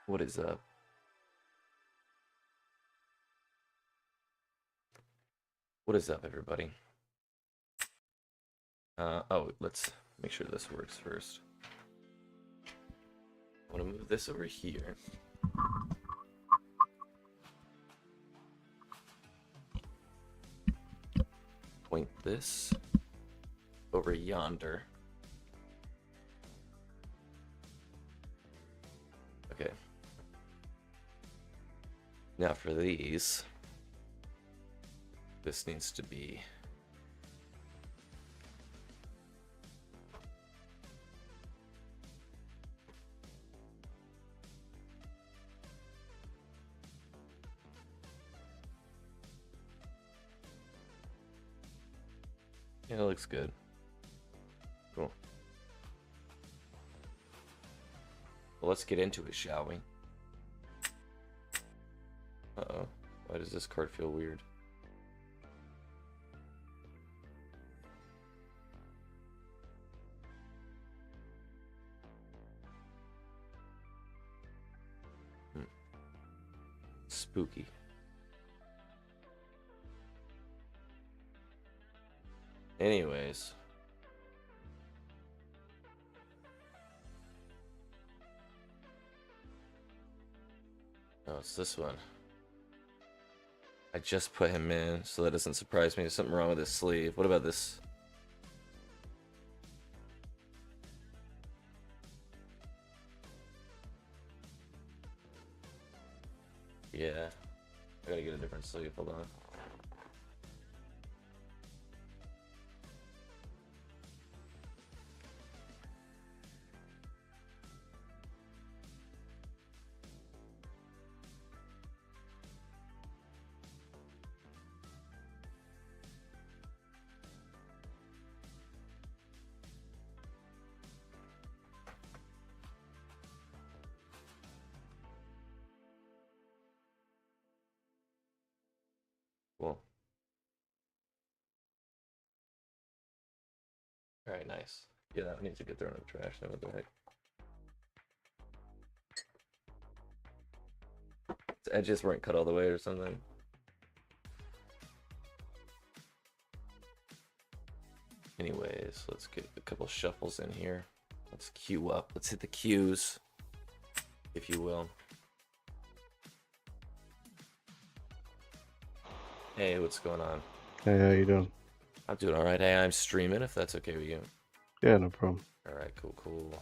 What is up? What is up, everybody? Oh, let's make sure this works first. I want to move this over here. Point this over yonder. Okay. Now for these, this needs to be yeah, it looks good. Cool. Well, let's get into it, shall we? Uh-oh. Why does this card feel weird? Spooky. Anyways. Oh, it's this one. I just put him in, so that doesn't surprise me. There's something wrong with his sleeve. What about this? Yeah. I gotta get a different sleeve. Hold on. Cool. Alright, nice. Yeah, that needs to get thrown in the trash. Now, what the heck? Its edges weren't cut all the way or something. Anyways, let's get a couple shuffles in here. Let's queue up. Let's hit the cues, if you will. Hey, what's going on? Hey, how you doing? I'm doing alright. Hey, I'm streaming, if that's okay with you. Yeah, no problem. Alright, cool.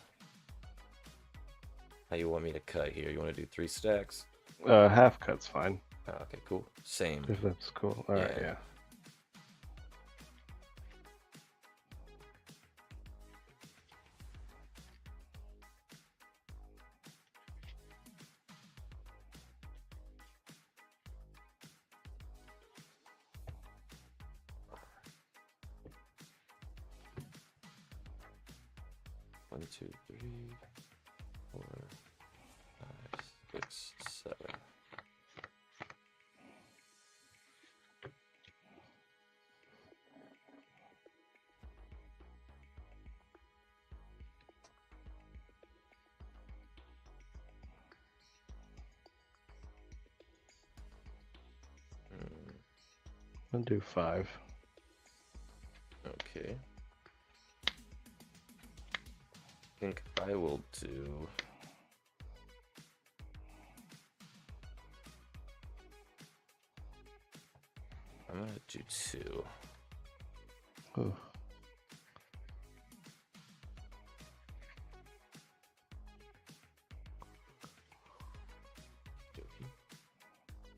How you want me to cut here? You want to do 3 stacks? Half cut's fine. Oh, okay, cool. Same. If that's cool. All right, yeah. One, two, three, 4, 5, 6, 7. I'll do 5. Okay. I think I will do... I'm gonna do 2. Ooh.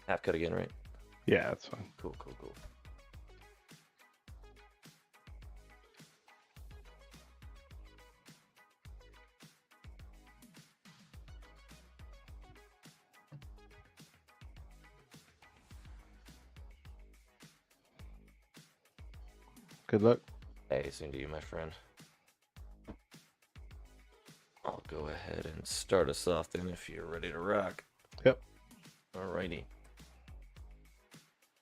Half cut again, right? Yeah, that's fine. Cool. Good luck. Hey, same to you, my friend. I'll go ahead and start us off then if you're ready to rock. Yep. Alrighty.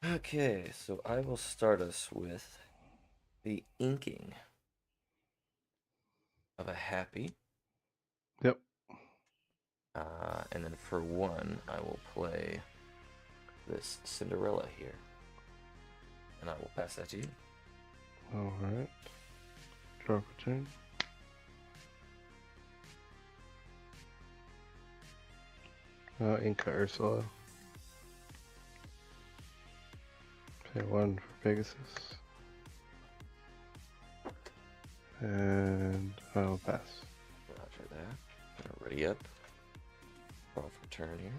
Okay, so I will start us with the inking of a happy. Yep. And then for 1, I will play this Cinderella here. And I will pass that to you. Alright. Draw for turn. Inca Ursula. Pay 1 for Pegasus. And I'll pass. Roger that. Gonna ready up. Draw for turn here.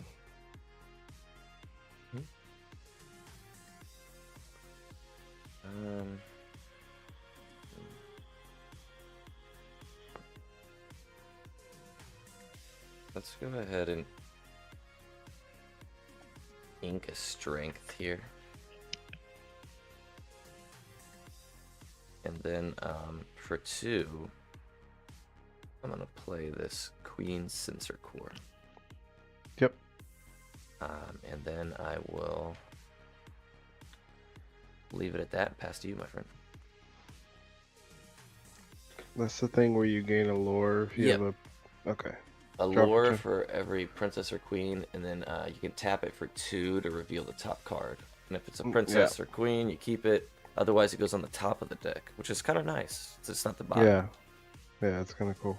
Let's go ahead and ink a strength here. And then for 2, I'm gonna play this Queen Sensor Core. Yep. And then I will leave it at that. Pass to you, my friend. That's the thing where you gain a lore if you Yep. have a... Okay. A Drop lore return. for every princess or queen, and then you can tap it for 2 to reveal the top card. And if it's a princess or queen, you keep it. Otherwise, it goes on the top of the deck, which is kind of nice. It's just not the bottom. Yeah. Yeah, it's kind of cool.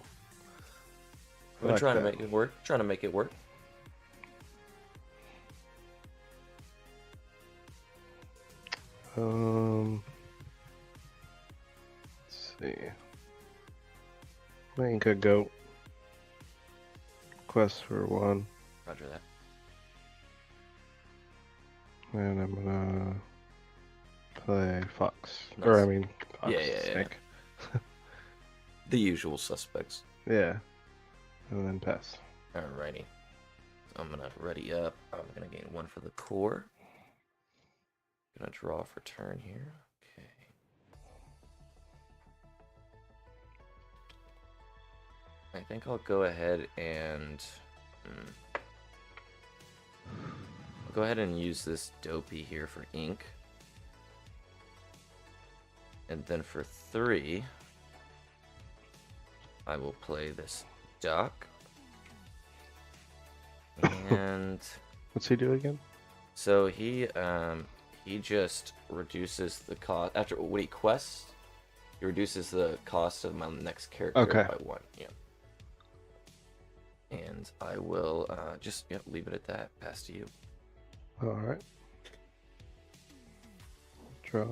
We're like trying to that. make it work. Trying to make it work. Let's see. Inca Goat. Quest for 1. Roger that. And I'm gonna play Fox. Nice. Or I mean, Fox. Yeah. Snake. The usual suspects. Yeah. And then pass. Alrighty. So I'm gonna ready up. I'm gonna gain 1 for the core. Gonna draw for turn here. Okay. I think I'll go ahead and I'll go ahead and use this dopey here for ink. And then for 3, I will play this duck. And What's he do again? so he just reduces the cost after when he quests. He reduces the cost of my next character Okay. by 1. Yeah. And I will just leave it at that. Pass to you. Alright. Draw.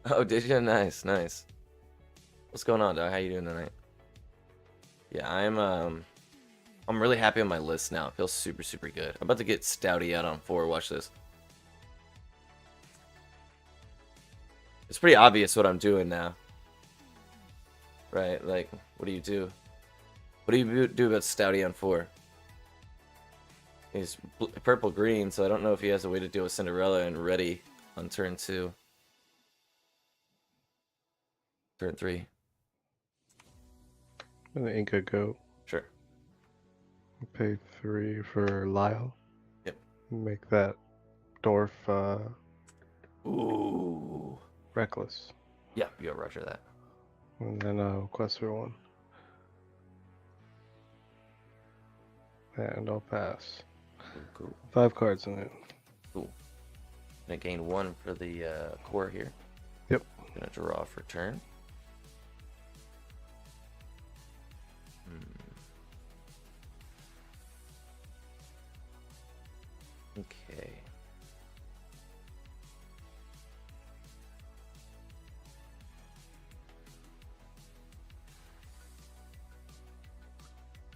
Oh, did you? Nice. What's going on, dog? How you doing tonight? Yeah, I'm really happy with my list now. It feels super good. I'm about to get Stouty out on 4. Watch this. It's pretty obvious what I'm doing now. Right? Like, what do you do? What do you do about Stouty on 4? He's purple-green, so I don't know if he has a way to deal with Cinderella and ready on turn 2. Turn 3. And the Inca Goat. Sure. Pay 3 for Lyle. Yep. Make that Dwarf Ooh. Reckless. Yeah, you roger that. And then I'll quest for 1. And I'll pass. Cool. 5 cards in it. Cool. Gonna gain 1 for the core here. Yep. Gonna draw for turn. Okay.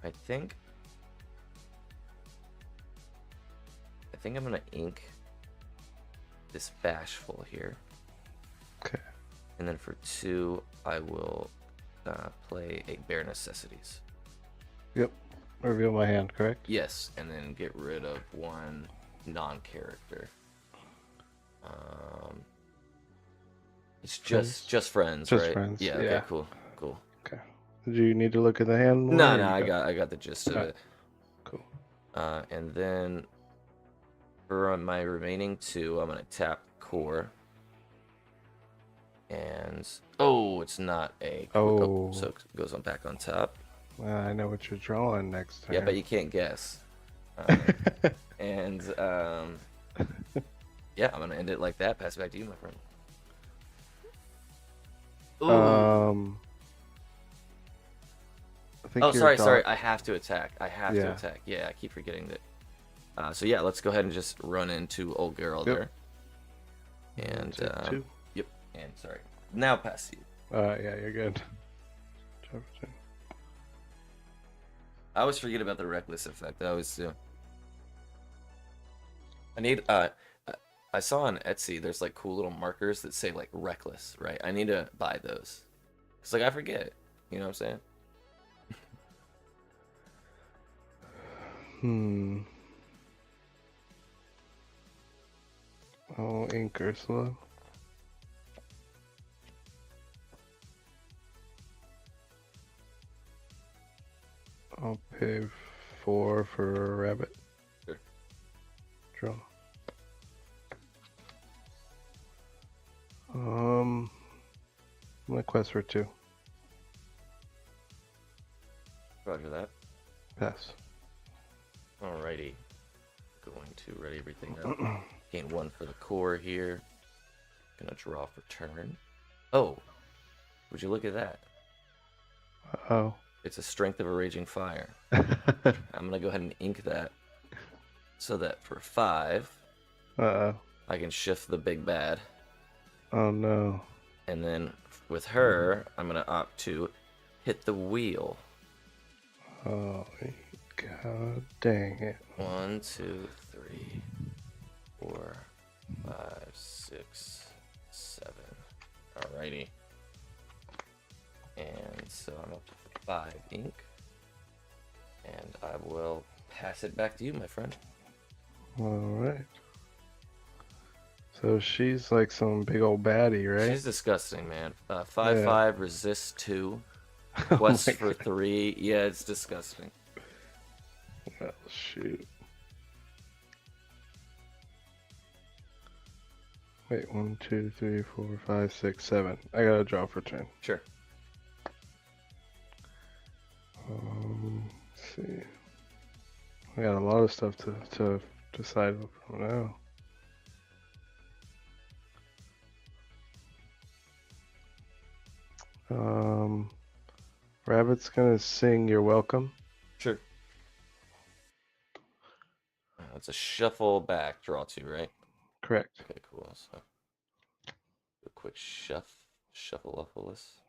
I think I'm gonna ink this Bashful here. Okay. And then for 2, I will play a Bare Necessities. Yep. Reveal my hand, correct? Yes, and then get rid of 1 non-character. It's just friends, Just right? friends, Yeah. Okay. yeah. Cool. Okay. Do you need to look at the hand more? No, or I you got the gist of Alright. it. Cool. And then for my remaining 2, I'm gonna tap core. And oh, it's not a Oh. so it goes on back on top. I know what you're drawing next time. Yeah, but you can't guess. And yeah, I'm gonna end it like that. Pass it back to you, my friend. Ooh. I think Oh, you're sorry. I have to attack. I have to Yeah. attack. Yeah, I keep forgetting that. So yeah, let's go ahead and just run into old girl Yep. there. And Take 2. yep. And sorry. Now pass you. Yeah, you're good. I always forget about the reckless effect. I always do. I need I saw on Etsy there's like cool little markers that say like reckless, right? I need to buy those. Cause like I forget. You know what I'm saying? Oh, ink Ursula. I'll pay 4 for a rabbit. Sure. Draw. I'm gonna quest for 2. Roger that. Pass. Alrighty. Going to ready everything up. Gain 1 for the core here. Gonna draw for turn. Oh, would you look at that? Oh. It's a strength of a raging fire. I'm gonna go ahead and ink that so that for 5, I can shift the big bad. Oh no. And then with her, I'm gonna opt to hit the wheel. Oh, god dang it. 1, 2, 3, 4, 5, 6, 7. Alrighty. And so I'm up to 5 ink. And I will pass it back to you, my friend. Alright. So she's like some big old baddie, right? She's disgusting, man. 5/5 resist 2. Quest for 3. Yeah, it's disgusting. Well, shoot. Wait, 1, 2, 3, 4, 5, 6, 7. I gotta draw for turn. Sure. Let's see. I got a lot of stuff to decide on now. Rabbit's gonna sing "You're Welcome." Sure. It's a shuffle back draw 2, right? Correct. Okay, cool. So a quick shuffleopolis.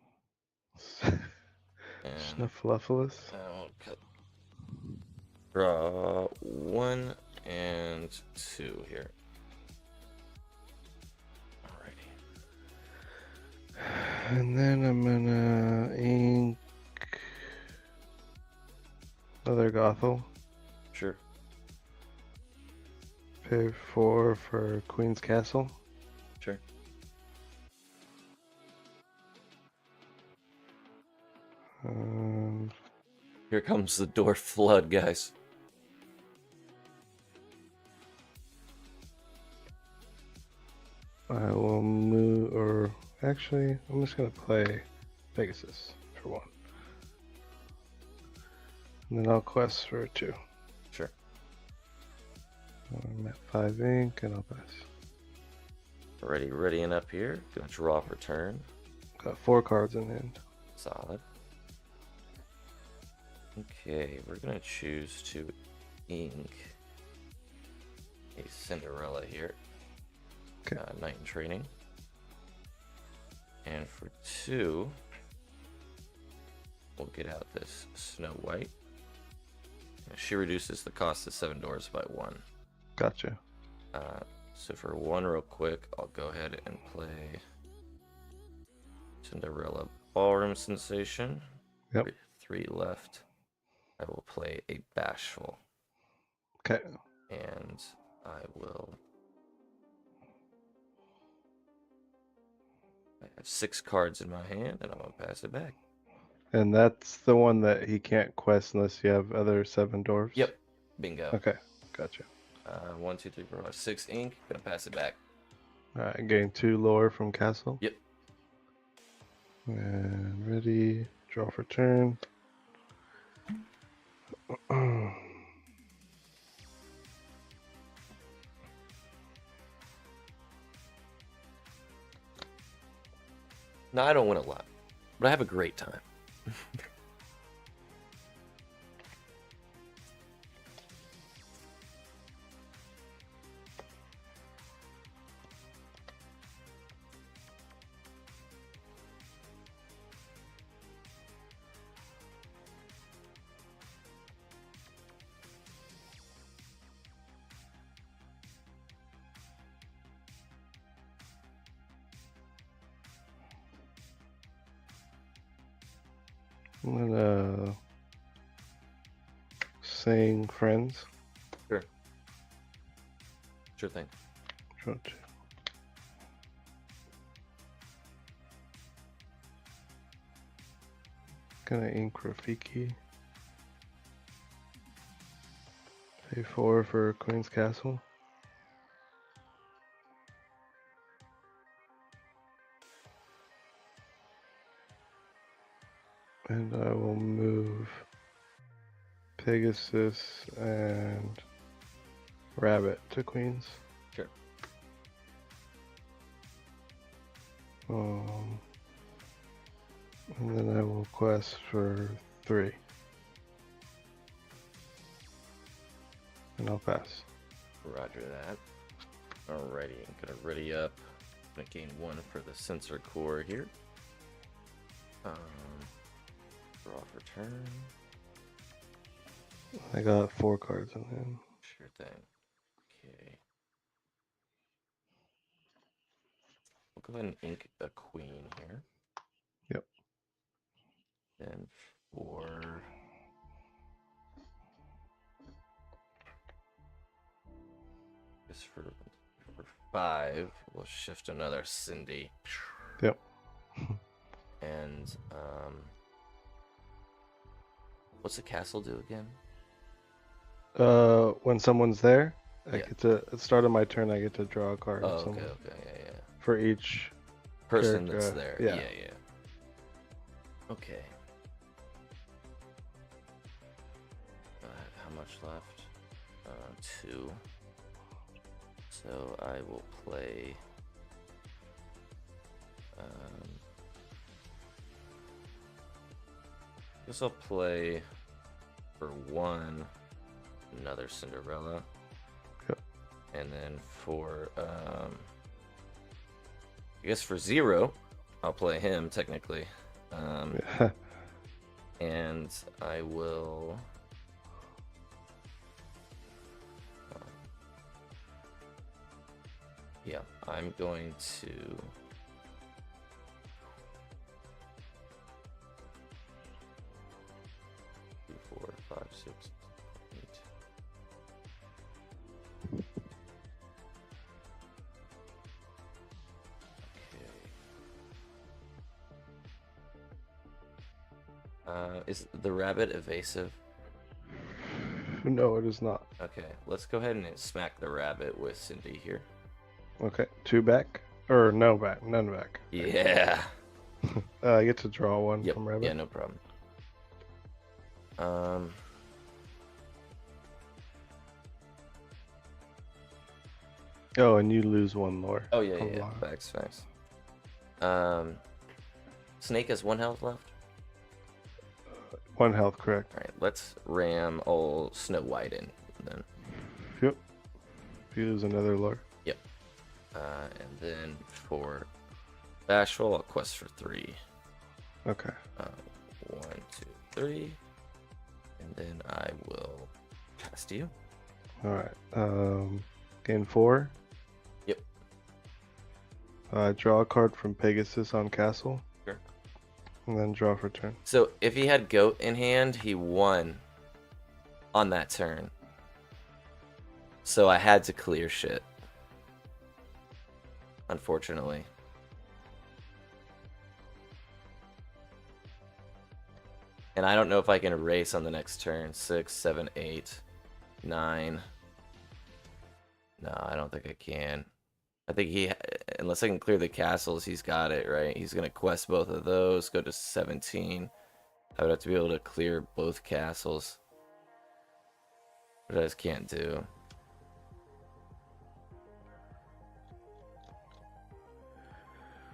Snuffleupagus. I'll cut. Draw 1 and 2 here. Alrighty. And then I'm gonna ink another Gothel. Sure. Pay 4 for Queen's Castle. Sure. Here comes the dwarf flood, guys. I will move, or actually, I'm just gonna play Pegasus for 1. And then I'll quest for 2. Sure. I'm at 5 ink, and I'll pass. Already readying up here. Gonna draw for turn. Got 4 cards in hand. Solid. Okay, we're gonna choose to ink a Cinderella here. Okay. Knight in training. And for 2, we'll get out this Snow White. She reduces the cost of 7 doors by 1. Gotcha. So for 1 real quick, I'll go ahead and play Cinderella Ballroom Sensation. Yep. 3 left. I will play a Bashful. Okay. And I will... I have 6 cards in my hand, and I'm going to pass it back. And that's the one that he can't quest unless you have other 7 dwarfs? Yep. Bingo. Okay. Gotcha. 1, 2, 3, 4, 5, 6 ink. Gonna pass it back. Alright, getting 2 lore from Castle. Yep. And ready. Draw for turn. No, I don't win a lot, but I have a great time. I'm gonna sing Friends. Sure. Sure thing. Try to- Gonna ink Rafiki. Pay 4 for Queen's Castle. And I will move Pegasus and Rabbit to Queens. Sure. And then I will quest for 3. And I'll pass. Roger that. Alrighty, I'm gonna ready up. I'm gonna gain 1 for the sensor core here. Draw for turn. I got 4 cards in hand. Sure thing. Okay. We'll go ahead and ink a queen here. Yep. Then for just for 5, we'll shift another Cindy. Yep. And what's the castle do again? When someone's there, I Yeah. get to at the start of my turn. I get to draw a card. Oh, of okay, someone okay, yeah. for each Person that's character. there. Yeah. Yeah. Okay. How much left? 2. So I will play. Guess I'll play for 1 another Cinderella. Yep. And then for I guess for 0, I'll play him technically. Yeah. And I will. Yeah, I'm going to. 2, 4, 5, 6, 8. Okay. Is the rabbit evasive? No, it is not. Okay, let's go ahead and smack the rabbit with Cindy here. Okay, 2 back or no back, none back. Yeah. I get to draw 1 Yep. from Rabbit. Yeah, no problem. Oh, and you lose 1 lore. Oh yeah, from yeah. lore. Facts. Snake has 1 health left. 1 health, correct. All right, let's ram old Snow White in then. Yep. If you lose another lore. Yep. And then for Bashful, I'll quest for 3. Okay. 1, 2, 3, and then I will pass to you. All right. Gain 4. Yep. Draw a card from Pegasus on Castle. Sure. And then draw for turn. So if he had Goat in hand, he won on that turn. So I had to clear shit. Unfortunately. And I don't know if I can erase on the next turn. 6, 7, 8, 9. No, I don't think I can. I think unless I can clear the castles, he's got it, right? He's going to quest both of those, go to 17. I would have to be able to clear both castles. But I just can't do.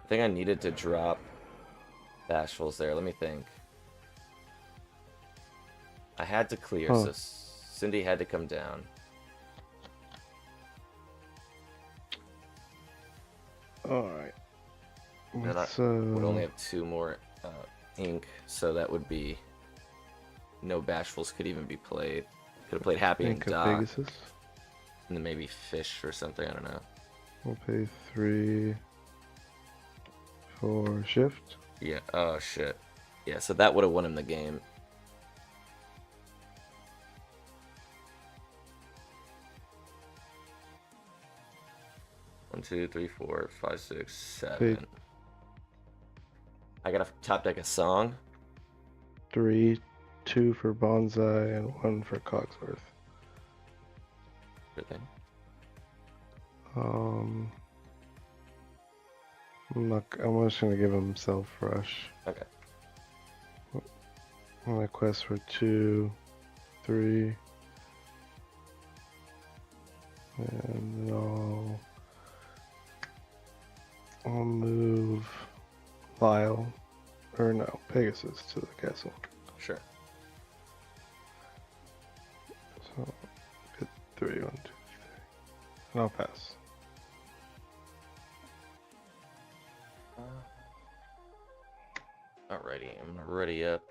I think I needed to drop Bashfuls there. Let me think. I had to clear, Huh. so Cindy had to come down. Alright. Then I would only have 2 more ink, so that would be no Bashfuls could even be played. Could have played Happy and think of Doc, Pegasus. and then maybe Fish or something. I don't know. We'll pay 3 for shift. Yeah. Oh shit. Yeah. So that would have won him the game. One, two, three, four, five, six, seven. I gotta top deck a song. 3, 2 for Bonsai, and 1 for Cogsworth. Good thing. I'm just gonna give him Self Rush. Okay. I'm gonna quest for 2, 3, and then I'll move Lyle, or no, Pegasus to the castle. Sure. So get 3, 1, 2, 3, and I'll pass. Alrighty, I'm gonna ready up.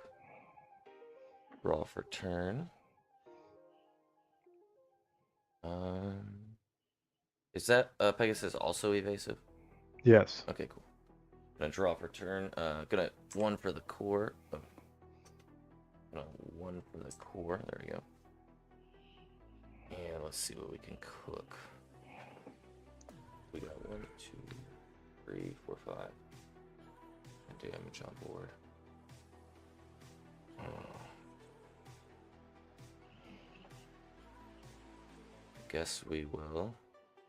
Draw for turn. Is that Pegasus also evasive? Yes. Okay, cool. Gonna draw for turn. Gonna 1 for the core. Oh. Gonna 1 for the core. There we go. And let's see what we can cook. We got 1, 2, 3, 4, 5. And damage on board. I guess we will.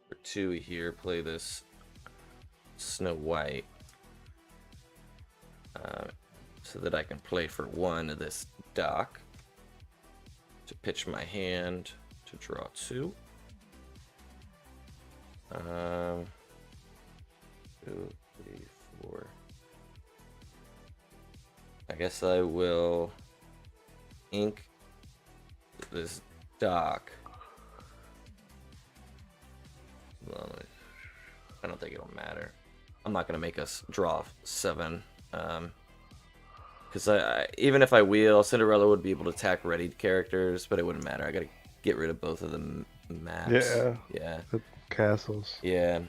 For 2 here, play this Snow White. So that I can play for 1 of this dock. To pitch my hand to draw 2. 2, 3, 4. I guess I will ink this dock. Well, I don't think it'll matter. I'm not gonna make us draw 7. Because even if I wheel, Cinderella would be able to attack readied characters, but it wouldn't matter. I gotta get rid of both of the maps. Yeah. Yeah. The castles. Yeah.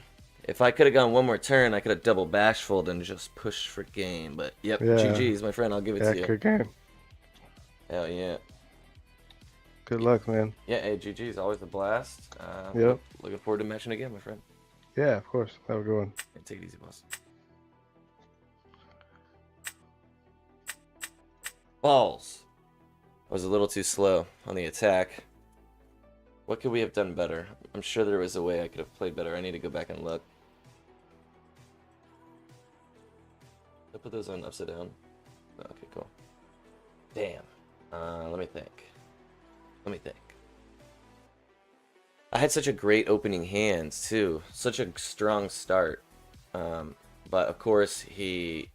If I could have gone 1 more turn, I could have double Bashful and just pushed for game. But yep, Yeah. GG's, my friend. I'll give it to you. Good game. Hell yeah. Good luck, man. Yeah, hey, GG's always a blast. Yep. Looking forward to matching again, my friend. Yeah, of course. Have a good one. Yeah, take it easy, boss. Balls. I was a little too slow on the attack. What could we have done better? I'm sure there was a way I could have played better. I need to go back and look. Did I put those on upside down? Okay, cool. Damn. Let me think. I had such a great opening hand, too. Such a strong start. But, of course, he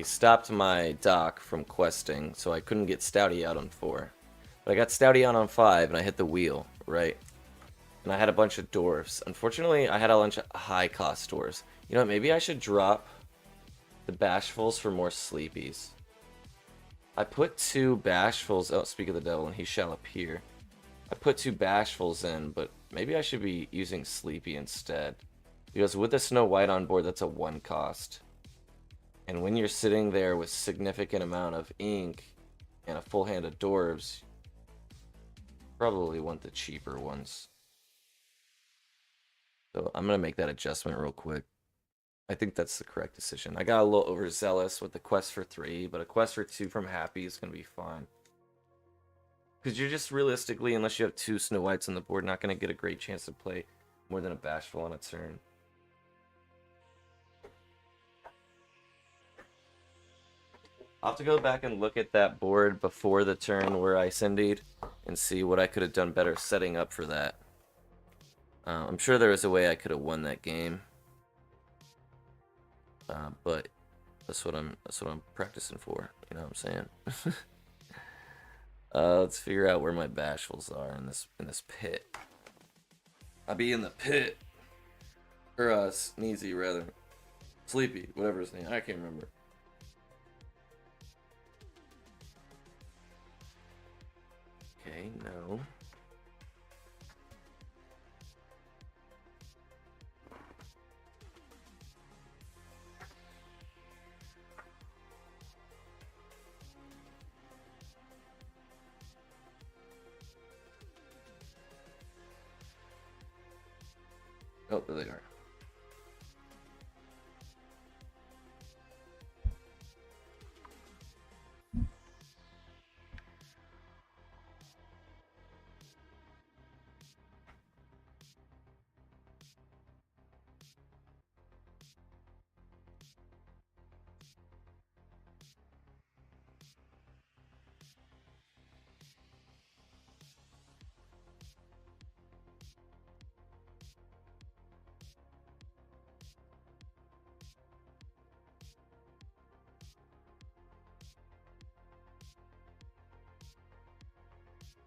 stopped my dock from questing, so I couldn't get Stouty out on 4. But I got Stouty out on 5, and I hit the wheel, right? And I had a bunch of Dwarfs. Unfortunately, I had a bunch of high-cost Dwarfs. You know what, maybe I should drop the Bashfuls for more Sleepies. I put 2 Bashfuls... Oh, speak of the devil, and he shall appear. I put 2 Bashfuls in, but maybe I should be using Sleepy instead. Because with the Snow White on board, that's a 1 cost. And when you're sitting there with significant amount of ink and a full hand of Dwarves, probably want the cheaper ones. So I'm going to make that adjustment real quick. I think that's the correct decision. I got a little overzealous with the quest for 3, but a quest for 2 from Happy is going to be fine. Because you're just realistically, unless you have 2 Snow Whites on the board, not going to get a great chance to play more than a Bashful on a turn. I'll have to go back and look at that board before the turn where I Cindy'd and see what I could have done better setting up for that. I'm sure there was a way I could have won that game, but that's what I'm practicing for. You know what I'm saying? Let's figure out where my bashfuls are in this pit. I'll be in the pit, or Sneezy rather, Sleepy, whatever his name. I can't remember. Okay, no. Oh, there they are.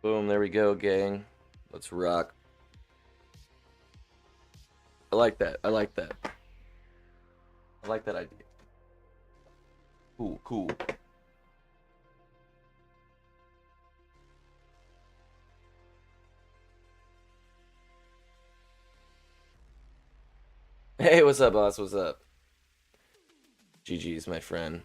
Boom, there we go, gang. Let's rock. I like that. I like that. I like that idea. Cool, cool. Hey, what's up, boss? What's up? GG's, my friend.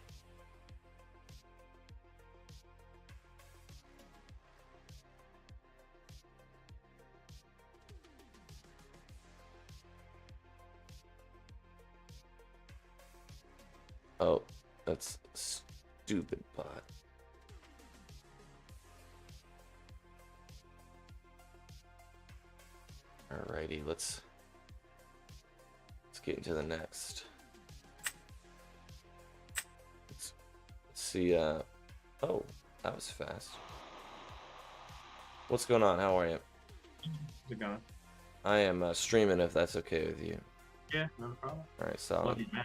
Oh, that's stupid bot. Alrighty, let's get into the next. Let's see. Oh, that was fast. What's going on? How are you? How's it going? I am streaming, if that's okay with you. Yeah, no problem. All right, solid. Love you, man.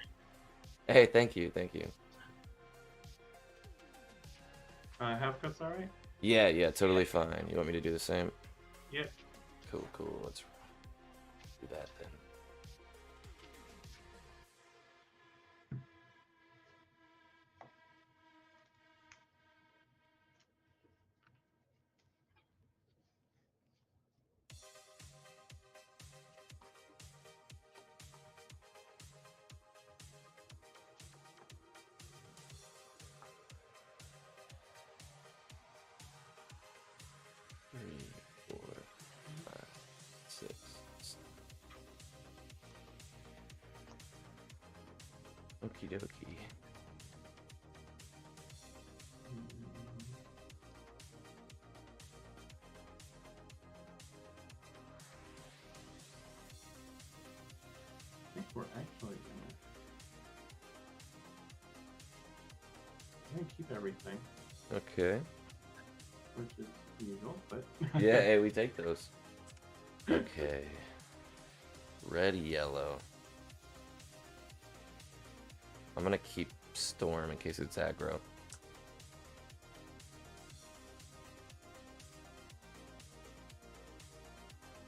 Hey, thank you, thank you. Half cuts alright? Yeah, yeah, totally fine. You want me to do the same? Yep. Cool, cool. Let's do that then. Three, 4, 5, 6, 7. Okie dokie. I think we're actually gonna keep everything, Okay. which is usual, but Yeah, hey, we take those. Okay. Red, yellow. I'm gonna keep Storm in case it's aggro.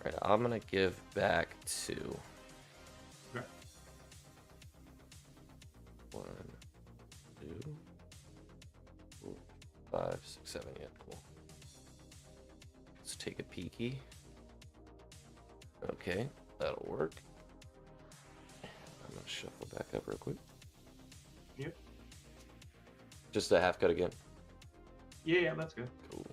Right, I'm gonna give back 2. Okay. 1, 2, 4, 5, 6, 7. Yeah, cool. Let's take a peeky. Okay, that'll work. I'm gonna shuffle back up real quick. Yep. Just a half cut again. Yeah, that's good. Cool.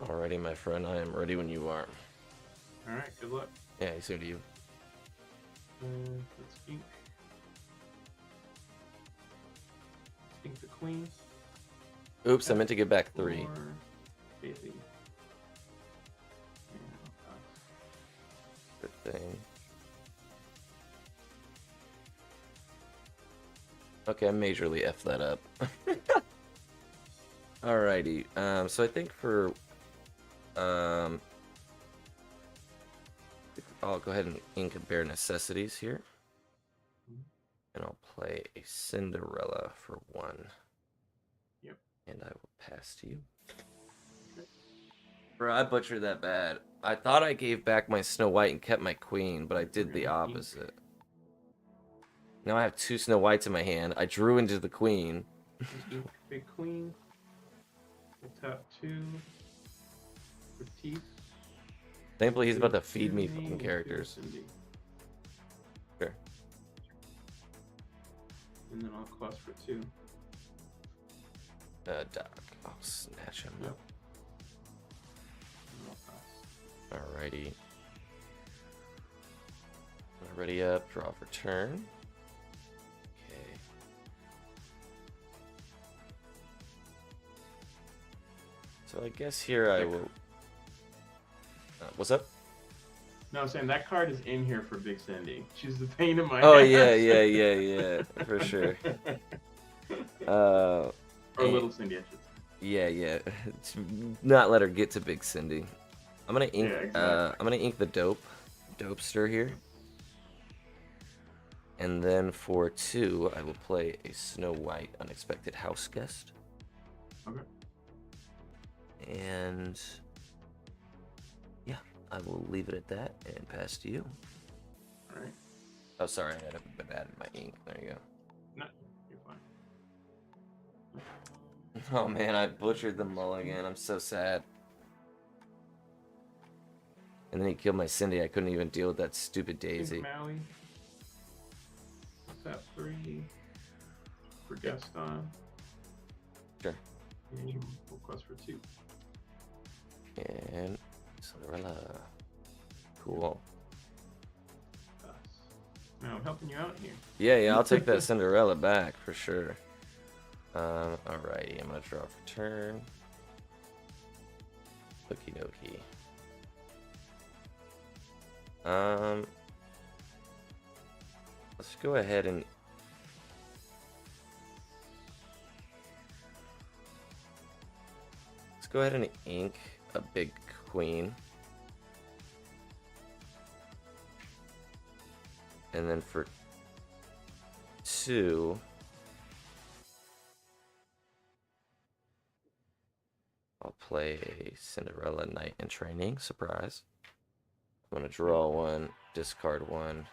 Alrighty, my friend. I am ready when you are. Alright, good luck. Yeah, so do you. Let's ink. Ink the queen. Oops, I meant to get back 3. Or Bailey. Good thing. Okay, I majorly F that up. Alrighty. So I think for I'll go ahead and ink a bare necessities here. And I'll play a Cinderella for 1. Yep. And I will pass to you. Bro, I butchered that bad. I thought I gave back my Snow White and kept my Queen, but I did the opposite. Now I have 2 Snow Whites in my hand. I drew into the Queen. Ink big queen. We'll tap 2 for teeth. Thankfully, he's about to feed me Cindy, fucking we'll do characters. Cindy. Sure. And then I'll cost for 2. Doc. I'll snatch him. Yep. And I'll pass. Alrighty. Ready up, draw for turn. Okay. So I guess here I will. What's up? No, I'm saying that card is in here for Big Cindy. She's the pain in my Oh ass. yeah, for sure. Or Little Cindy, I should say. Yeah. Not let her get to Big Cindy. I'm gonna ink. Yeah, exactly. I'm gonna ink the dopester here. And then for 2, I will play a Snow White Unexpected House Guest. Okay. And yeah, I will leave it at that and pass to you. Alright. Oh, sorry, I had a bad in my ink. There you No, you're fine. go. Oh man, I butchered the mulligan. I'm so sad. And then he killed my Cindy. I couldn't even deal with that stupid Daisy. Maui. Tap 3 for Gaston. Sure. And we'll cost for 2. And Cinderella. Cool. Pass. Now I'm helping you out here. Yeah, I'll take that Cinderella back for sure. Alrighty, I'm gonna draw for turn. Okie dokie. Let's go ahead and ink a big queen. And then for 2, I'll play a Cinderella Knight in Training. Surprise. I'm gonna draw 1, discard 1.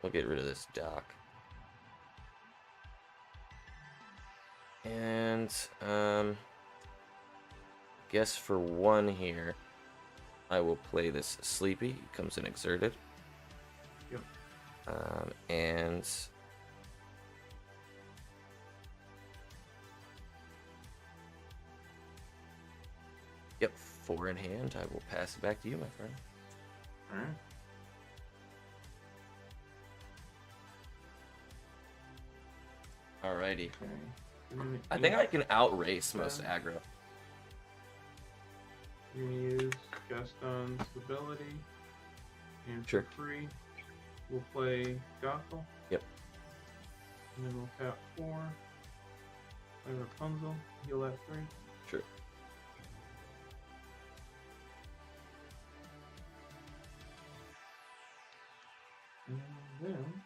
We'll get rid of this dock. And guess for 1 here, I will play this Sleepy. It comes in exerted. Yep. And yep, 4 in hand. I will pass it back to you, my friend. Alright. Alrighty. Okay. I think I can outrace most aggro. You're gonna use Gaston's ability. And Sure. for free, we'll play Gothel. Yep. And then we'll tap 4. Play Rapunzel. Heal at 3. Sure. And then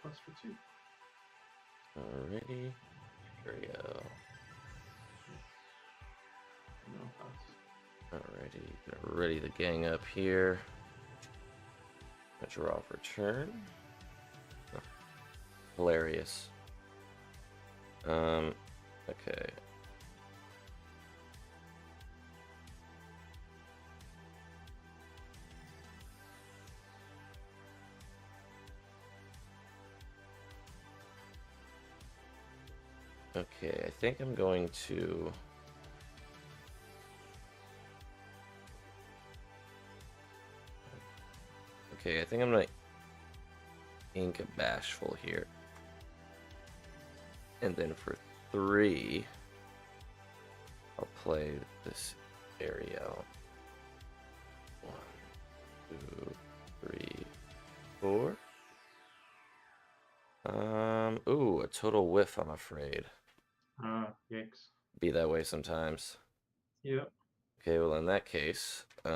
plus for 2. Alrighty. There we go. No pass. Alrighty. Gonna ready the gang up here. Gonna draw for turn. Oh, hilarious. Okay. Okay, I think I'm going to... Okay, I think I'm gonna ink a Bashful here. And then for 3, I'll play this Ariel. 1, 2, 3, 4. Ooh, a total whiff, I'm afraid. Yikes. Be that way sometimes. Yep. Okay, well in that case, I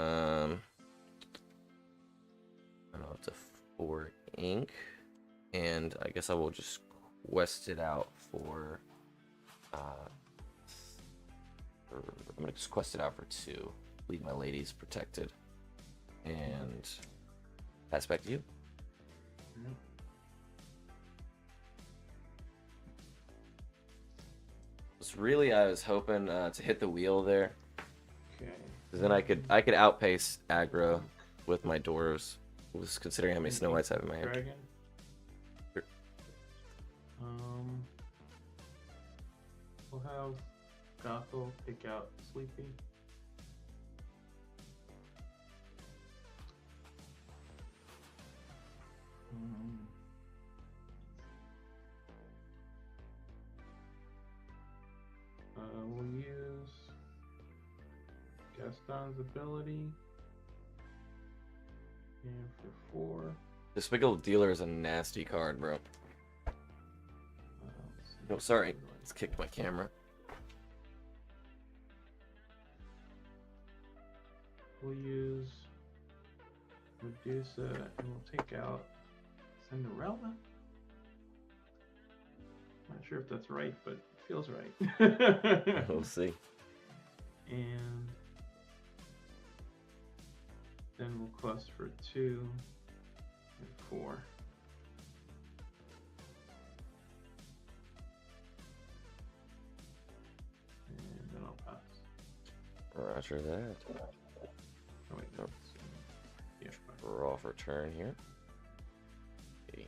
don't know, it's a 4 ink, and I guess I will just quest it out for, I'm gonna just quest it out for 2. Leave my ladies protected, and pass back to you. Yep. I was hoping to hit the wheel there, Okay. because then I could outpace aggro with my dwarves. Was considering how many Snow Whites I have in my hand. Dragon. Sure. We'll have Gothel pick out Sleepy. We'll use Gaston's ability. And for 4. Despicable Dealer is a nasty card, bro. No, sorry, it's kicked my camera. We'll use Medusa and we'll take out Cinderella. Not sure if that's right, but it feels right. We'll see. And then we'll quest for 2 and 4. And then I'll pass. Roger that. Oh wait, no. Oh. Yeah, fine. We're off return here. Okay.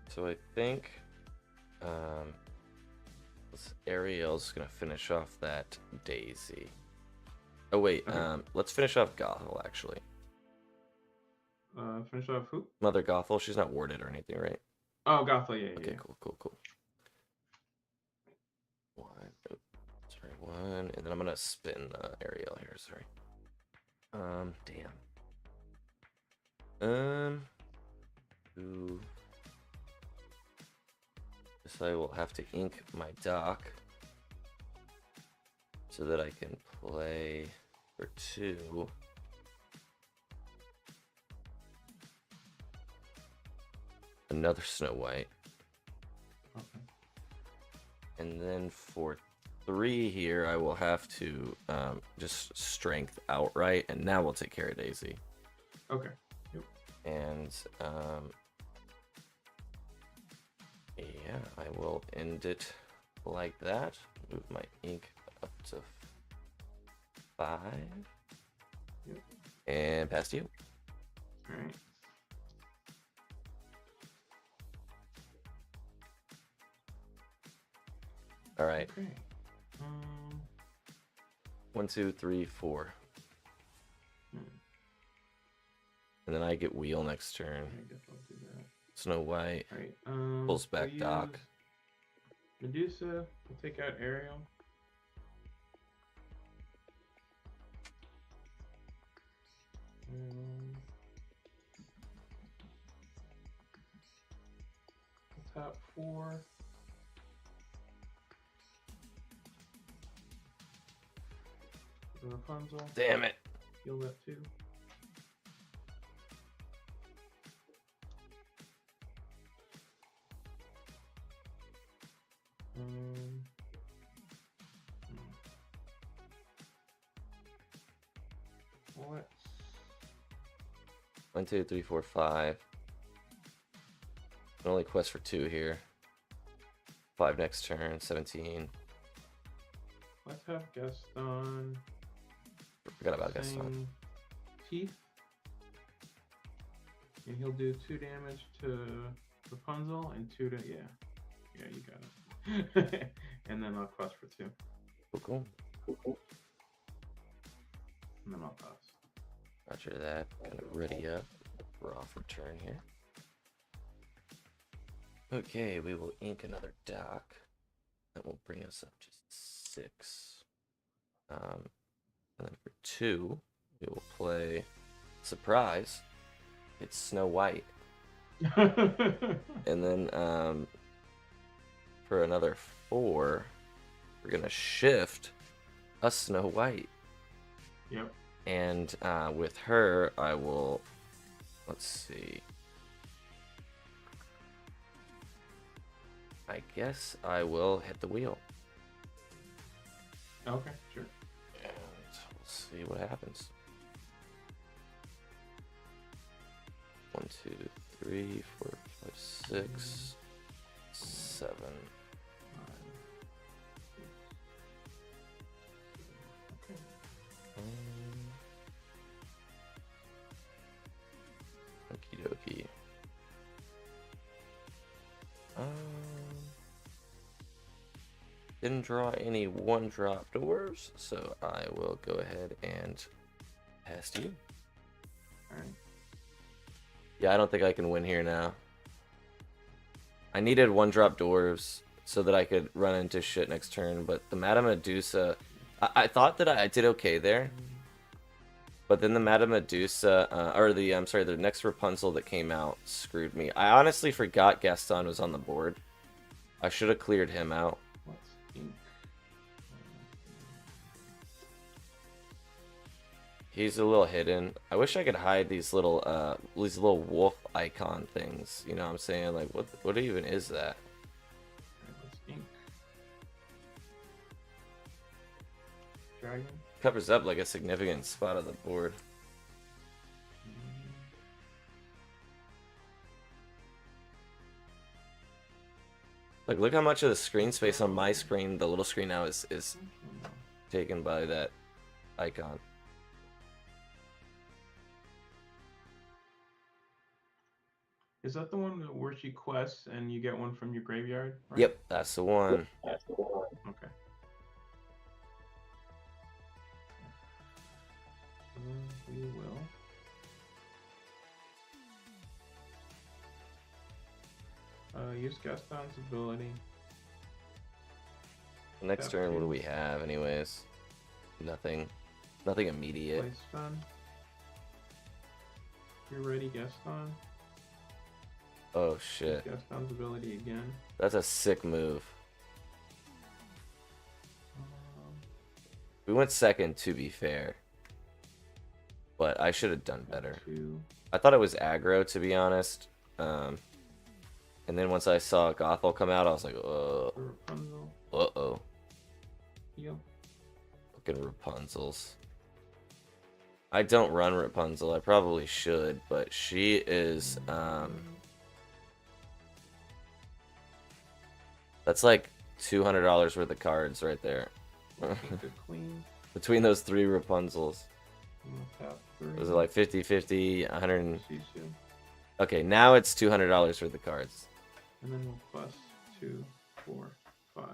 So I think Ariel's gonna finish off that Daisy. Oh wait, Okay. let's finish off Gothel actually. Finish off who? Mother Gothel, she's not warded or anything, right? Oh, Gothel, yeah, Okay, yeah. cool. 1, oh, sorry, 1, and then I'm gonna spin Ariel here. Sorry. Damn. 2. Guess I will have to ink my dock so that I can play for 2. Another Snow White. Okay. And then for 3 here, I will have to just strength outright, and now we'll take care of Daisy. Okay. Yep. And yeah, I will end it like that. Move my ink up to 5. Yep. And pass to you. All right. All right. Okay. 1, 2, 3, 4. Hmm. And then I get wheel next turn. I guess I'll do that. Snow White. All right. Pulls back we'll dock. use Medusa. We'll take out Ariel. Top 4. Rapunzel. Damn it. Heal that too. Let's 1, 2, 3, 4, 5. Can only quest for 2 here. 5 next turn. 17. have Gaston. Forgot about Gaston. sing Teeth. And he'll do 2 damage to Rapunzel and 2 to yeah, you got it. And then I'll quest for 2. Cool. And then I'll pass. Roger that. Kind of ready up. We're off return here. Okay, we will ink another dock. That will bring us up to 6. And then for 2, we will play surprise. It's Snow White. And then for another 4, we're gonna shift a Snow White. Yep. And with her, I will. Let's see. I guess I will hit the wheel. Okay, sure. And we'll see what happens. 1, 2, 3, 4, 5, 6, 7. Okay. Okie dokie. Didn't draw any 1-drop dwarves, so I will go ahead and pass to you. Alright. Yeah, I don't think I can win here now. I needed 1-drop dwarves so that I could run into shit next turn, but the Madame Medusa, I thought that I did okay there. But then the Madame Medusa, the next Rapunzel that came out screwed me. I honestly forgot Gaston was on the board. I should have cleared him out. What's ink? He's a little hidden. I wish I could hide these little wolf icon things. You know what I'm saying? Like, what even is that? What's ink? Dragon? Covers up like a significant spot of the board. Like, look how much of the screen space on my screen, the little screen now, is taken by that icon. Is that the one where she quests and you get one from your graveyard? Right? Yep, that's the one. Okay. We will. Use Gaston's ability. Next turn, what do we have, anyways? Nothing. Nothing immediate. Play stun. You're ready, Gaston. Oh shit. Gaston's ability again. That's a sick move. Um, We went second, to be fair. But I should have done better. 2. I thought it was aggro, to be honest. And then once I saw Gothel come out, I was like, Rapunzel. uh-oh. Yep. Fucking Rapunzels. I don't run Rapunzel. I probably should, but she is, that's like $200 worth of cards right there. Take the queen. Between those 3 Rapunzels. And we'll tap 3. Was it like 50, 50, 100? Sisu. Okay, now it's $200 worth of cards. And then we'll plus 2, 4, 5.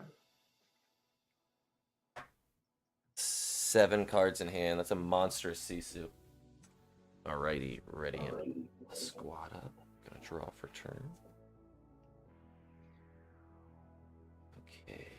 7 cards in hand. That's a monstrous Sisu. Alrighty, ready and squad up. Gonna draw for turn. Okay.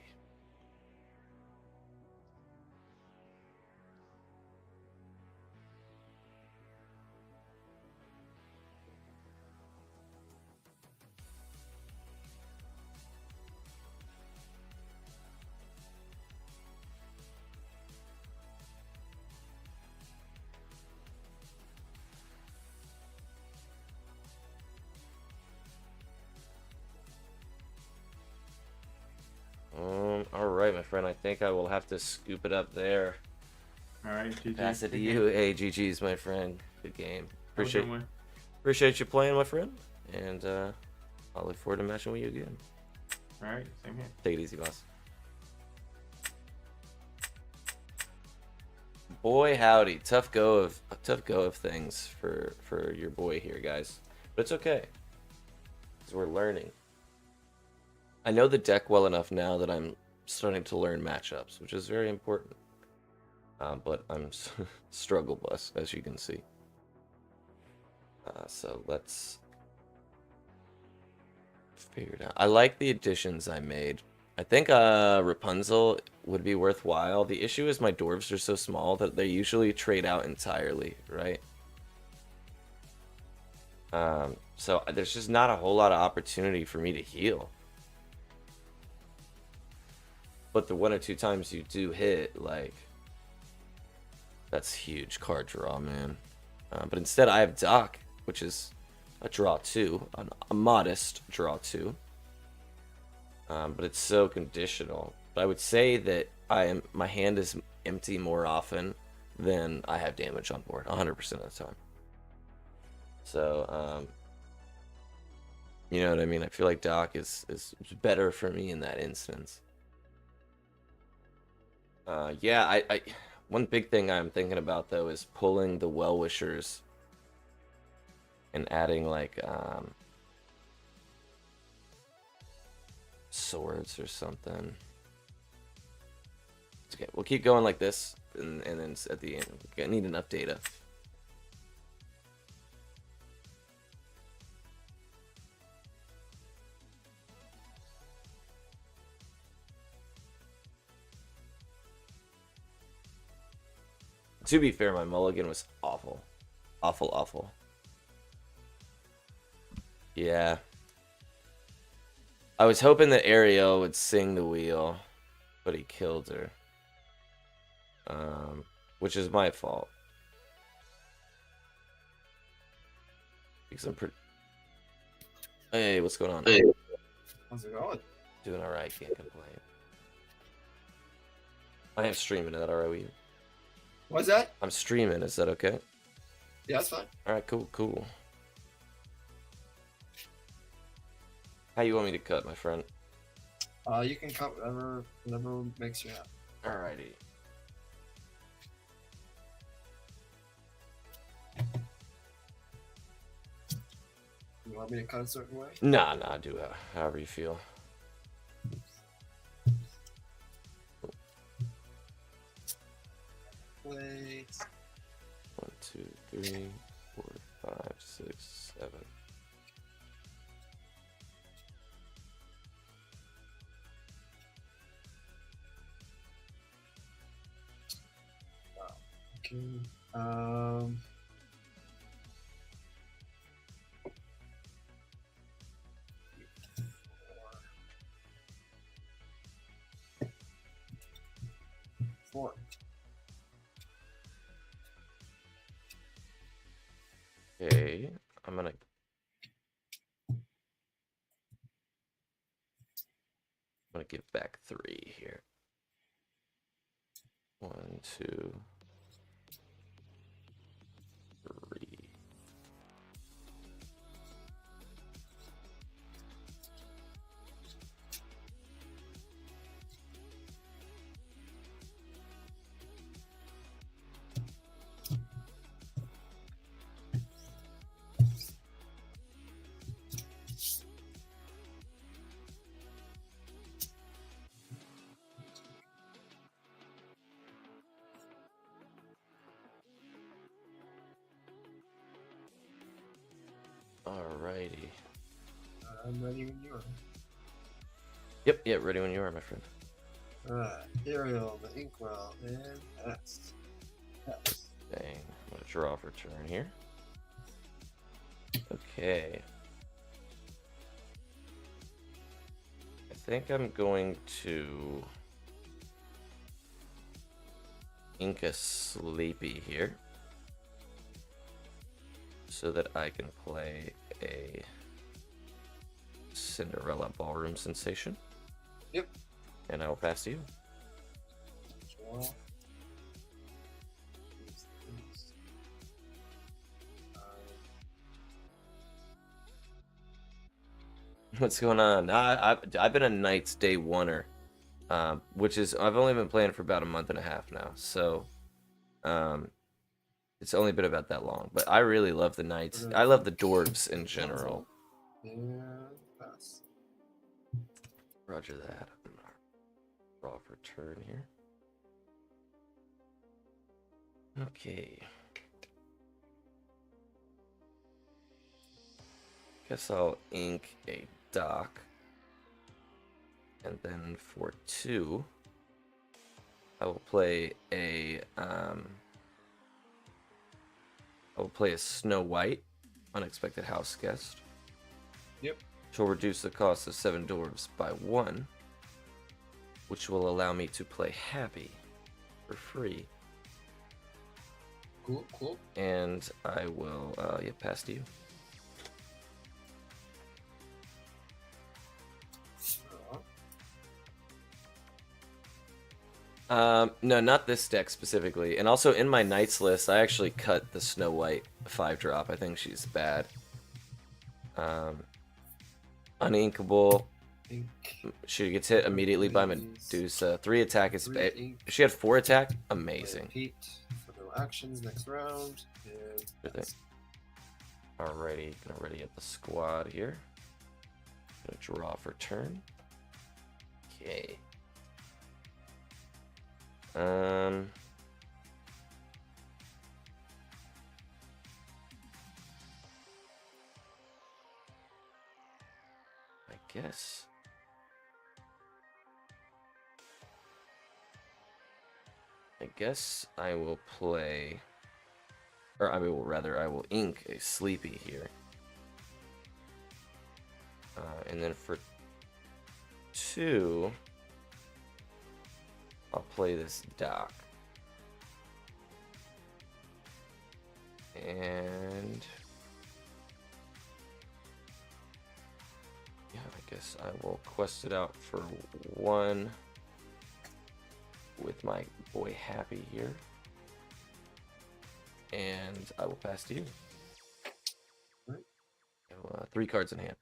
Alright, my friend, I think I will have to scoop it up there. Alright, GG. Pass it to Good you. game. Hey, GG's, my friend. Good game. Have a good one. Appreciate you playing, my friend. And I'll look forward to matching with you again. Alright, same here. Take it easy, boss. Boy, howdy. Tough go of things for your boy here, guys. But it's okay. Because we're learning. I know the deck well enough now that I'm starting to learn matchups, which is very important. But I'm struggle bus, as you can see. So let's figure it out. I like the additions I made. I think Rapunzel would be worthwhile. The issue is my dwarves are so small that they usually trade out entirely, right? So there's just not a whole lot of opportunity for me to heal. But the 1 or 2 times you do hit, like, that's huge card draw, man. But instead I have Doc, which is a draw 2, a modest draw 2. But it's so conditional. But I would say that my hand is empty more often than I have damage on board, 100% of the time. So, you know what I mean? I feel like Doc is better for me in that instance. Yeah, one big thing I'm thinking about though is pulling the Well-Wishers and adding like swords or something. Okay, we'll keep going like this, and then at the end, I need enough data. To be fair, my mulligan was awful. Awful, awful. Yeah. I was hoping that Ariel would sing the wheel, but he killed her. Which is my fault. Because I'm pretty... Hey, what's going on? Hey. How's it going? Doing alright, can't complain. I am streaming, is that alright with you? What's that? I'm streaming, is that okay? Yeah, that's fine. Alright, cool, cool. How you want me to cut, my friend? You can cut whatever makes you happy. Alrighty. You want me to cut a certain way? Nah, do however you feel. Wait. 1, 2, 3, 4, 5, 6, 7. Okay. Four. Okay, I'm gonna give back 3 here. 1, 2, 3. Alrighty. I'm ready when you are. Yep, ready when you are, my friend. Alright. Ariel, the Inkwell, and pass. Pass. Dang, I'm gonna draw for turn here. Okay. I think I'm going to ink a Sleepy here so that I can play a Cinderella Ballroom Sensation. Yep. And I will pass to you. Draw. Use these. What's going on? I've been a Knights day oneer, which is I've only been playing for about a month and a half now, so it's only been about that long. But I really love the Knights. I love the Dwarves in general. And pass. Roger that. Draw for turn here. Okay. Guess I'll ink a dock. And then for 2, I will play a Snow White, Unexpected House Guest. Yep. Which will reduce the cost of 7 dwarves by 1, which will allow me to play Happy for free. Cool, cool. And I will pass to you. No, not this deck specifically. And also in my Knights list, I actually cut the Snow White 5-drop. I think she's bad. Uninkable. Ink. She gets hit immediately by Medusa. 3 attack is... If she had 4 attack, amazing. Repeat for no actions next round. And Alrighty, gonna ready up the squad here. Gonna draw for turn. Okay. I guess I will play, or I will ink a Sleepy here. And then for 2, I'll play this Doc. And yeah, I guess I will quest it out for 1 with my boy Happy here. And I will pass to you. Right. 3 cards in hand.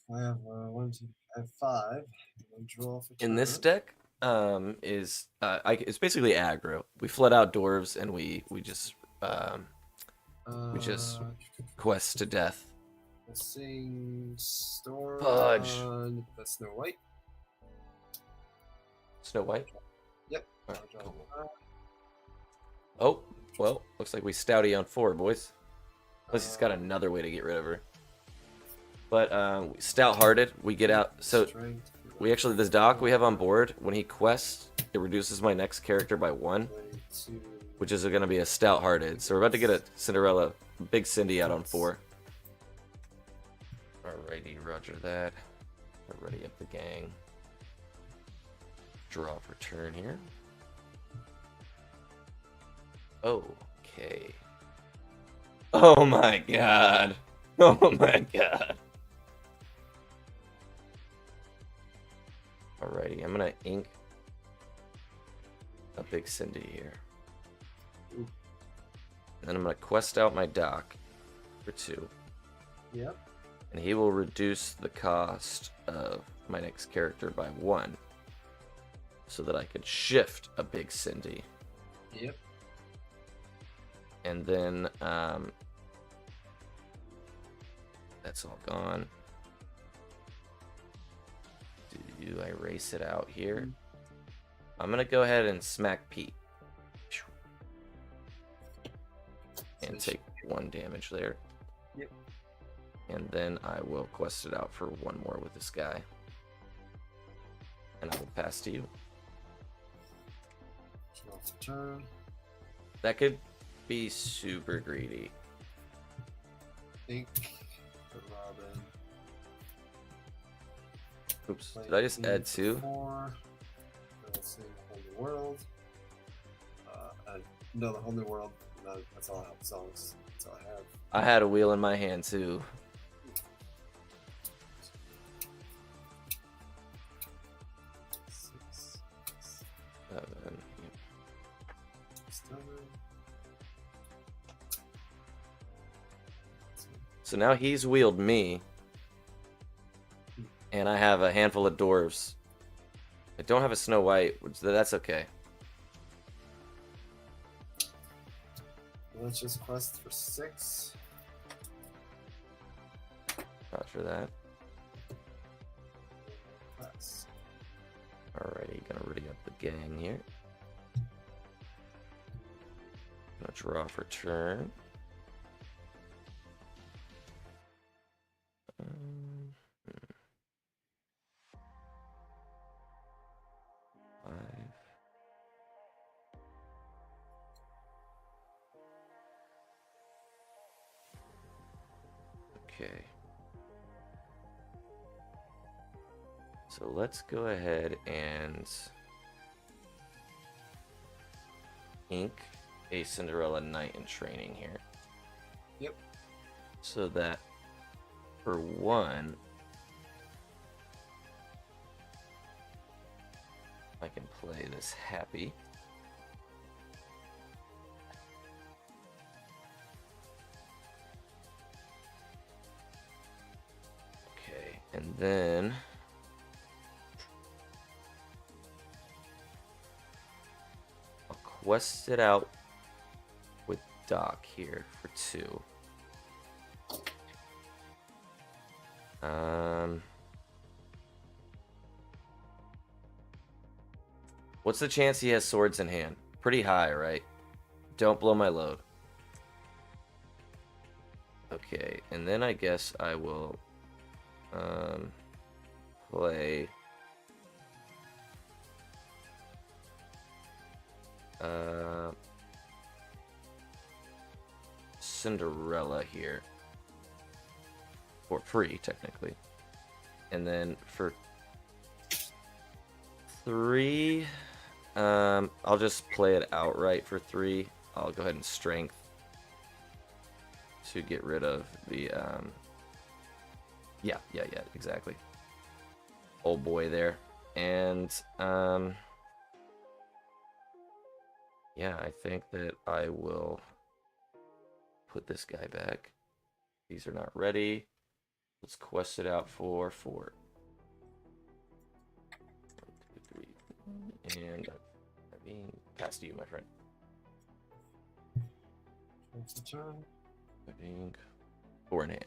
I have 5. Draw for In this turn. deck, it's basically aggro. We flood out dwarves and we just quest to death. Sing Storm Fudge. on the Snow White. Snow White. Yep. Alright, Draw cool. 5. Oh, well, looks like we stouty on 4, boys. Plus he's got another way to get rid of her. But stout-hearted, we get out. So Strength. we actually, this doc we have on board, when he quests, it reduces my next character by 1, Play 2. which is going to be a stout-hearted. So we're about to get a Cinderella, Big Cindy out on 4. Alrighty, roger that. We're ready up the gang. Draw for turn here. Okay. Oh my god. Oh my god. Alrighty, I'm gonna ink a Big Cindy here. Ooh. And then I'm gonna quest out my Doc for 2. Yep. And he will reduce the cost of my next character by 1. So that I could shift a Big Cindy. Yep. And then, that's all gone. Do I erase it out here? I'm gonna go ahead and smack Pete. And take 1 damage there. Yep. And then I will quest it out for 1 more with this guy. And I will pass to you. Draw for turn. That could be super greedy. Ink for Robin. Oops, Play did I just 8 add for 2? 4. Sing Whole New World. No, the Whole New World. No, that's all I have. That's all I have. I had a wheel in my hand too. Six. 7. 7. So now he's wheeled me. And I have a handful of dwarves. I don't have a Snow White, which that's okay. Let's just quest for 6. Roger that. Pass. Alrighty, gonna ready up the gang here. Gonna draw for turn. Okay. So let's go ahead and ink a Cinderella Knight in training here. Yep. So that for one, I can play this happy. Okay, and then I'll quest it out with Doc here for 2. What's the chance he has swords in hand? Pretty high, right? Don't blow my load. Okay, and then I guess I will play Cinderella here for free, technically. And then for 3, I'll just play it outright for 3. I'll go ahead and strength to get rid of the yeah, exactly. Old boy there. And yeah, I think that I will put this guy back. These are not ready. Let's quest it out for 4. 1, 2, 3. And I'm being passed to you, my friend. That's the turn. Being 4 in hand.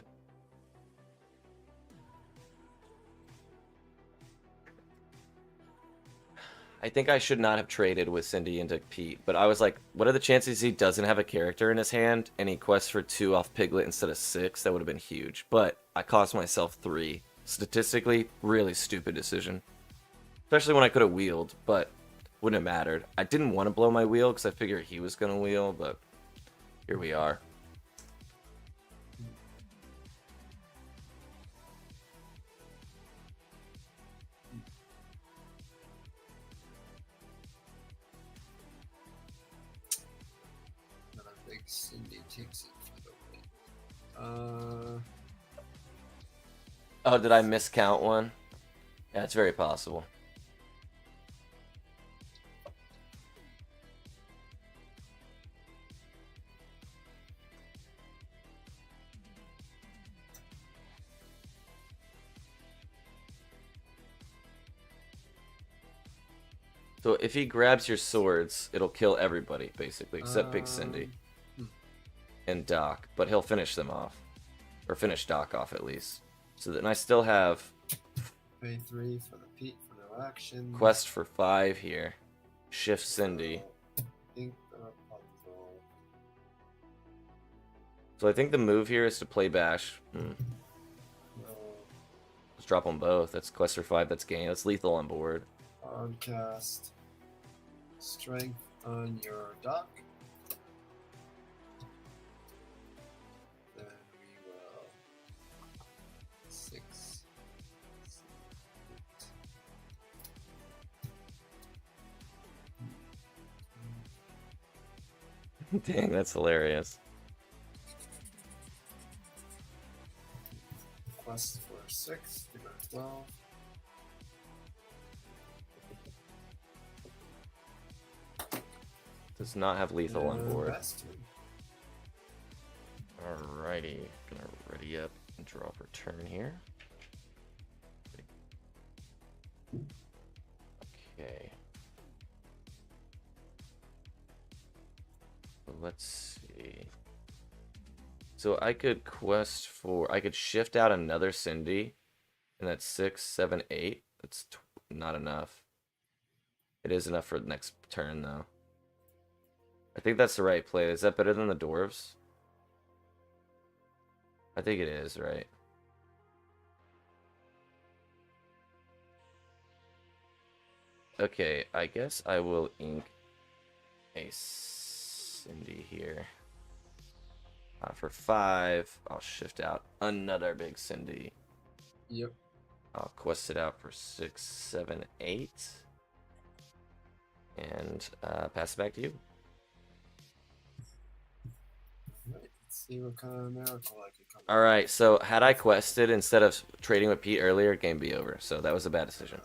I think I should not have traded with Cindy into Pete, but I was like, what are the chances he doesn't have a character in his hand and he quests for 2 off Piglet instead of 6? That would have been huge. But I cost myself 3. Statistically, really stupid decision. Especially when I could have wheeled, but wouldn't have mattered. I didn't want to blow my wheel because I figured he was going to wheel, but here we are. And I think Cindy takes it for the win. Oh, did I miscount one? Yeah, it's very possible. So if he grabs your swords, it'll kill everybody, basically, except Big Cindy and Doc. But he'll finish them off. Or finish Doc off, at least. So then I still have Pay 3 for the Pete for no action. quest for 5 here. Shift Cindy. Ink the Rapunzel. So I think the move here is to play Bash. No. Let's drop them both. That's quest for 5, that's game. That's lethal on board. Hard cast. Strength on your Doc. Then we will 6. 8. Dang, that's hilarious. Quest for 6. We go to 12. Does not have lethal on board. Best one. Alrighty, gonna ready up and draw for turn here. Okay. So let's see. So I could quest for, I could shift out another Cindy, and that's 6, 7, 8. That's not enough. It is enough for the next turn, though. I think that's the right play. Is that better than the Dwarves? I think it is, right? Okay, I guess I will ink a Cindy here. For 5, I'll shift out another big Cindy. Yep. I'll quest it out for 6, 7, 8. And pass it back to you. Alright, let's see what kind of miracle I can come up Alright, so had I quested instead of trading with Pete earlier, game be over. So that was a bad decision.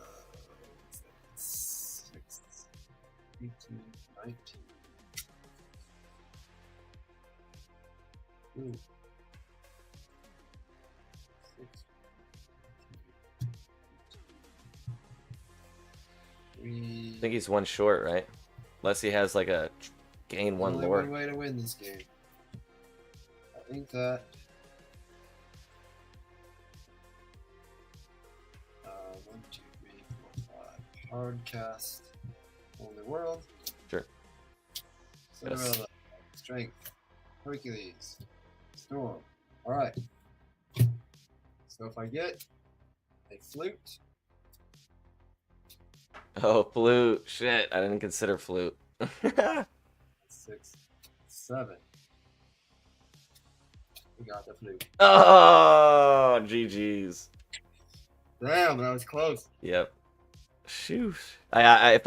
6, 18, 19. Ooh. 6, 3. I think he's one short, right? Unless he has like a gain 1 Only lore. one way to win this game. I think that. 1, 2, 3, 4, 5. Hard cast. Only world. Sure. Cinderella. Strength. Hercules. Storm. Alright. So if I get a flute. Oh, flute. Shit, I didn't consider flute. 6, 7. We got the flute. Oh, GG's. Damn, that was close. Yep. Shoot. I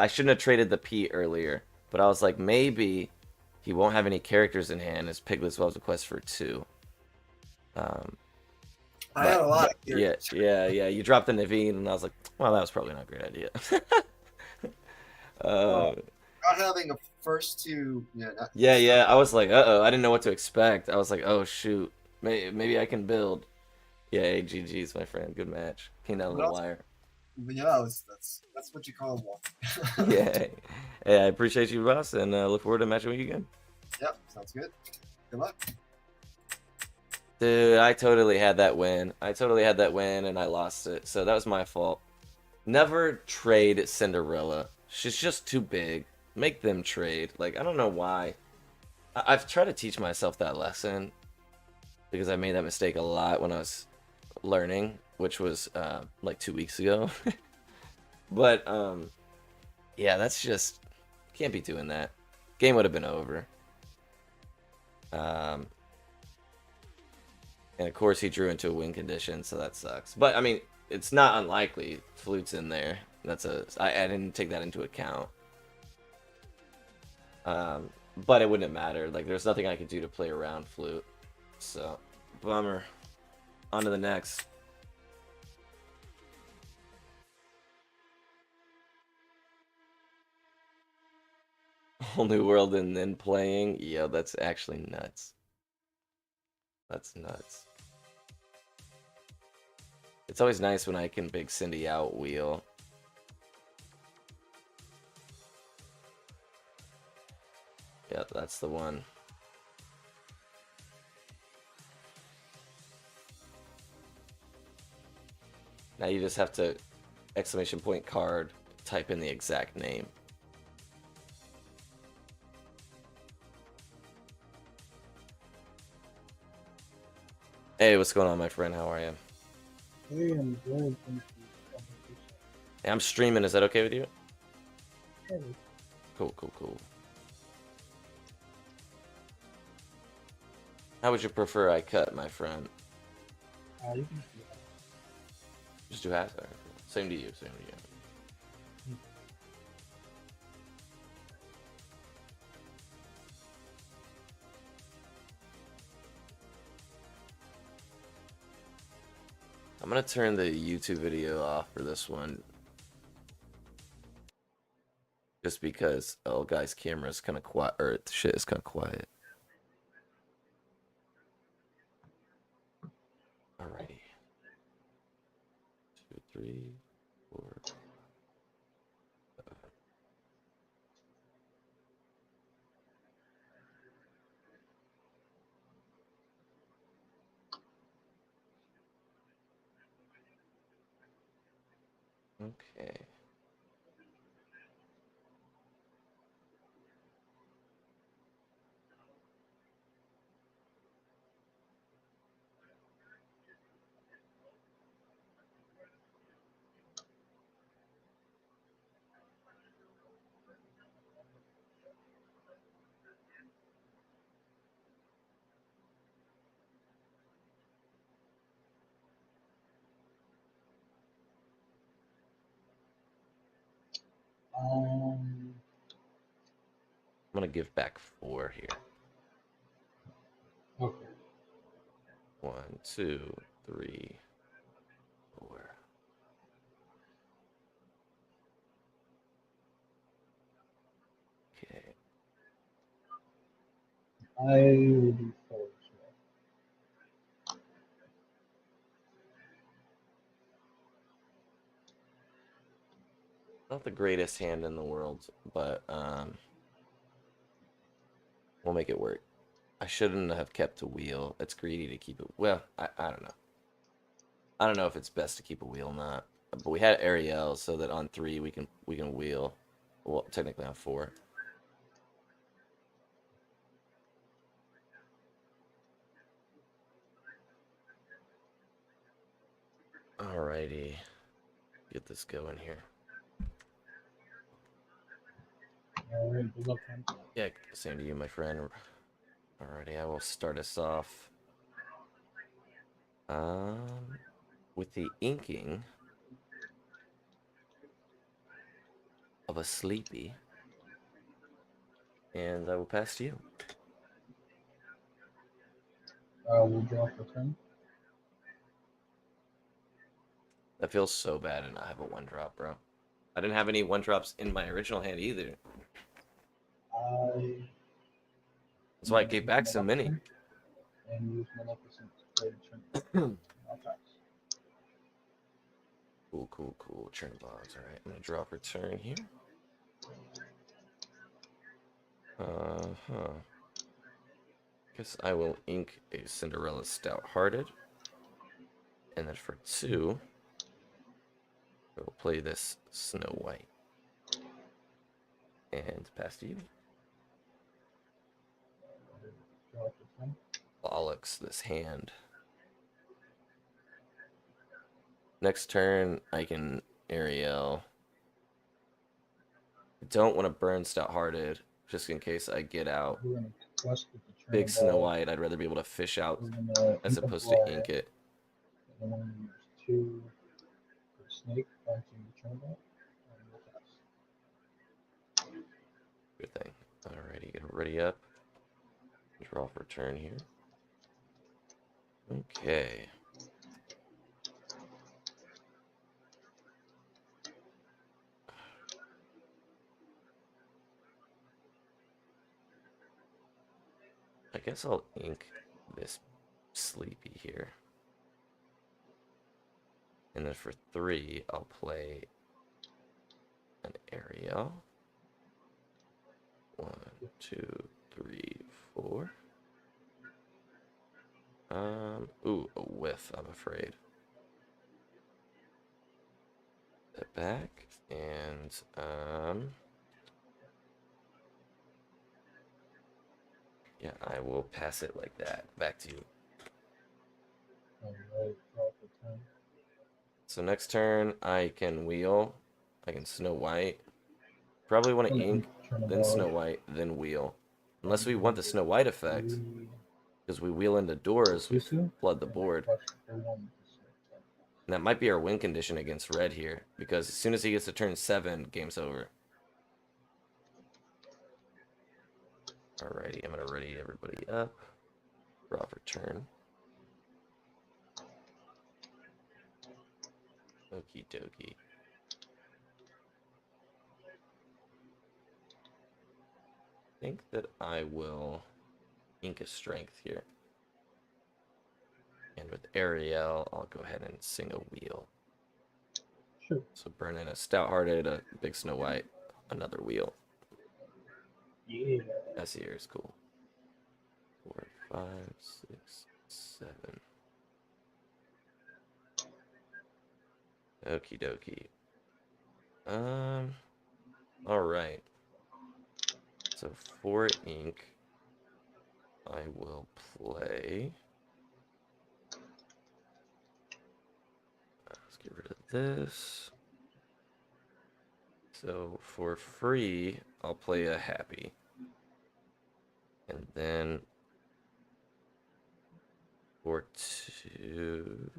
shouldn't have traded the Pete earlier, but I was like, maybe he won't have any characters in hand as Piglets will have to quest for 2. I had a lot of Yeah. You dropped the Naveen, and I was like, well, that was probably not a great idea. Not having a first 2. Yeah. I was like, I didn't know what to expect. I was like, oh shoot, maybe I can build. Yeah, GG's, my friend. Good match. Came down to the wire. But yeah, that's what you call one. Yeah. Hey, I appreciate you, boss, and look forward to matching with you again. Yep, sounds good. Good luck. Dude, I totally had that win. And I lost it. So that was my fault. Never trade Cinderella. She's just too big. Make them trade. Like, I don't know why. I've tried to teach myself that lesson because I made that mistake a lot when I was learning, which was like 2 weeks ago. But yeah, that's just can't be doing that. Game would have been over. And of course he drew into a win condition, so that sucks. But I mean, it's not unlikely Flute's in there. I didn't take that into account. But it wouldn't matter. Like, there's nothing I could do to play around Flute. So, bummer. On to the next. Whole new world and then playing. Yeah, that's actually nuts. That's nuts. It's always nice when I can big Cindy out wheel. Yeah, that's the one. Now you just have to exclamation point card, type in the exact name. Hey, what's going on, my friend? How are you? Hey, I'm good. Thank you. Hey, I'm streaming. Is that okay with you? Hey, Cool. How would you prefer I cut, my friend? you can see that. Just do half? Alright, cool. Same to you. I'm gonna turn the YouTube video off for this one. Just because, oh, guy's camera is kind of quiet, or shit is kind of quiet. Alrighty. 2, 3, 4. Okay. Um, I'm gonna give back 4 here. okay. 1, 2, 3, 4. Okay. I will do 4 as well. Not the greatest hand in the world, but we'll make it work. I shouldn't have kept a wheel. It's greedy to keep it. Well, I don't know. I don't know if it's best to keep a wheel or not. But we had Ariel, so that on 3 we can wheel. Well, technically on 4. Alrighty. Get this going here. Alright, good luck, man. Yeah, same to you, my friend. Alrighty, I will start us off. With the inking of a sleepy. And I will pass to you. We'll draw for 10. That feels so bad and I have a 1-drop, bro. I didn't have any 1-drops in my original hand either. I That's why I gave back so many. and use Maleficent to play the turn. I'll pass. Cool. Churn bogs. Alright, I'm gonna draw for turn here. Guess I will ink a Cinderella Stout-Hearted. And then for 2, we'll play this Snow White. And pass to you. Draw for 10. Bollocks, this hand. Next turn, I can Ariel. I don't want to burn Stout-Hearted, just in case I get out We're gonna quest with the big Churn Snow Ball. White. I'd rather be able to fish out We're gonna as ink a opposed to black, ink it. and then we're gonna use 2 for Snake, bouncing the Churn Ball, and we'll pass. Good thing. Alrighty, get ready up. Draw for turn here. Okay. I guess I'll ink this Sleepy here. And then for 3, I'll play an Ariel. 1, 2, 3, 4. Ooh, a whiff, I'm afraid. Step back, and, yeah, I will pass it like that. Back to you. Alright, draw for 10. So next turn, I can wheel. I can Snow White. Probably want to Gonna ink, Churn then Ball. Snow White, then wheel. Unless we want the Snow White effect, because we wheel into doors, we flood the board. And that might be our win condition against red here, because as soon as he gets to turn 7, game's over. Alrighty, I'm gonna ready everybody up. Draw for turn. Okie dokie. I think that I will ink a strength here. And with Ariel, I'll go ahead and sing a wheel. Sure. So burn in a Stout-Hearted, a big Snow White, another wheel. Yeah. That's here is cool. 4, 5, 6, 7. Okie dokie. Alright. So for ink, I will play. Let's get rid of this. So for free, I'll play a happy. And then for 2,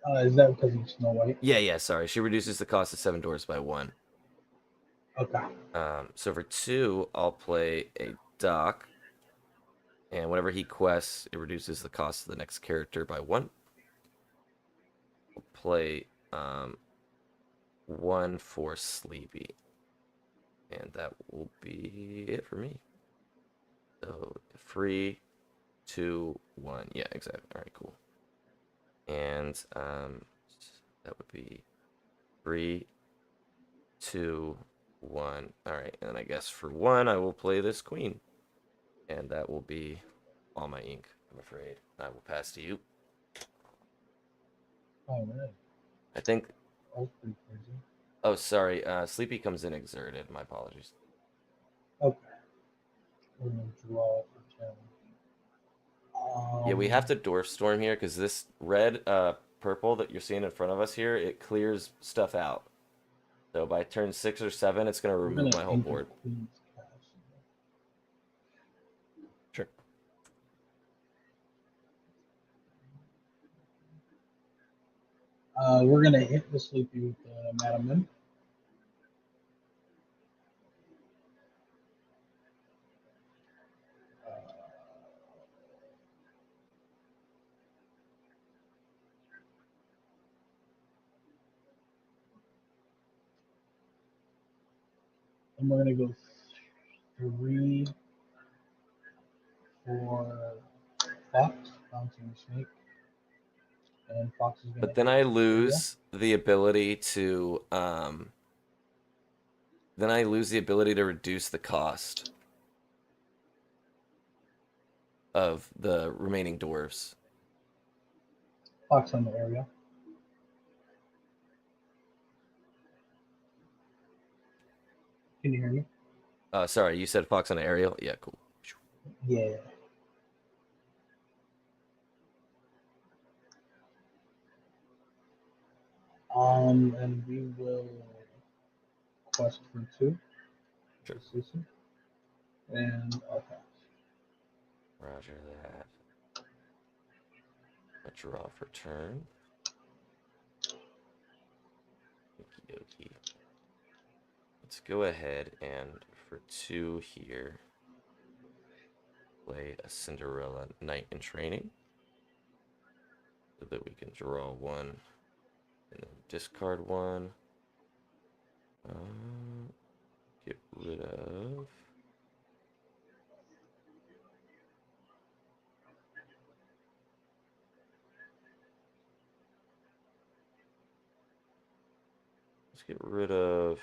Is that because of Snow White? Yeah, sorry. She reduces the cost of 7 dwarves by 1. Okay. So for 2, I'll play a Doc. And whenever he quests, it reduces the cost of the next character by 1. I'll play 1 for Sleepy. And that will be it for me. So 3, 2, 1. Yeah, exactly. All right, cool. And that would be 3, 2, 1. All right, and I guess for 1, I will play this queen. And that will be all my ink, I'm afraid. I will pass to you. All right. I think. That's pretty crazy. Oh, sorry. Sleepy comes in exerted. My apologies. Okay. We're gonna draw for 10. Yeah, we have to dwarf storm here because this red, purple that you're seeing in front of us here, it clears stuff out. So by turn 6 or 7, it's gonna We're remove gonna my whole ink a board. Queen's Castle. Sure. We're gonna hit the Sleepy with the Madam Mim. And we're gonna go 3 for Fox, bouncing the snake. And Fox is gonna But then hit I area. lose the ability to reduce the cost of the remaining dwarves. Fox on the area. Can you hear me? Sorry, you said Fox on an aerial? Yeah, cool. Yeah. And we will quest for 2. Sure. Susan. And okay. Roger that. A draw for turn. Okie dokie. Let's go ahead and for 2 here, play a Cinderella Knight in Training. So that we can draw 1 and then discard 1. Get rid of. Let's get rid of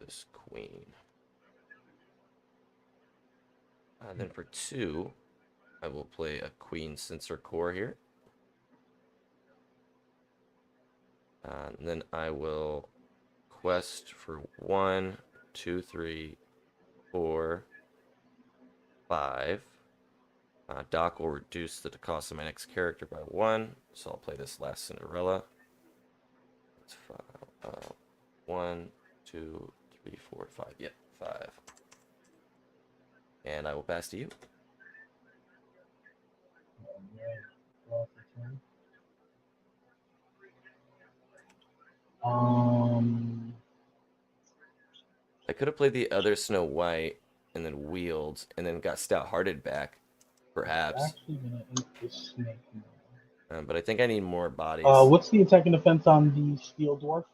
this queen. Then for 2, I will play a Queen Sensor Core here. And then I will quest for 1, 2, 3, 4, 5. Doc will reduce the cost of my next character by 1, so I'll play this last Cinderella. That's 5. 1, 2, 3, 4, 5. Yep, 5. And I will pass to you. Draw for 10. Um, I could have played the other Snow White and then wheeled and then got Stout Hearted back, perhaps. actually gonna ink the snake now. But I think I need more bodies. What's the attack and defense on the steel dwarf?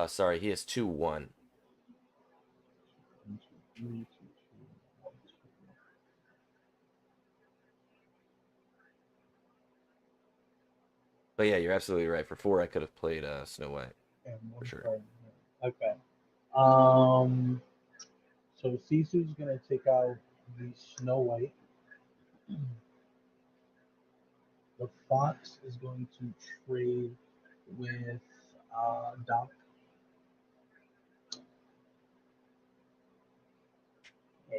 Sorry, he has 2-1. But yeah, you're absolutely right. For 4, I could have played Snow White. For sure. Okay. So Sisu's gonna take out the Snow White. The Fox is going to trade with Doc.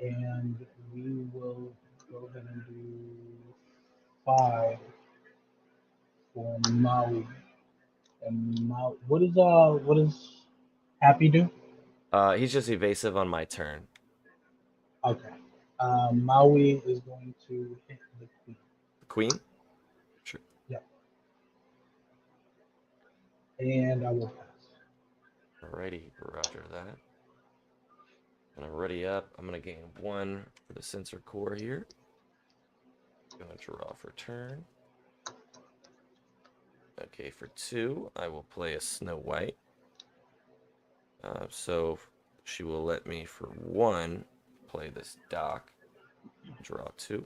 And we will go ahead and do 5 for Maui. And Maui, what does Happy do? He's just evasive on my turn. Okay. Maui is going to hit the Queen. Queen? Sure. And I will pass. Alrighty, roger that. Gonna ready up. I'm gonna gain 1 for the sensor core here. Gonna draw for turn. Okay, for 2, I will play a Snow White. So she will let me, for 1, play this Doc. Draw 2.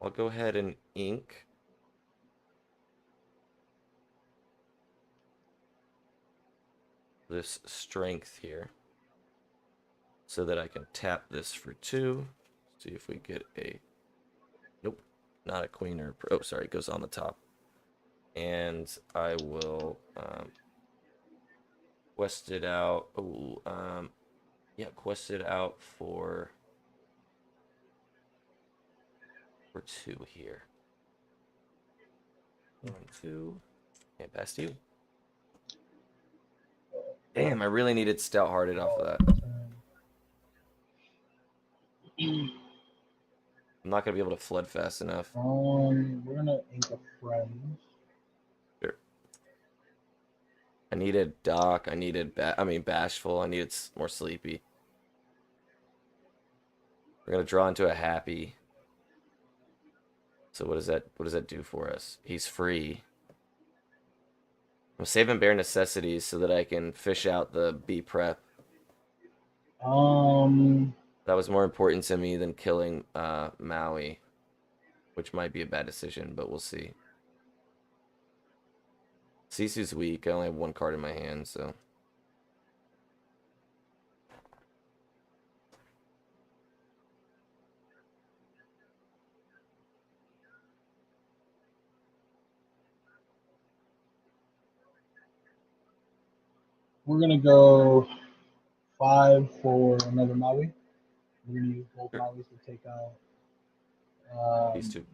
I'll go ahead and ink. This strength here. So that I can tap this for 2. See if we get a... Nope, not a queen or... Oh, sorry, it goes on the top. And I will quest it out. Oh, yeah, quest it out for 2 here. 1, 2, and pass to you. Damn, I really needed Stout-Hearted off of that. I'm not gonna be able to flood fast enough. We're gonna ink a friend. Sure. I needed Doc. I needed Bashful. I needed more Sleepy. We're gonna draw into a Happy. So what does that do for us? He's free. I'm saving bare necessities so that I can fish out the B prep. That was more important to me than killing Maui, which might be a bad decision, but we'll see. Sisu's weak. I only have 1 card in my hand, so. We're gonna go 5 for another Maui. We're gonna use both Mauis to take out. These 2.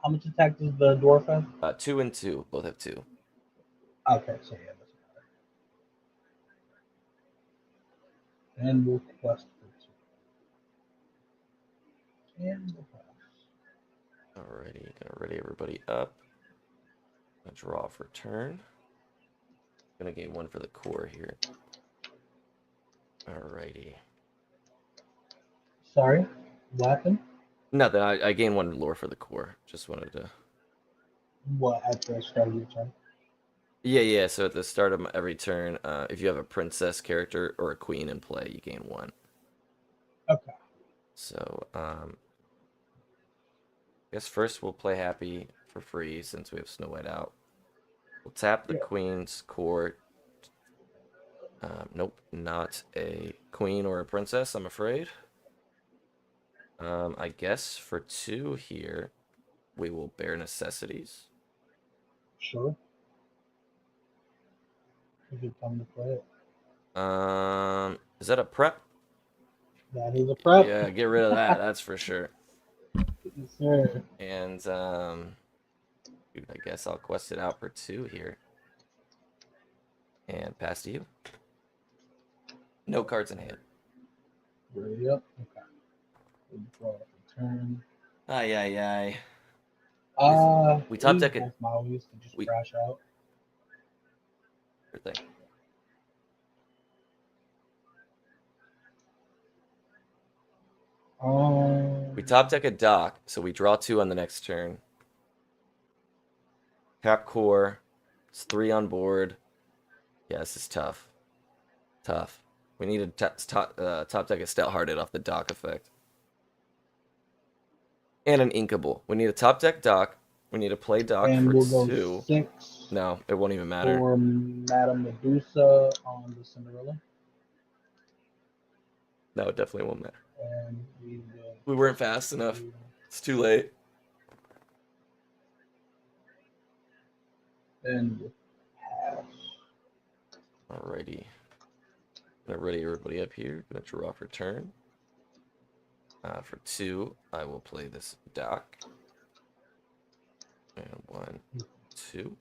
How much attack does the dwarf have? 2 and 2. Both have 2. Okay, so yeah, doesn't matter. And we'll quest for 2. And we'll pass. Alrighty, gonna ready everybody up. Gonna draw for turn. Gonna gain 1 for the core here. Alrighty. Sorry, what happened? Nothing. I gained 1 lore for the core. Just wanted to. What, at the start of your turn? Yeah. So at the start of every turn, if you have a princess character or a queen in play, you gain 1. Okay. So I guess first we'll play Happy for free since we have Snow White out. We'll tap the queen's core. Nope, not a queen or a princess, I'm afraid. I guess for 2 here, we will bear necessities. Sure. If you come to play it. Is that a prep? That is a prep. Yeah, get rid of that. That's for sure. Yes, sir. And dude, I guess I'll quest it out for 2 here. And pass to you. No cards in hand. Ready up. Okay. We'll draw for turn. Aye. We top deck it. Both Mauis to just crash out. Sure thing. We top deck a Doc, so we draw 2 on the next turn. Tap core. It's 3 on board. Yeah, this is tough. Tough. We need to top deck a Stout-Hearted off the Doc effect. And an Inkable. We need a top deck Doc. We need to play Doc and for we'll 2. Go 6 no, it won't even matter. for Madame Medusa on the Cinderella. No, it definitely won't matter. And we weren't fast enough. It's too late. And pass. Alrighty. Gonna ready everybody up here. Gonna draw for turn. For 2, I will play this Doc. And 1, 2.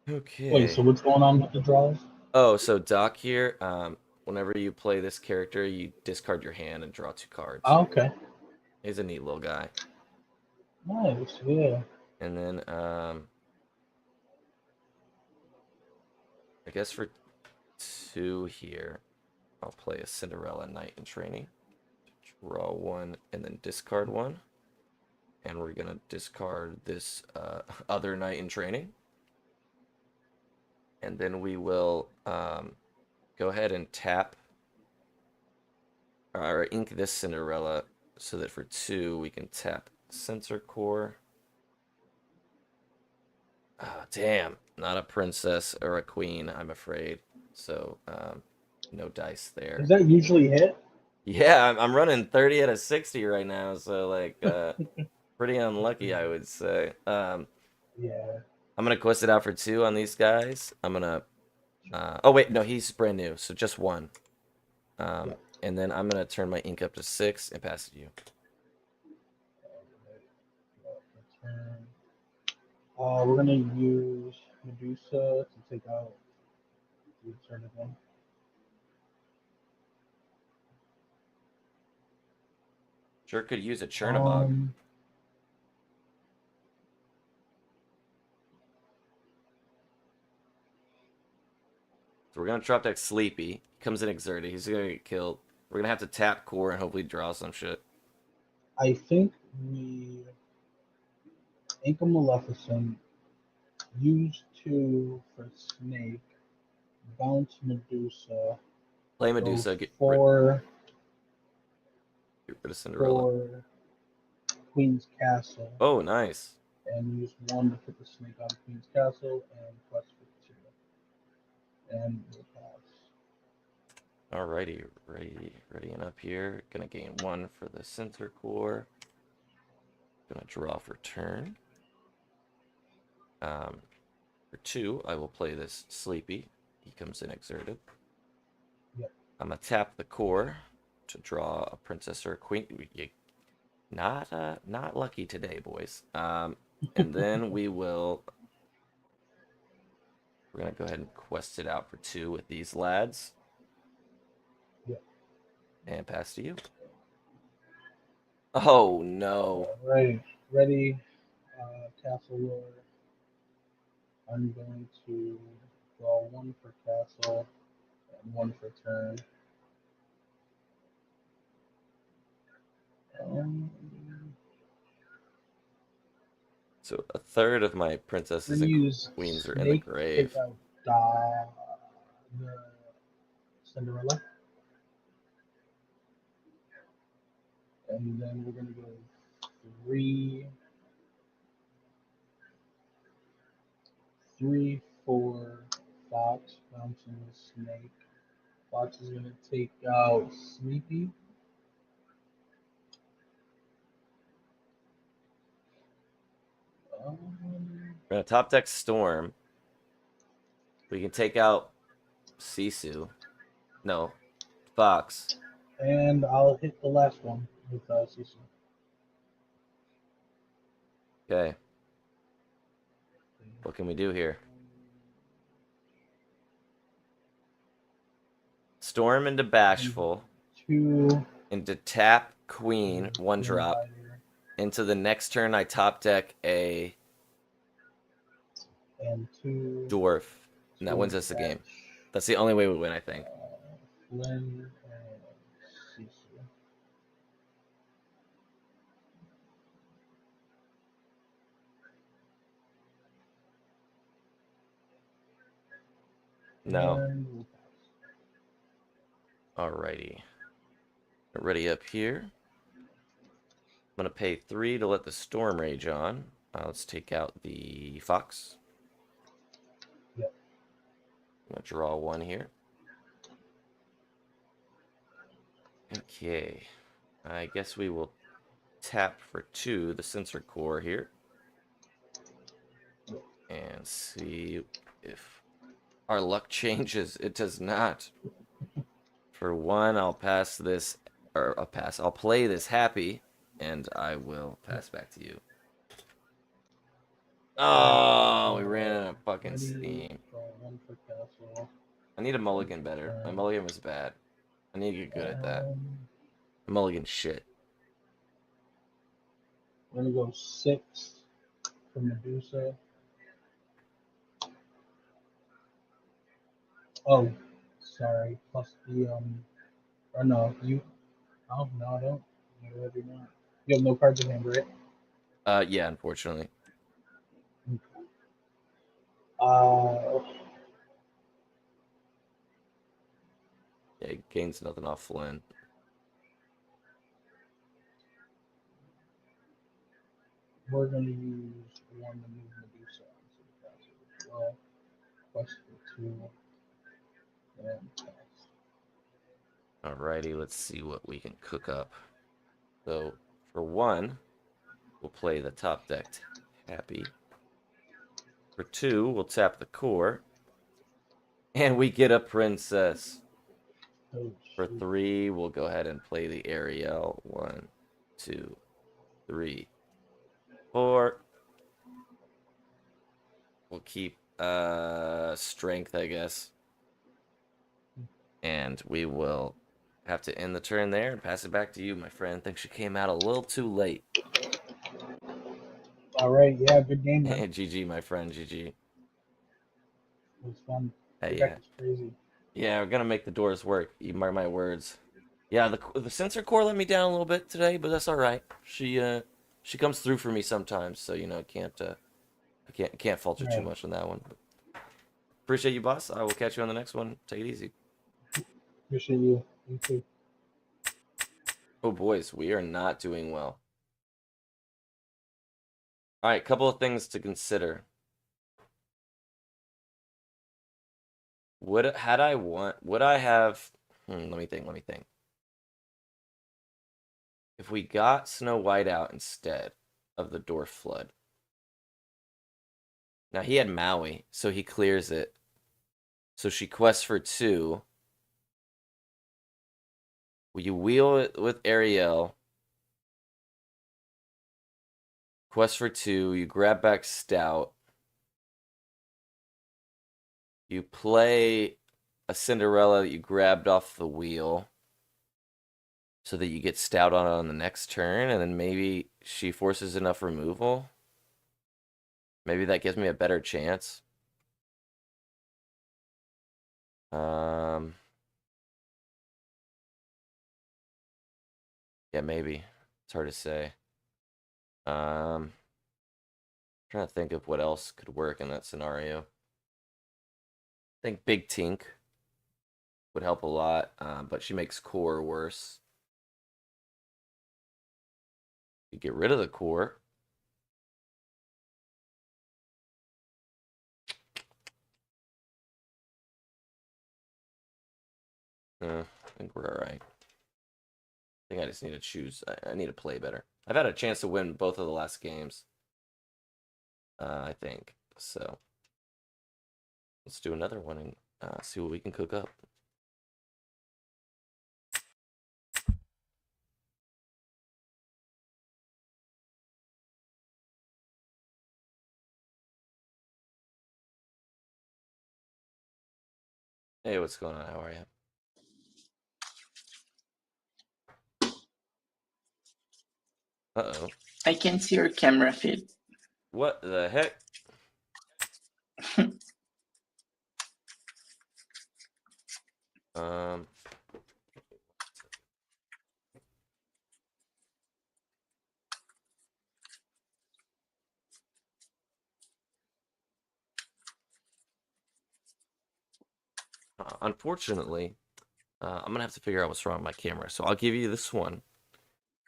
Okay. Wait, so what's going on with the draws? Oh, so Doc here, whenever you play this character, you discard your hand and draw 2 cards. Oh, okay. He's a neat little guy. Nice, yeah. And then I guess for 2 here, I'll play a Cinderella Knight in Training. Draw 1 and then discard 1. And we're gonna discard this other Knight in Training. And then we will go ahead and tap or ink this Cinderella so that for 2 we can tap Sensor Core. Oh, damn, not a princess or a queen, I'm afraid. So no dice there. Does that usually hit? Yeah, I'm running 30 out of 60 right now, so like pretty unlucky, I would say. Yeah. I'm gonna quest it out for 2 on these guys. I'm gonna oh wait, no, he's brand new, so just 1. Yeah. And then I'm gonna turn my ink up to 6 and pass it to you. We're gonna use Medusa to take out the inserted one. Sure could use a Chernabog. So we're gonna drop deck Sleepy. He comes in exerted. He's gonna get killed. We're gonna have to tap core and hopefully draw some shit. I think we ink a Maleficent, use 2 for Snake, bounce Medusa, Play go Medusa. Get 4 rid of Cinderella. for Queen's Castle, Oh, nice. and use 1 to put the snake on Queen's Castle and quest for 2. And we'll pass. Alrighty, readying up here. Gonna gain 1 for the Sensor Core. Gonna draw for turn. For 2, I will play this Sleepy. He comes in exerted. Yep. I'm gonna tap the core to draw a princess or a queen. Not lucky today, boys. And then we're gonna go ahead and quest it out for 2 with these lads. Yep. And pass to you. Oh no. Right, ready, Castle Lord. I'm going to draw 1 for Castle and 1 for turn. So a third of my princesses and use queens are Snake in the to grave. take out the Cinderella. And then we're going to go 3, 4 Fox, bouncing the Snake. Fox is going to take out Sleepy. We're gonna top deck Storm. We can take out Sisu. No, Fox. And I'll hit the last one with Sisu. Okay. What can we do here? Storm into Bashful. 2. Into tap Queen, 1 drop. Into the next turn, I top deck a and 2 Dwarf. And that wins us the game. That's the only way we win, I think. Flynn and Sisu. No. And we'll pass. Alrighty. Ready up here. I'm going to pay 3 to let the Storm Rage on. Let's take out the Fox. Yep. I'm going to draw 1 here. Okay. I guess we will tap for 2 the Sensor Core here. And see if our luck changes. It does not. For 1, I'll pass this, or I'll pass. I'll play this happy, and I will pass back to you. Oh, we ran out of fucking steam. Draw 1 for Castle. I need a mulligan better. My mulligan was bad. I need to get good at that. Mulligan shit. We're gonna go 6 for Medusa. Oh, sorry. Plus the or no, you. Oh no, I don't. No, I do not. You have no cards in hand, right? Yeah, unfortunately. Uh, Yeah, he gains nothing off Flynn. we're gonna use 1 to move Medusa onto the castle as well. Quest for 2 and pass. Alrighty, let's see what we can cook up. So, for 1, we'll play the top decked Happy. For 2, we'll tap the core. And we get a Princess. Oh For shoot. 3, we'll go ahead and play the Ariel. 1, 2, 3, 4. We'll keep strength, I guess. And we will have to end the turn there and pass it back to you, my friend. Thinks you came out a little too late. All right, yeah, good game, man. GG, my friend, GG. It was fun. Your Hey, deck yeah. is crazy. Yeah, we're gonna make the doors work. You mark my words. Yeah, the sensor core let me down a little bit today, but that's all right. She comes through for me sometimes, so I can't falter too Right. much on that one. But appreciate you, boss. I will catch you on the next one. Take it easy. Appreciate you. You too. Oh, boys, we are not doing well. All right, couple of things to consider. Would I have? Let me think. If we got Snow White out instead of the Dwarf Flood. Now he had Maui, so he clears it. So she quests for 2. Will you wheel it with Ariel? Quest for 2. You grab back Stout. You play a Cinderella that you grabbed off the wheel. So that you get Stout on the next turn, and then maybe she forces enough removal. Maybe that gives me a better chance. Yeah, maybe. It's hard to say. Trying to think of what else could work in that scenario. I think Big Tink would help a lot, but she makes core worse. You get rid of the core. I think we're all right. I think I just need to choose. I need to play better. I've had a chance to win both of the last games. I think so. Let's do another one and see what we can cook up. Hey, what's going on? How are you? Uh-oh. I can see your camera feed. What the heck? Um, Unfortunately, I'm gonna have to figure out what's wrong with my camera. So I'll give you this one,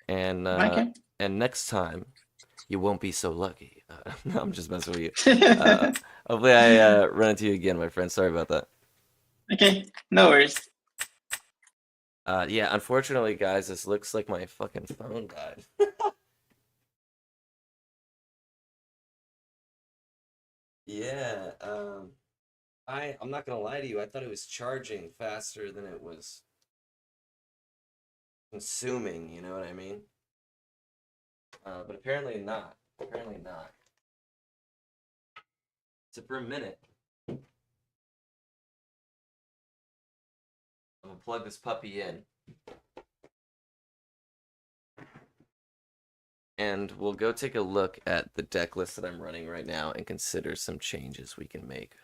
and Okay. and next time you won't be so lucky. No, I'm just messing with you. Hopefully I run into you again, my friend. Sorry about that. Okay, no worries. Yeah, unfortunately, guys, this looks like my fucking phone died. Yeah, I'm not gonna lie to you. I thought it was charging faster than it was consuming. You know what I mean? But apparently not. Apparently not. So for a minute, I'm gonna plug this puppy in. and we'll go take a look at the deck list that I'm running right now and consider some changes we can make.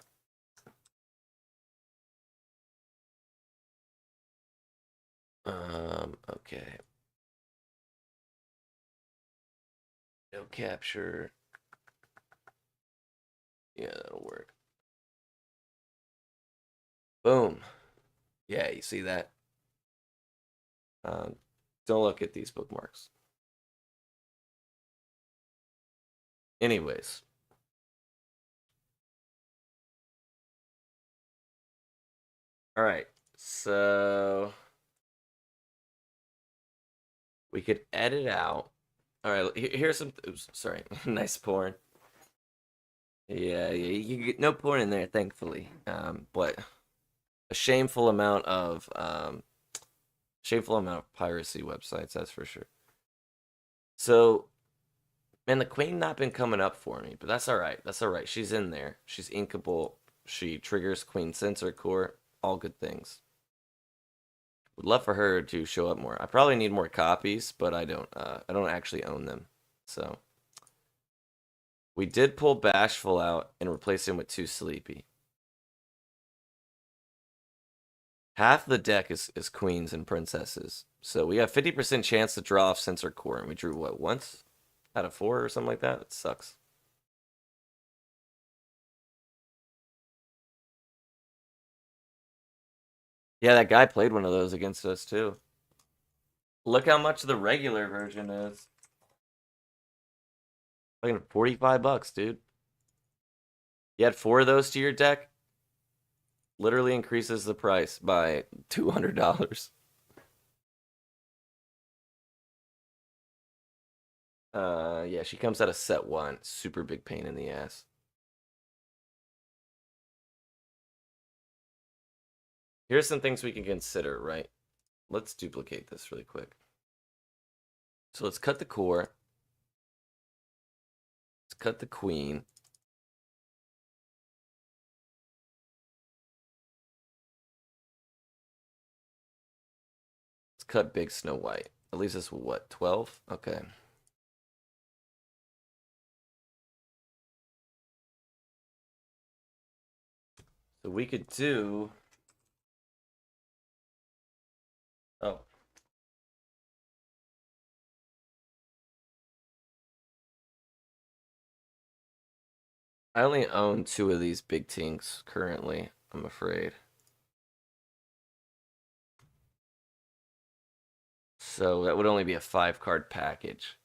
Okay. No capture. Yeah, that'll work. Boom. Yeah, you see that? Don't look at these bookmarks. Anyways. All right. So we could edit out. All right, here's some. Oops, sorry. Nice porn. Yeah, you get no porn in there, thankfully. But a shameful amount of piracy websites, that's for sure. So, man, the queen not been coming up for me, but that's all right. That's all right. She's in there. She's inkable. She triggers queen sensor core. All good things. Would love for her to show up more. I probably need more copies, but I don't actually own them. So we did pull Bashful out and replace him with 2 Sleepy. Half the deck is queens and princesses. So we have 50% chance to draw off sensor core, and we drew what, once out of 4 or something like that? It sucks. Yeah, that guy played one of those against us too. Look how much the regular version is. Fucking $45, dude. You add 4 of those to your deck, literally increases the price by $200. Yeah, she comes out of set 1. Super big pain in the ass. Here's some things we can consider, right? Let's duplicate this really quick. So let's cut the core. Let's cut the queen. Let's cut big Snow White. At least this what, 12? Okay. So we could do... Oh. I only own 2 of these big tinks currently, I'm afraid. So that would only be a 5-card package.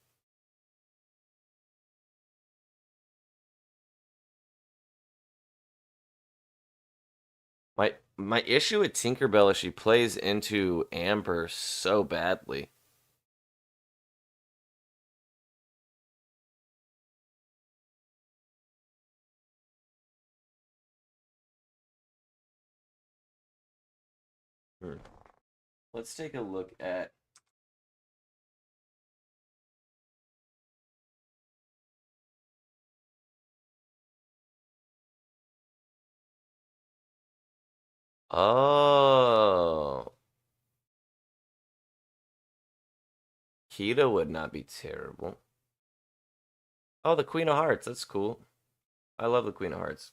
My issue with Tinkerbell is she plays into Amber so badly. Let's take a look at... Oh. Keto would not be terrible. Oh, the Queen of Hearts. That's cool. I love the Queen of Hearts.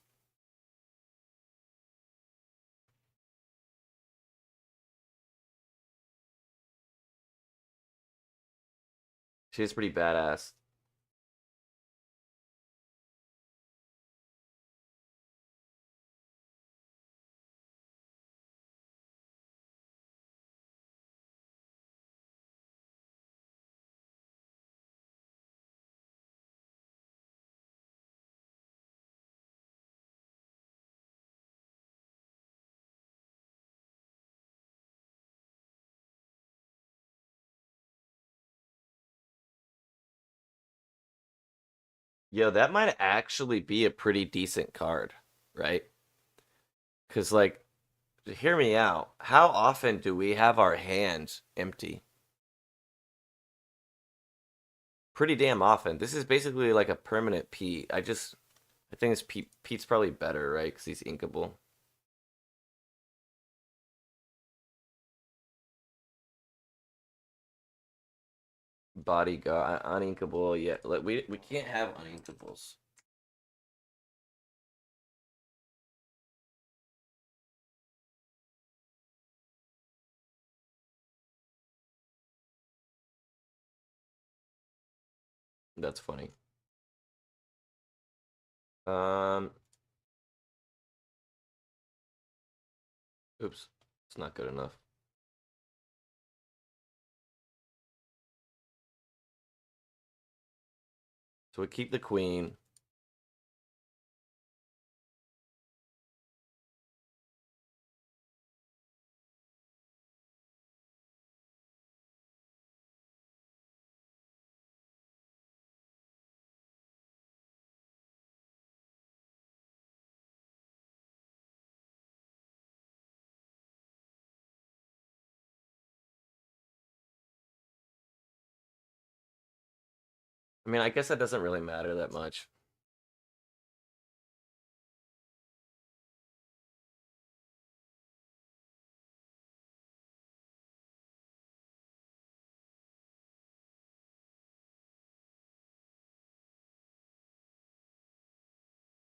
She's pretty badass. Yo, that might actually be a pretty decent card, right? Because, like, hear me out. How often do we have our hands empty? Pretty damn often. This is basically like a permanent Pete. I think it's Pete's probably better, right? Because he's inkable. bodyguard, uninkable. Yeah, like, we can't have uninkables. That's funny. Oops, it's not good enough. So we keep the queen. I mean, I guess that doesn't really matter that much.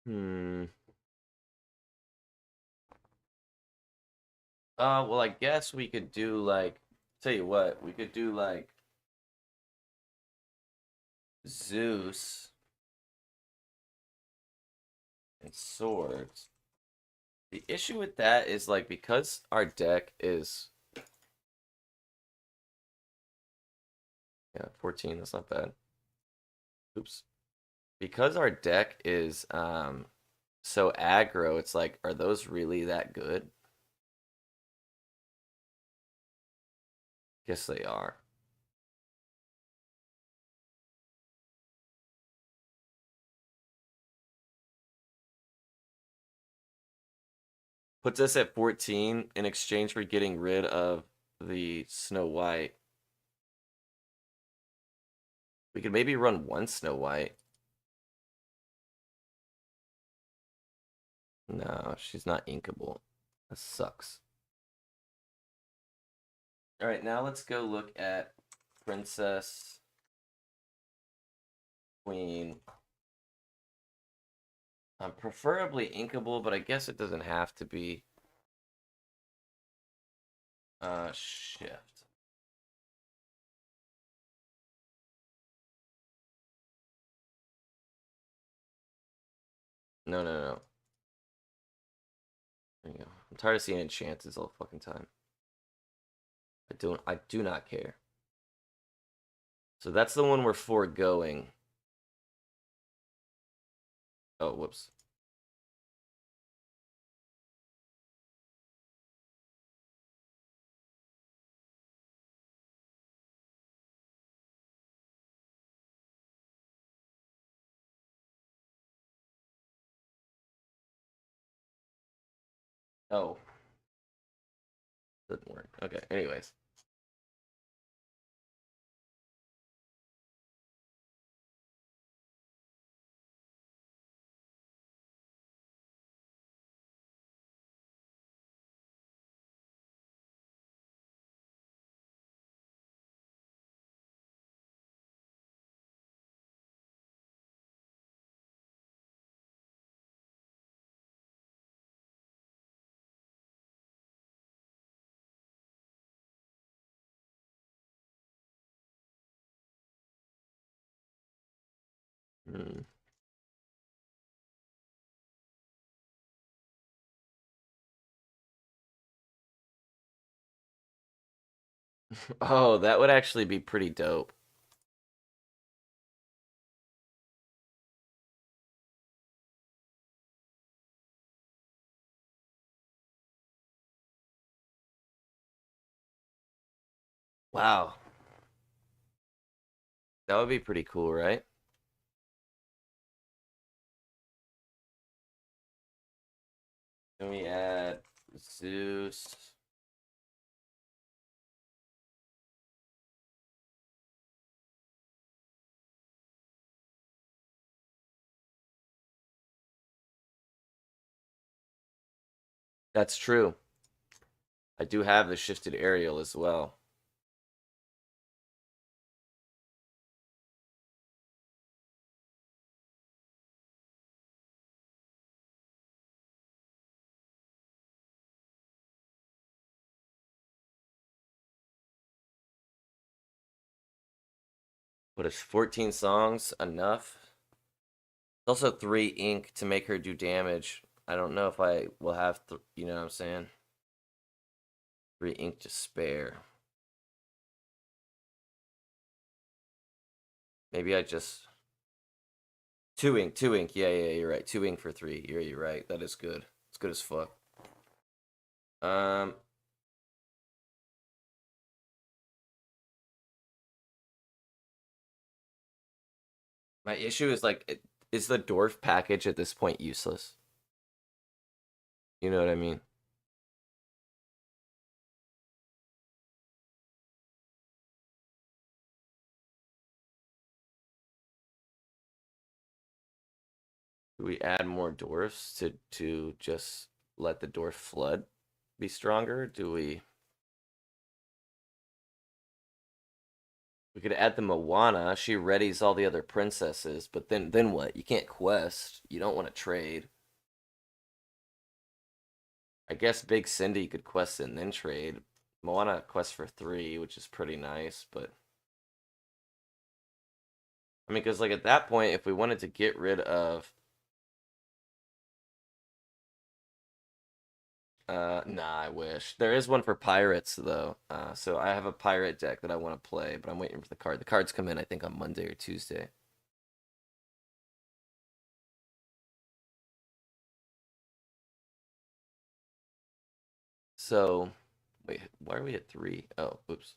Hmm. Well, I guess we could do like, tell you what, we could do like Zeus and swords. The issue with that is like because our deck is yeah, 14, that's not bad. Oops. Because our deck is so aggro, it's like, are those really that good? Guess they are. Puts us at 14 in exchange for getting rid of the Snow White. We could maybe run one Snow White. No, she's not inkable. That sucks. All right, now let's go look at Princess, Queen. Preferably inkable, but I guess it doesn't have to be. Shift. No, no, no. There you go. I'm tired of seeing enchances all the fucking time. I do not care. So that's the one we're foregoing. Oh, whoops. Oh. Didn't work. Okay, anyways. Hmm. Oh, that would actually be pretty dope. Wow. That would be pretty cool, right? Can we add Zeus? That's true. I do have the shifted aerial as well. But is 14 songs enough? It's also 3 ink to make her do damage. I don't know if I will have, you know what I'm saying? 3 ink to spare. Maybe I just... 2 ink, 2 ink. Yeah, you're right. 2 ink for 3. You're right. That is good. It's good as fuck. My issue is like, is the Dwarf package at this point useless? You know what I mean? Do we add more Dwarfs to just let the Dwarf Flood be stronger? Do we... We could add the Moana. She readies all the other princesses, but then what? You can't quest. You don't want to trade. I guess Big Cindy could quest and then trade. Moana quests for 3, which is pretty nice, but... I mean, because like at that point, if we wanted to get rid of... Nah, I wish. There is one for pirates, though. So I have a pirate deck that I want to play, but I'm waiting for the card. The cards come in, I think, on Monday or Tuesday. So, wait, why are we at 3? Oh, oops.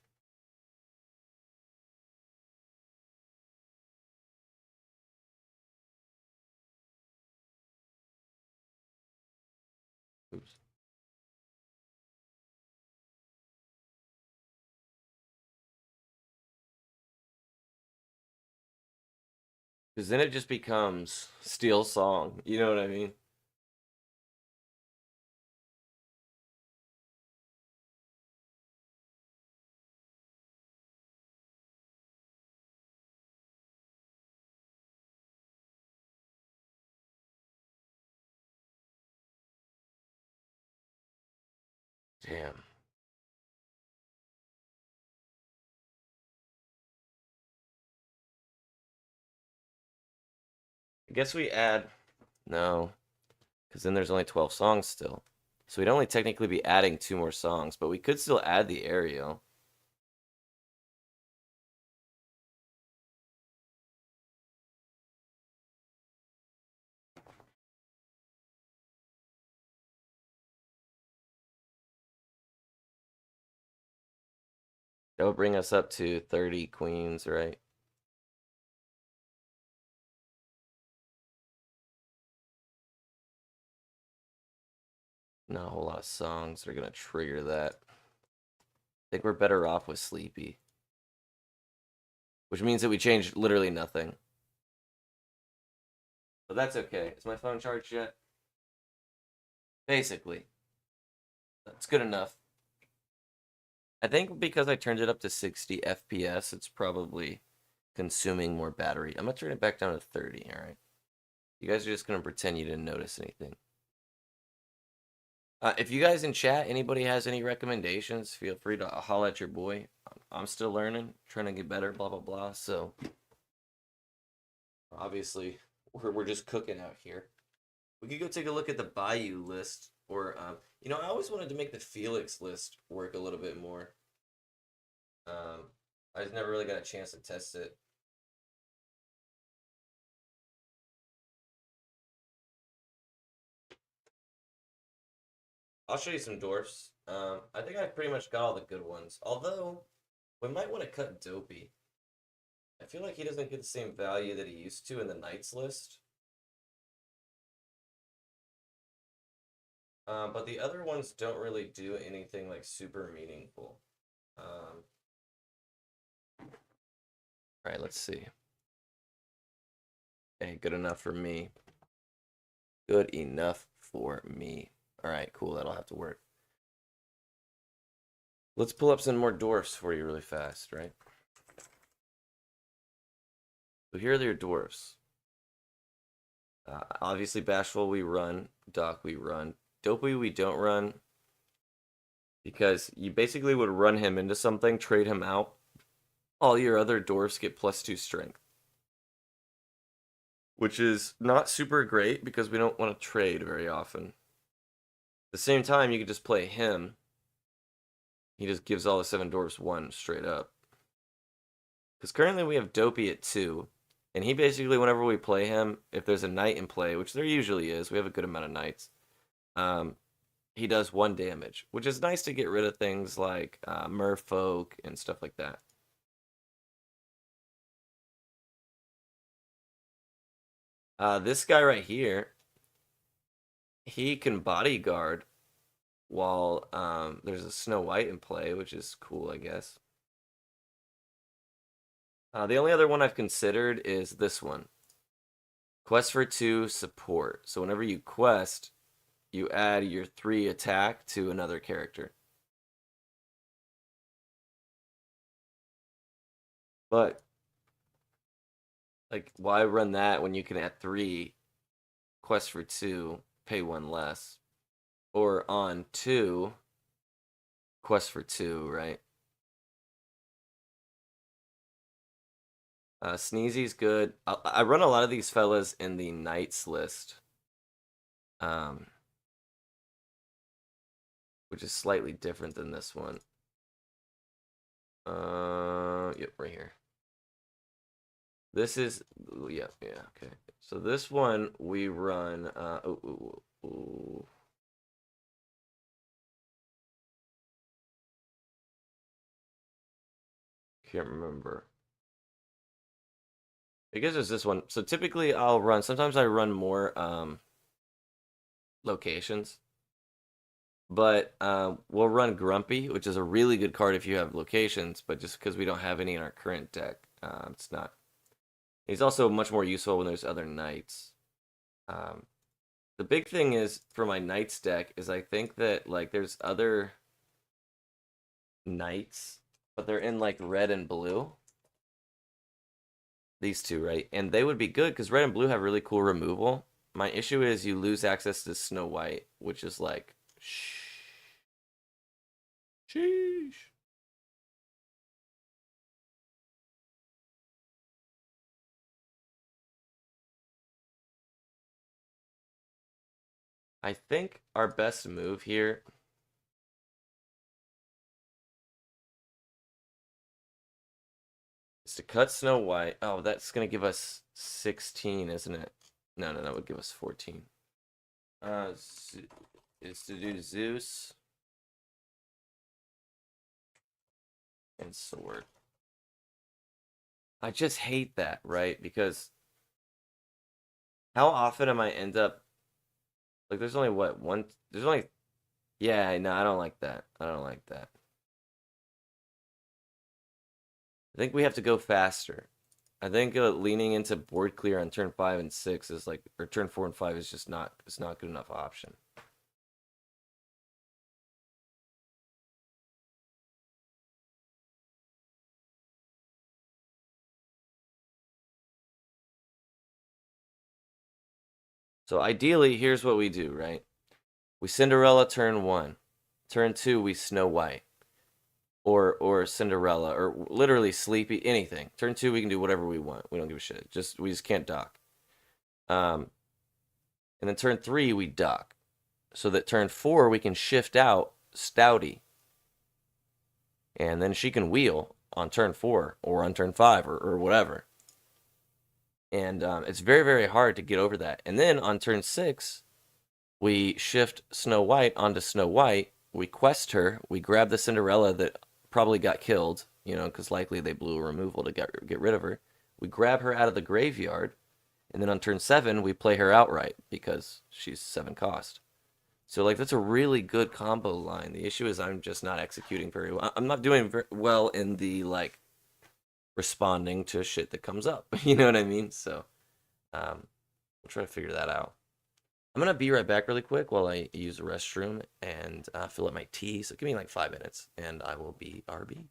Oops. Because then it just becomes Steel Song. You know what I mean? Damn. I guess we add... No. Because then there's only 12 songs still. So we'd only technically be adding 2 more songs, but we could still add the Ariel. That would bring us up to 30 queens, right? Not a whole lot of songs that are going to trigger that. I think we're better off with Sleepy. Which means that we change literally nothing. But that's okay. Is my phone charged yet? Basically. That's good enough. I think because I turned it up to 60 FPS, it's probably consuming more battery. I'm going to turn it back down to 30, alright? You guys are just going to pretend you didn't notice anything. If you guys in chat, anybody has any recommendations, feel free to holler at your boy. I'm still learning, trying to get better, blah, blah, blah. So, obviously, we're just cooking out here. We could go take a look at the Bayou list. Or, you know, I always wanted to make the Felix list work a little bit more. I just never really got a chance to test it. I'll show you some dwarfs. I think I pretty much got all the good ones. Although, we might want to cut Dopey. I feel like he doesn't get the same value that he used to in the Knights list. But the other ones don't really do anything like super meaningful. Alright, let's see. Okay, good enough for me. Good enough for me. Alright, cool, that'll have to work. Let's pull up some more dwarfs for you really fast, right? So here are your dwarfs. Obviously, Bashful we run. Doc we run. Dopey we don't run. Because you basically would run him into something, trade him out, all your other dwarfs get +2 strength, which is not super great because we don't want to trade very often. At the same time, you could just play him. He just gives all the 7 dwarfs 1 straight up. Because currently we have Dopey at 2, and he basically, whenever we play him, if there's a knight in play, which there usually is, we have a good amount of knights, he does 1 damage, which is nice to get rid of things like merfolk and stuff like that. This guy right here, he can bodyguard while there's a Snow White in play, which is cool, I guess. The only other one I've considered is this one. Quest for 2 support. So whenever you quest, you add your 3 attack to another character. But, like, why run that when you can add 3, quest for 2, pay 1 less? Or on 2, quest for 2, right? Sneezy's good. I run a lot of these fellas in the Knights list. Which is slightly different than this one. Yep, right here. This is, yeah, okay. So this one we run, can't remember. I guess it's this one. So typically I'll run, sometimes I run more locations. But we'll run Grumpy, which is a really good card if you have locations, but just because we don't have any in our current deck, it's not. He's also much more useful when there's other knights. The big thing is for my knights deck is I think that like there's other knights, but they're in like red and blue. These two, right? And they would be good because red and blue have really cool removal. My issue is you lose access to Snow White, which is like, sheesh. I think our best move here is to cut Snow White. Oh, that's going to give us 16, isn't it? No, that would give us 14. Is to do Zeus and Sword. I just hate that, right? Because how often am I end up like there's only what one there's only yeah, no, I don't like that. I don't like that. I think we have to go faster. I think leaning into board clear on turn 5 and 6 is like, or turn 4 and 5 is just not, it's not good enough option. So ideally, here's what we do, right? We Cinderella turn 1. Turn 2, we Snow White. Or Cinderella, or literally Sleepy, anything. Turn 2, we can do whatever we want. We don't give a shit. We just can't dock. And then turn 3, we dock. So that turn 4, we can shift out Stouty. And then she can wheel on turn 4, or on turn 5, or whatever. And it's very, very hard to get over that. And then on turn 6, we shift Snow White onto Snow White. We quest her. We grab the Cinderella that probably got killed, you know, because likely they blew a removal to get rid of her. We grab her out of the graveyard. And then on turn 7, we play her outright because she's 7 cost. So, like, that's a really good combo line. The issue is I'm just not executing very well. I'm not doing very well in the, like, responding to shit that comes up. You know what I mean? So, we'll try to figure that out. I'm going to be right back really quick while I use the restroom and fill up my tea. So, give me, like, 5 minutes, and I will be RB.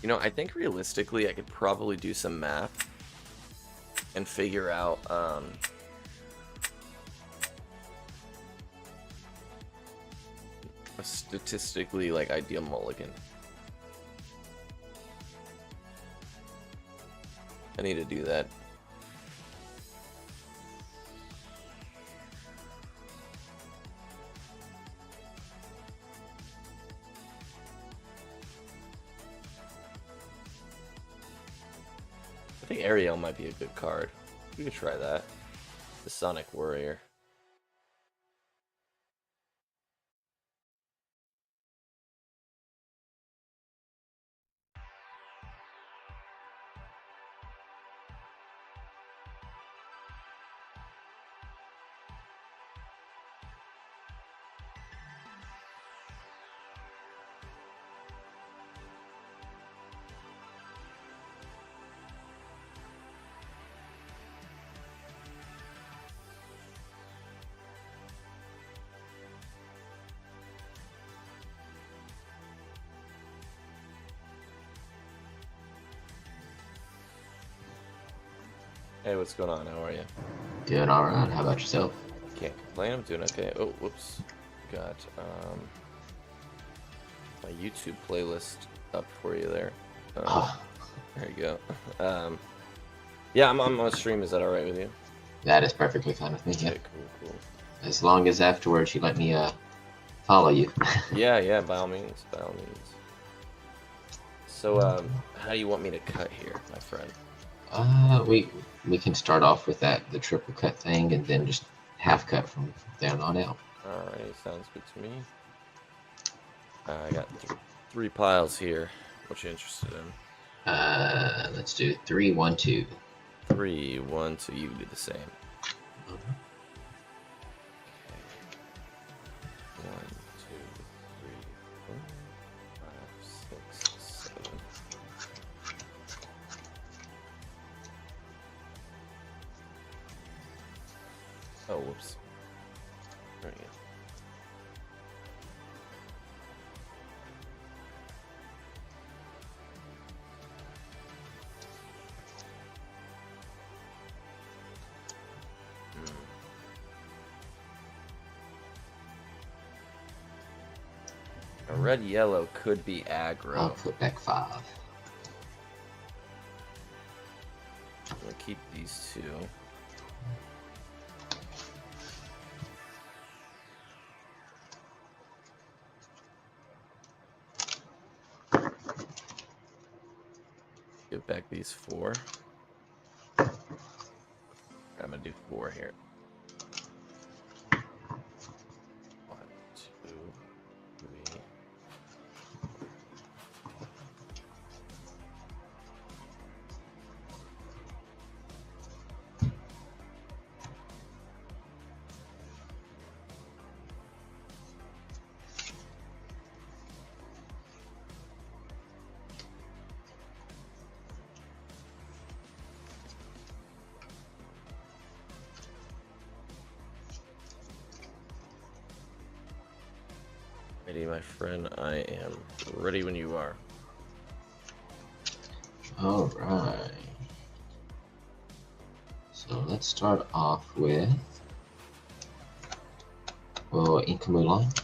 You know, I think realistically I could probably do some math and figure out a statistically like ideal mulligan. I need to do that. I think Ariel might be a good card. We could try that. The Sonic Warrior. Hey, what's going on? How are you? Doing alright, how about yourself? Can't complain, I'm doing okay. Oh, whoops. Got my YouTube playlist up for you there. Oh, There you go. Yeah, I'm on stream. Is that alright with you? that is perfectly fine with me, yeah. Okay, cool. As long as afterwards you let me follow you. Yeah, by all means, by all means. So, how do you want me to cut here, my friend? We can start off with the triple cut thing and then just half cut from there on out. Alright, sounds good to me. I got three piles here. What you interested in? Let's do 3, 1, 2. 3, 1, 2. You can do the same. Okay. 1, 2, 3, 4, 5, 6, 7. Oh, whoops. There we go. A red yellow could be aggro. I'll put back 5. I'm gonna keep these two. Give back these 4. I'm gonna do 4 here. 1, 2, 3. Ready, my friend. I am ready when you are. Alright. So let's start off with Inca Mulan.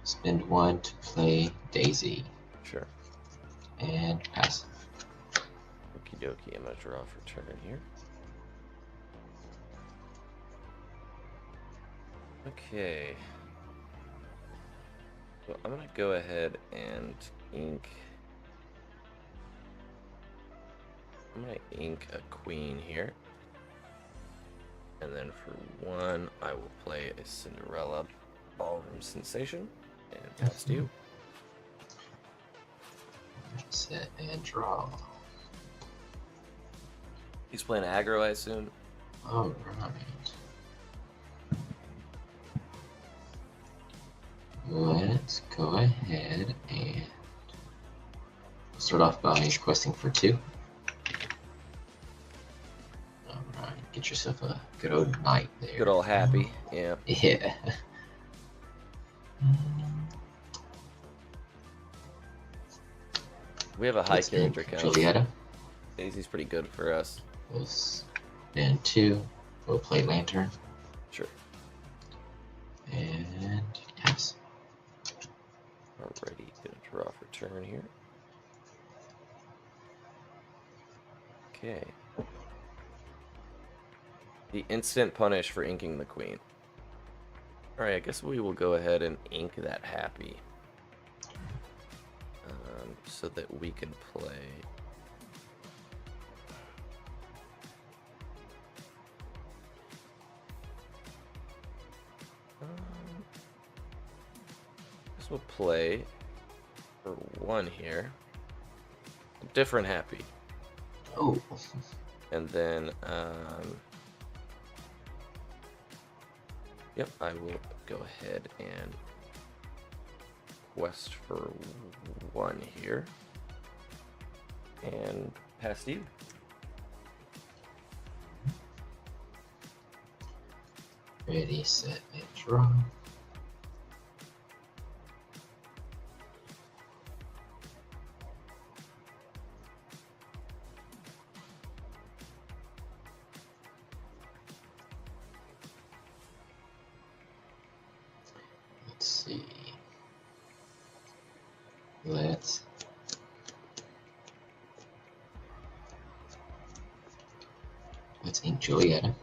Spend 1 to play Daisy. Sure. And pass. Okie dokie. I'm gonna draw for turn here. Okay. So I'm gonna go ahead and ink. I'm gonna ink a queen here. And then for 1, I will play a Cinderella Ballroom Sensation and pass to you. Set and draw. He's playing aggro, I assume. Alright. Let's go ahead and start off by questing for 2. Alright, get yourself a good old knight there. Good old happy, yeah. Yeah. We have a high Let's character ink count. Julieta. Daisy's pretty good for us. We'll spend 2. We'll play Lantern. Sure. And pass. Alrighty, gonna draw for turn here. Okay. The instant punish for inking the queen. Alright, I guess we will go ahead and ink that happy. So that we can play. Guess we'll play for 1 here. A different happy. Oh. And then, yep, I will go ahead and quest for 1 here. And pass to you. Ready, set, and draw. Let's see. Let's ink Julieta.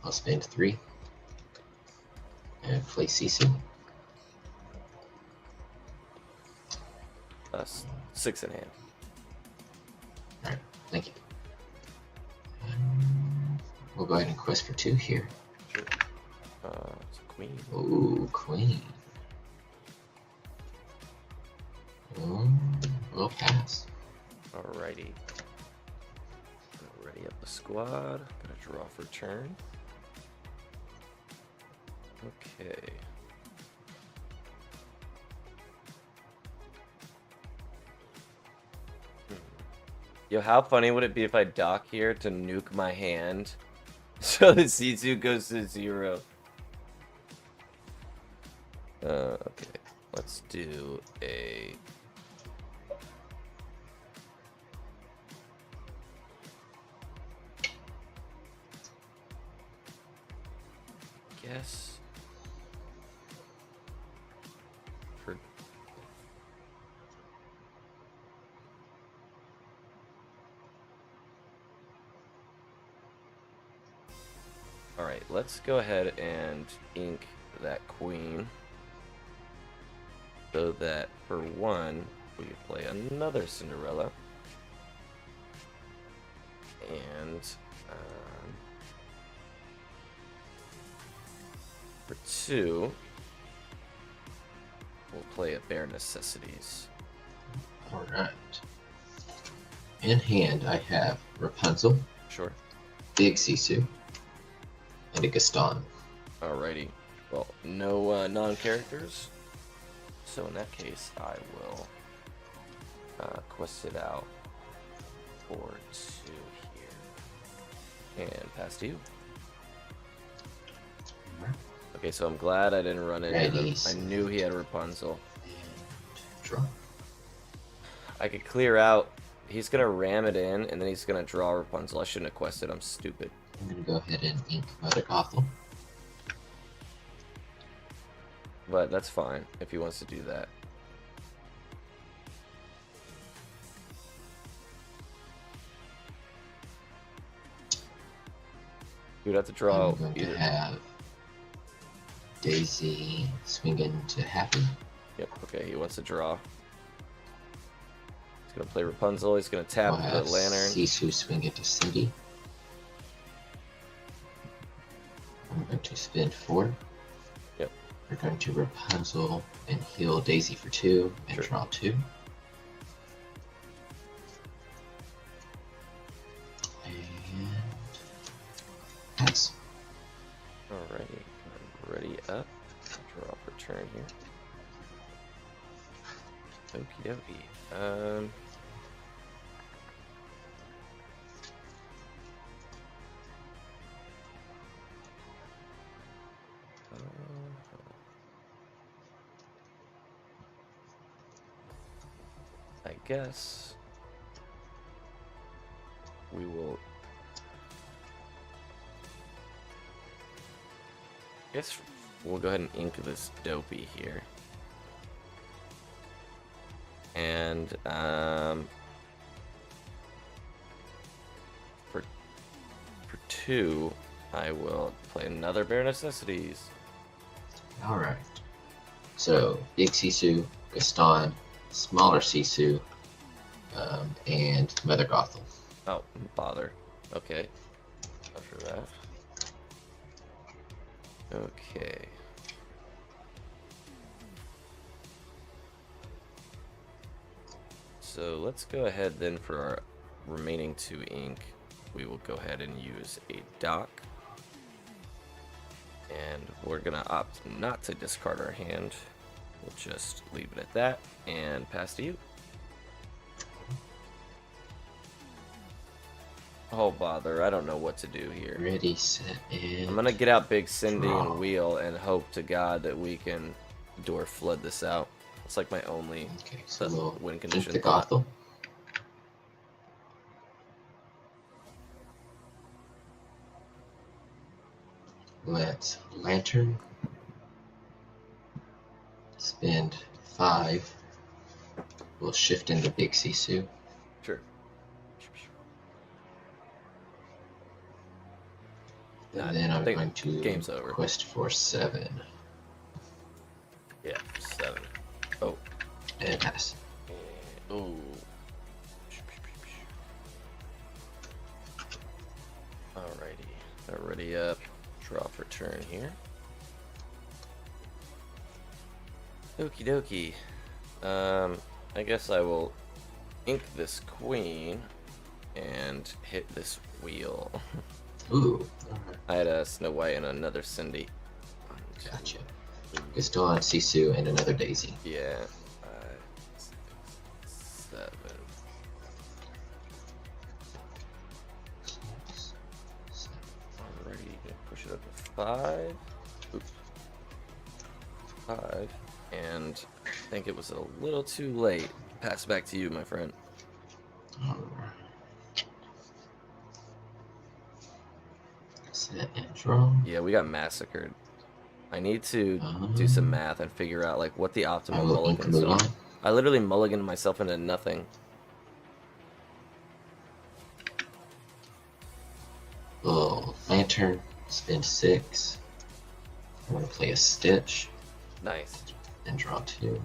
I'll spend 3 and play Sisu. 6 in hand. Alright, thank you. We'll go ahead and quest for 2 here. Sure. It's a queen. Ooh, queen. We'll pass. Alrighty. Ready up the squad. Gonna draw for turn. Okay. Yo, how funny would it be if I dock here to nuke my hand so the C2 goes to 0? Okay. Let's do a... guess... for... Alright, let's go ahead and ink that queen so that for 1 we play another Cinderella, and for 2 we'll play a Bare Necessities. Alright. In hand, I have Rapunzel, Sure. Big Sisu, and a Gaston. Alrighty. Well, no non-characters. So in that case, I will quest it out for 2 here. And pass to you. Okay, so I'm glad I didn't run into him. I knew he had Rapunzel. Draw. I could clear out. He's gonna ram it in, and then he's gonna draw Rapunzel. I shouldn't have quested. I'm stupid. I'm gonna go ahead and ink Mother Gothel. But that's fine if he wants to do that. You'd have to draw I'm going either. to have Daisy swing into Happy. Yep, okay, he wants to draw. He's gonna play Rapunzel, he's gonna tap We'll the have lantern. Sisu swing into Cindy. I'm going to spend 4. Yep. We're going to Rapunzel and heal Daisy for 2 and Sure. draw 2. And pass. Alrighty, I'm ready up. Draw for turn here. Okie dokie. guess we will. Guess we'll go ahead and ink this dopey here. And for 2, I will play another Bare Necessities. All right. So big Sisu, Gaston, smaller Sisu, and Mother Gothel. Oh, bother. Okay. After that. Okay. So let's go ahead then for our remaining 2 ink. We will go ahead and use a dock. And we're gonna opt not to discard our hand. We'll just leave it at that and pass to you. Oh bother, I don't know what to do here. Ready, set, and I'm gonna get out Big Cindy draw. and Wheel and hope to God that we can Dwarf flood this out. It's like my only Okay, so we'll win ink condition the thought. Gothel. Let's Lantern. Spend 5. We'll shift into Big Sisu. Sure. And I then I'm think going to game's over. quest for 7 Yeah, 7. Oh. and pass. Ooh. Alrighty. Ready up. Draw for turn here. Okie dokie. I guess I will ink this queen and hit this wheel. Ooh, alright, I had a Snow White and another Cindy. gotcha. Gaston, Sisu, and another Daisy. Yeah. 5, 6, 7. Alrighty, gonna push it up to 5. Oops. 5. And I think it was a little too late. Pass back to you, my friend. Alright. Set and draw. Yeah, we got massacred. I need to do some math and figure out like what the I optimal will ink mulligans are. Mulan. I literally mulliganed myself into nothing. We'll Lantern, spend 6. I'm going to play a Stitch Nice. and draw 2.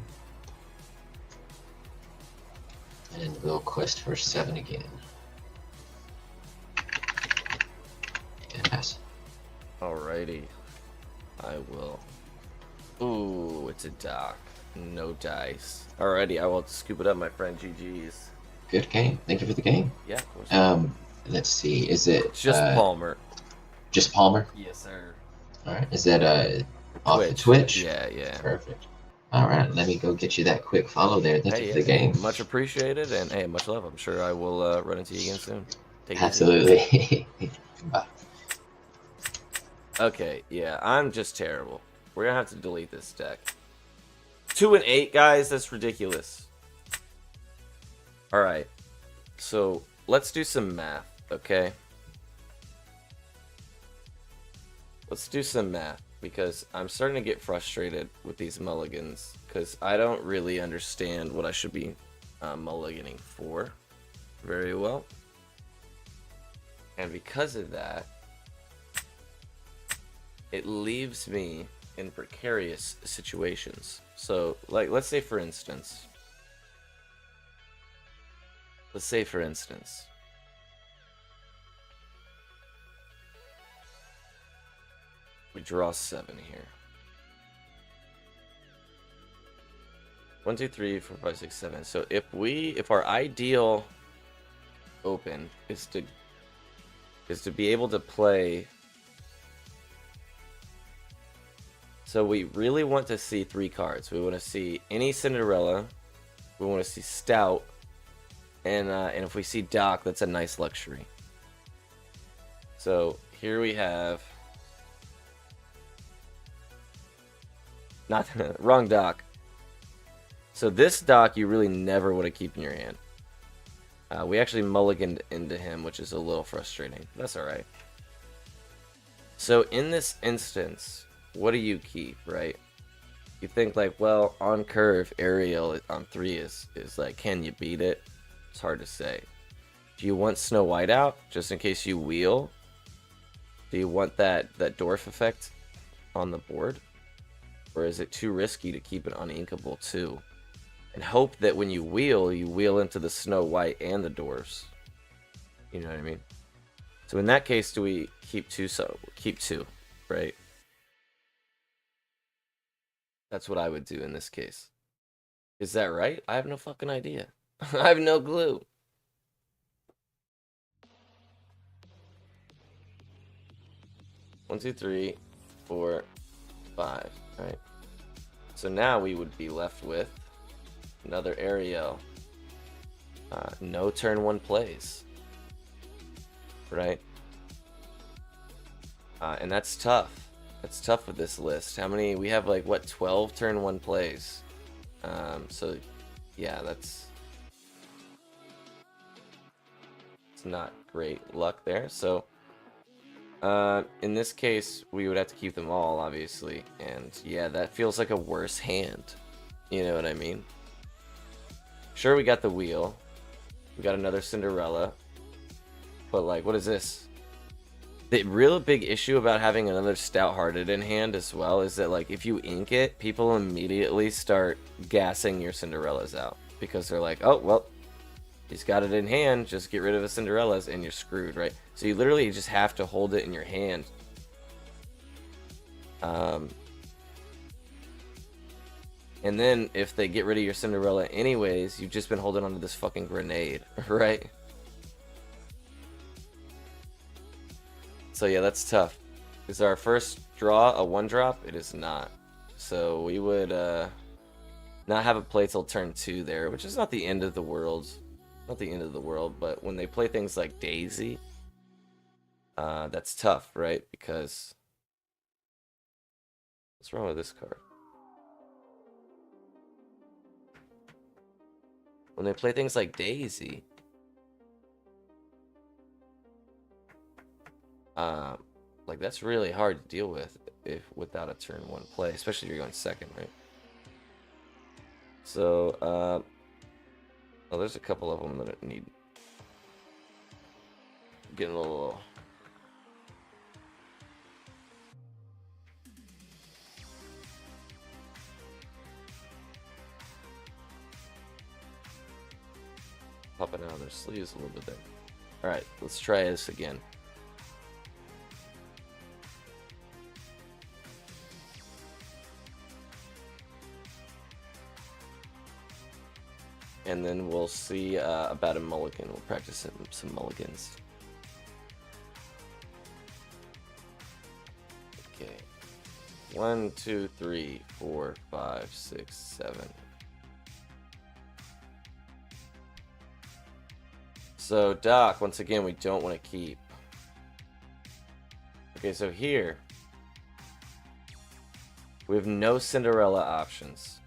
And we'll quest for 7 again. And pass. Alrighty. I will. Ooh, it's a dock. No dice. Alrighty, I will scoop it up, my friend. GG's. Good game. Thank you for the game. Yeah, of course. Let's see. Is it It's just Palmer. just Palmer? Yes, sir. All right. Is that off the Twitch? Yeah, yeah. Perfect. All right. Let me go get you that quick follow there. Thank you Hey, for the game. much appreciated, and hey, much love. I'm sure I will run into you again soon. Take it easy. Absolutely. Bye. Okay, yeah, I'm just terrible. We're gonna have to delete this deck. 2 and 8, guys. That's ridiculous. All right, so let's do some math, okay? Let's do some math because I'm starting to get frustrated with these mulligans because I don't really understand what I should be mulliganing for very well, and because of that, it leaves me in precarious situations. So, like, let's say for instance, we draw 7 here. 1, 2, 3, 4, 5, 6, 7. So if our ideal open is to be able to play. So we really want to see 3 cards. We want to see any Cinderella. We want to see Stout. And if we see Doc, that's a nice luxury. So here we have... Not wrong Doc. So this dock you really never want to keep in your hand. We actually mulliganed into him, which is a little frustrating. That's alright. So in this instance, what do you keep, right? You think like, well, on curve, Ariel on 3 is like, can you beat it? It's hard to say. Do you want Snow White out, just in case you wheel? Do you want that Dwarf effect on the board? Or is it too risky to keep it uninkable too? And hope that when you wheel into the Snow White and the Dwarfs. You know what I mean? So in that case, do we keep 2? So keep 2, right? That's what I would do in this case. Is that right? I have no fucking idea. I have no clue. One, two, three, 4, 5. Right. So now we would be left with another Ariel. No turn 1 plays. Right. And that's tough. That's tough with this list. How many? We have like, what, 12 turn 1 plays. So, yeah, it's not great luck there. So, in this case, we would have to keep them all, obviously. And, yeah, that feels like a worse hand. You know what I mean? Sure, we got the wheel. We got another Cinderella. But, like, what is this? The real big issue about having another Stout-Hearted in hand as well is that, like, if you ink it, people immediately start gassing your Cinderellas out. Because they're like, oh, well, he's got it in hand, just get rid of the Cinderellas and you're screwed, right? So you literally just have to hold it in your hand. And then if they get rid of your Cinderella anyways, you've just been holding onto this fucking grenade, right? So yeah, that's tough. Is our first draw a 1-drop? It is not. So we would not have a play till turn 2 there, which is not the end of the world. Not the end of the world, but when they play things like Daisy, that's tough, right? Because what's wrong with this card? When they play things like Daisy, like that's really hard to deal with without a turn 1 play, especially if you're going second, right? So, oh, there's a couple of them that need getting a little. Popping out of their sleeves a little bit there. Alright, let's try this again. And then we'll see about a mulligan. We'll practice some mulligans. Okay. 1, 2, 3, 4, 5, 6, 7. So, Doc, once again, we don't want to keep. Okay, so here, we have no Cinderella options.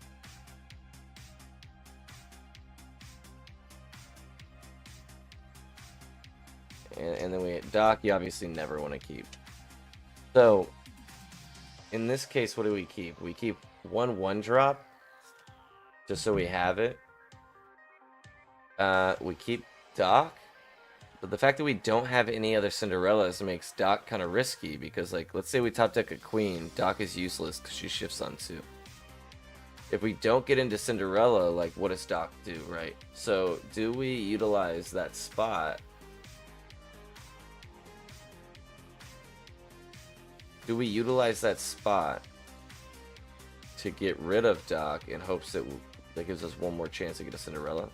And then Doc, you obviously never want to keep. So, in this case, what do we keep? We keep 1-1-drop, just so we have it. We keep Doc, but the fact that we don't have any other Cinderellas makes Doc kind of risky, because, like, let's say we top deck a Queen, Doc is useless because she shifts on 2. If we don't get into Cinderella, like, what does Doc do, right? So, do we utilize that spot? Do we utilize that spot to get rid of Doc in hopes that that gives us one more chance to get a Cinderella?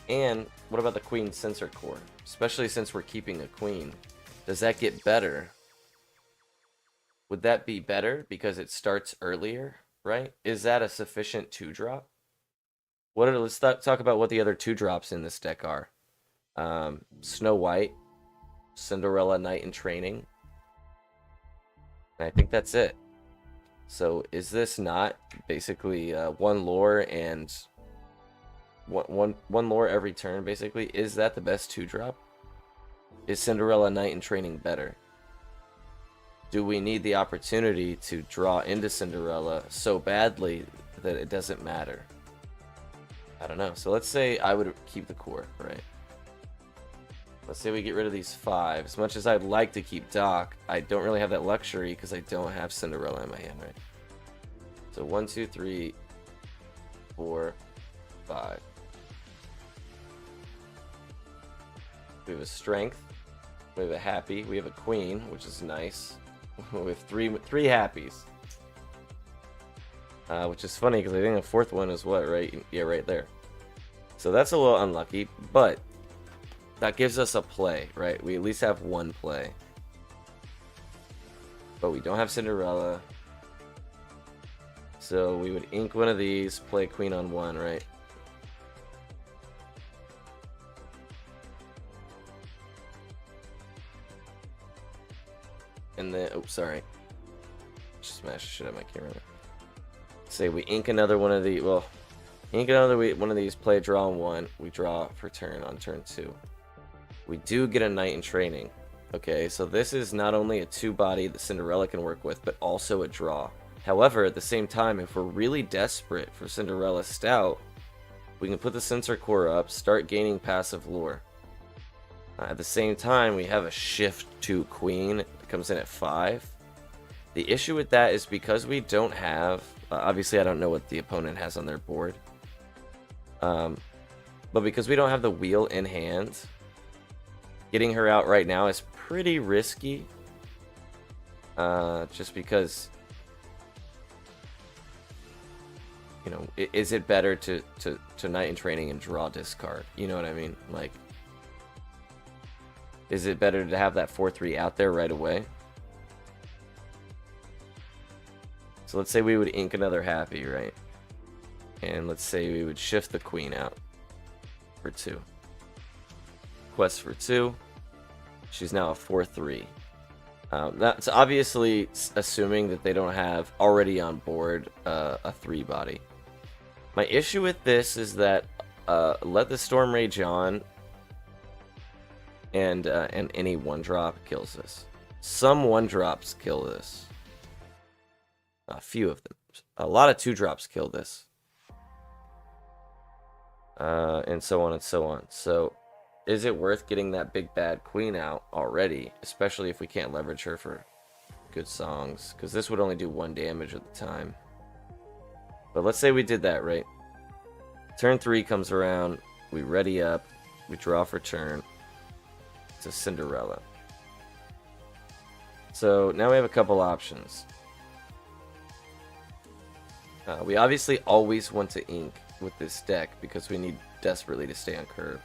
And what about the Queen Sensor Core? Especially since we're keeping a Queen. Does that get better? Would that be better because it starts earlier, right? Is that a sufficient 2-drop? Let's talk about what the other 2-drops in this deck are. Snow White, Cinderella Knight in Training. And I think that's it. So is this not basically one lore and one lore every turn, basically? Is that the best 2-drop? Is Cinderella Knight in Training better? Do we need the opportunity to draw into Cinderella so badly that it doesn't matter? I don't know. So let's say I would keep the core, right? Let's say we get rid of these 5. As much as I'd like to keep Doc, I don't really have that luxury because I don't have Cinderella in my hand, right? So 1, 2, 3, 4, 5. We have a strength. We have a happy. We have a queen, which is nice. We have three happies. Which is funny because I think the 4th one is what, right? Yeah, right there. So that's a little unlucky, but that gives us a play, right? We at least have one play. But we don't have Cinderella. So we would ink one of these, play queen on 1, right? And then, oh, sorry. Just smashed shit out of my camera. Say we ink another one of the, well, ink another one of these, play draw on 1. We draw for turn on turn 2. We do get a Knight in Training. Okay, so this is not only a 2-body that Cinderella can work with, but also a draw. However, at the same time, if we're really desperate for Cinderella Stout, we can put the Sensor Core up, start gaining passive lore. At the same time, we have a shift to Queen that comes in at 5. The issue with that is because we don't have, obviously I don't know what the opponent has on their board, but because we don't have the wheel in hand, getting her out right now is pretty risky, just because, you know, is it better to Knight in Training and draw discard? You know what I mean? Like, is it better to have that 4-3 out there right away? So let's say we would ink another happy, right? And let's say we would shift the queen out for 2. Quest for 2. She's now a 4-3. That's obviously assuming that they don't have already on board a 3-body. My issue with this is that let the Storm Rage on, and any 1-drop kills this. Some 1-drops kill this. A few of them. A lot of 2-drops kill this. And so on and so on. So, is it worth getting that big bad queen out already? Especially if we can't leverage her for good songs. Because this would only do 1 damage at the time. But let's say we did that, right? Turn 3 comes around. We ready up. We draw for turn. It's a Cinderella. So now we have a couple options. We obviously always want to ink with this deck because we need desperately to stay on curve.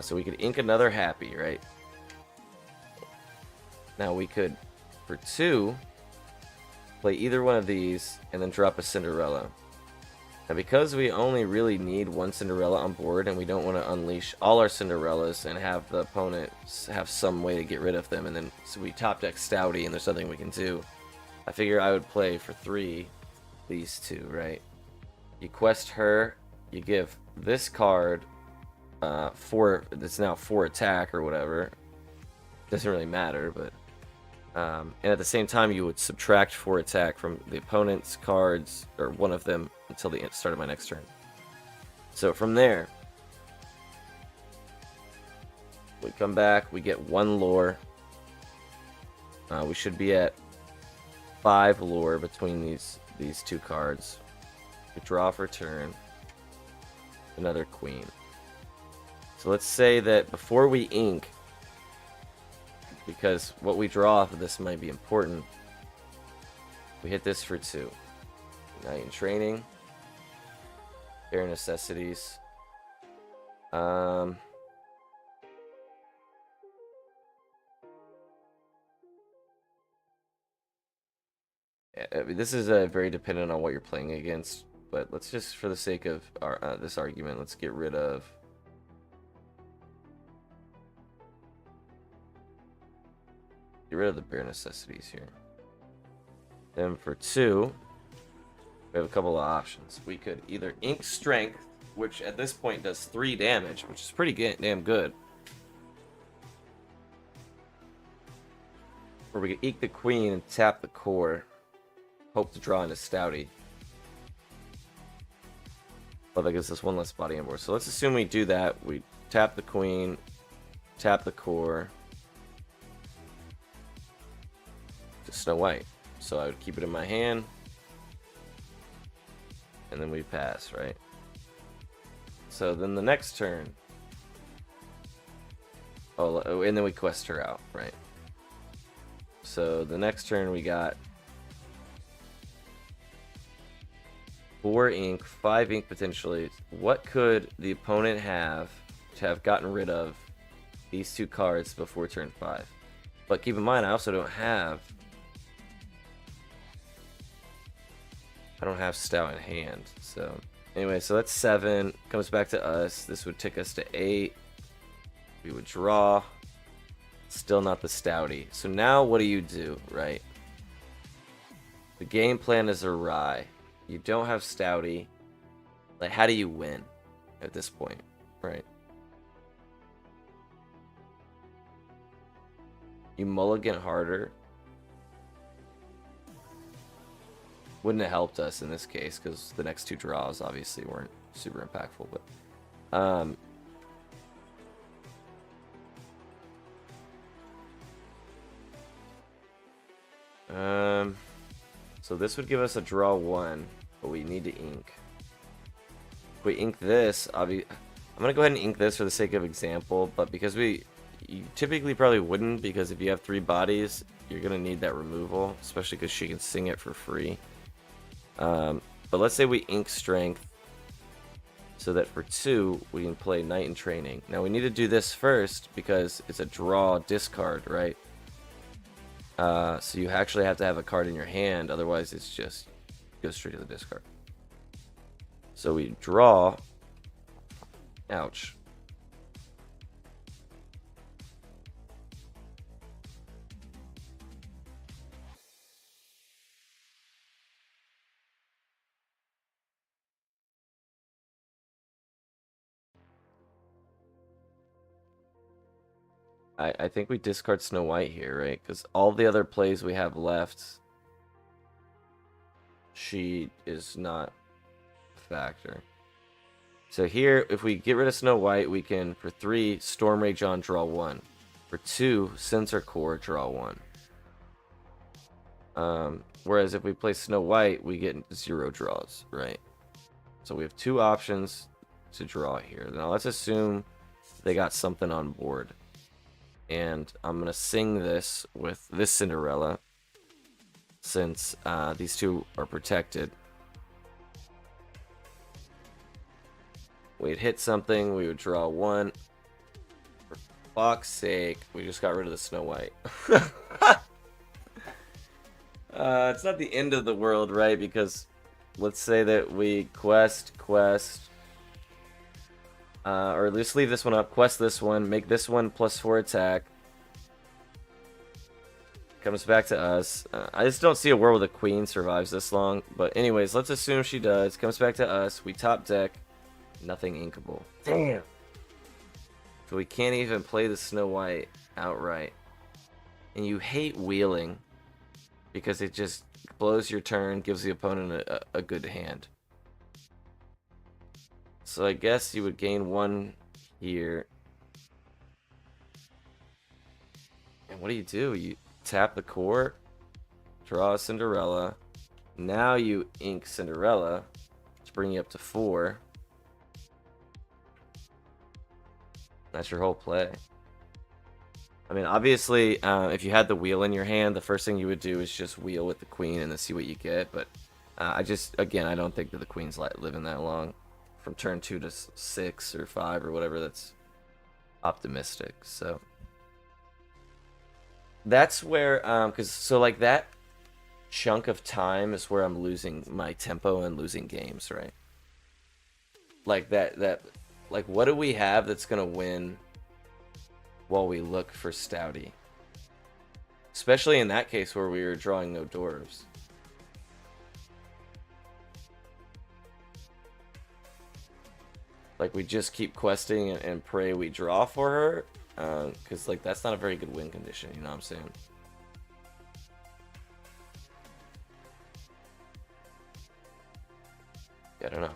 So we could ink another happy, right? Now we could, for 2, play either one of these and then drop a Cinderella. Now because we only really need 1 Cinderella on board and we don't want to unleash all our Cinderellas and have the opponent have some way to get rid of them, and then so we top deck Stouty and there's nothing we can do, I figure I would play for 3 these 2, right? You quest her, you give this card 4, that's now 4 attack or whatever. Doesn't really matter, but and at the same time you would subtract 4 attack from the opponent's cards, or one of them, until the start of my next turn. So from there, we come back, we get 1 lore. We should be at 5 lore between these 2 cards. We draw for turn. Another queen. So let's say that before we ink, because what we draw off of this might be important, we hit this for 2. Knight in Training. Bare Necessities. I mean, this is very dependent on what you're playing against, but let's just, for the sake of our, this argument, let's get rid of the Bare Necessities here. Then for 2, we have a couple of options. We could either ink strength, which at this point does 3 damage, which is pretty damn good. Or we could ink the queen and tap the core. Hope to draw into Stouty. But that gives us 1 less body on board. So let's assume we do that. We tap the queen, tap the core. To Snow White. So I would keep it in my hand. And then we pass, right? So then the next turn. Oh, and then we quest her out, right? So the next turn we got 4 ink, 5 ink potentially. What could the opponent have to have gotten rid of these 2 cards before turn 5? But keep in mind, I also don't have Stout in hand. So anyway, so that's 7. Comes back to us. This would take us to 8. We would draw. Still not the Stouty. So now what do, right? The game plan is awry. You don't have Stouty. Like, how do you win at this point, right? You mulligan harder. Wouldn't have helped us in this case because the next 2 draws obviously weren't super impactful. But so this would give us a draw 1, but we need to ink. If we ink this, I'm gonna go ahead and ink this for the sake of example, but because you typically probably wouldn't, because if you have 3 bodies, you're gonna need that removal, especially because she can sing it for free. But let's say we ink strength so that for 2 we can play Knight in Training. Now we need to do this first because it's a draw discard, right? So you actually have to have a card in your hand, otherwise it's just goes straight to the discard. So we draw. Ouch. I think we discard Snow White here, right? Because all the other plays we have left, she is not a factor. So here, if we get rid of Snow White, we can, for 3, Storm Rage on, draw 1. For 2, Sensor Core, draw 1. Whereas if we play Snow White, we get 0 draws, right? So we have 2 options to draw here. Now let's assume they got something on board. And I'm going to sing this with this Cinderella, since these 2 are protected. We'd hit something, we would draw 1. For fuck's sake, we just got rid of the Snow White. It's not the end of the world, right? Because let's say that we quest, or let's leave this one up, quest this one, make this one +4 attack. Comes back to us. I just don't see a world where the queen survives this long. But anyways, let's assume she does. Comes back to us. We top deck. Nothing inkable. Damn. So we can't even play the Snow White outright. And you hate wheeling because it just blows your turn, gives the opponent a good hand. So I guess you would gain 1 here. And what do? You tap the core, draw a Cinderella. Now you ink Cinderella to bring you up to 4. That's your whole play. I mean, obviously, if you had the wheel in your hand, the first thing you would do is just wheel with the queen and then see what you get. But I don't think that the queen's living that long. From turn 2 to 6 or 5 or whatever, that's optimistic. So that's where, so like that chunk of time is where I'm losing my tempo and losing games, right? Like like what do we have that's gonna win while we look for Stouty? Especially in that case where we were drawing no dwarves. Like, we just keep questing and pray we draw for her. Because, like, that's not a very good win condition, you know what I'm saying? Yeah, I don't know.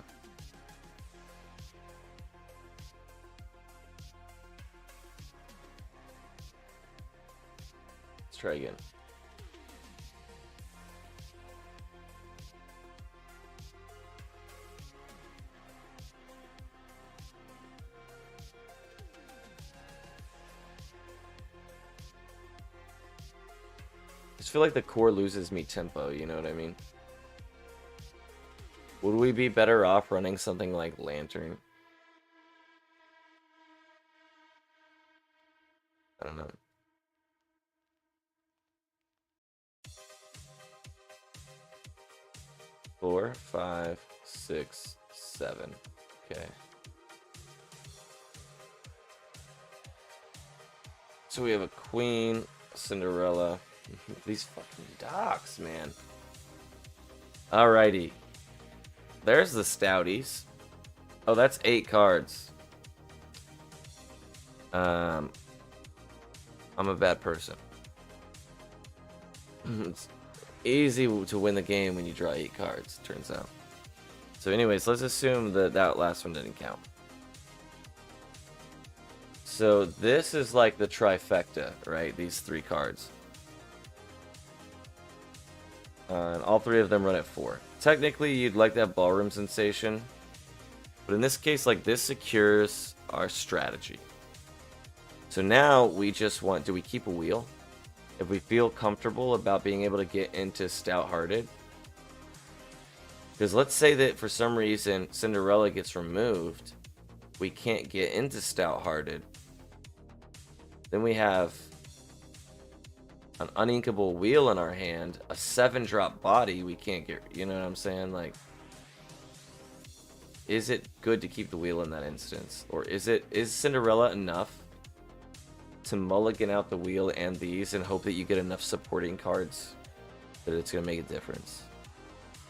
Let's try again. I just feel like the core loses me tempo, you know what I mean? Would we be better off running something like Lantern? I don't know. Four, five, six, seven. Okay. So we have a Queen, Cinderella. These fucking docks, man. Alrighty. There's the Stouties. Oh, that's 8 cards. I'm a bad person. It's easy to win the game when you draw 8 cards, turns out. So anyways, let's assume that that last one didn't count. So this is like the trifecta, right? These 3 cards. And all 3 of them run at 4. Technically, you'd like that ballroom sensation. But in this case, like, this secures our strategy. So now we just want... Do we keep a wheel? If we feel comfortable about being able to get into Stout-Hearted. Because let's say that for some reason Cinderella gets removed. We can't get into Stout-Hearted. Then we have an uninkable wheel in our hand, a 7-drop body we can't get, you know what I'm saying? Like, is it good to keep the wheel in that instance? Or is Cinderella enough to mulligan out the wheel and these and hope that you get enough supporting cards that it's going to make a difference?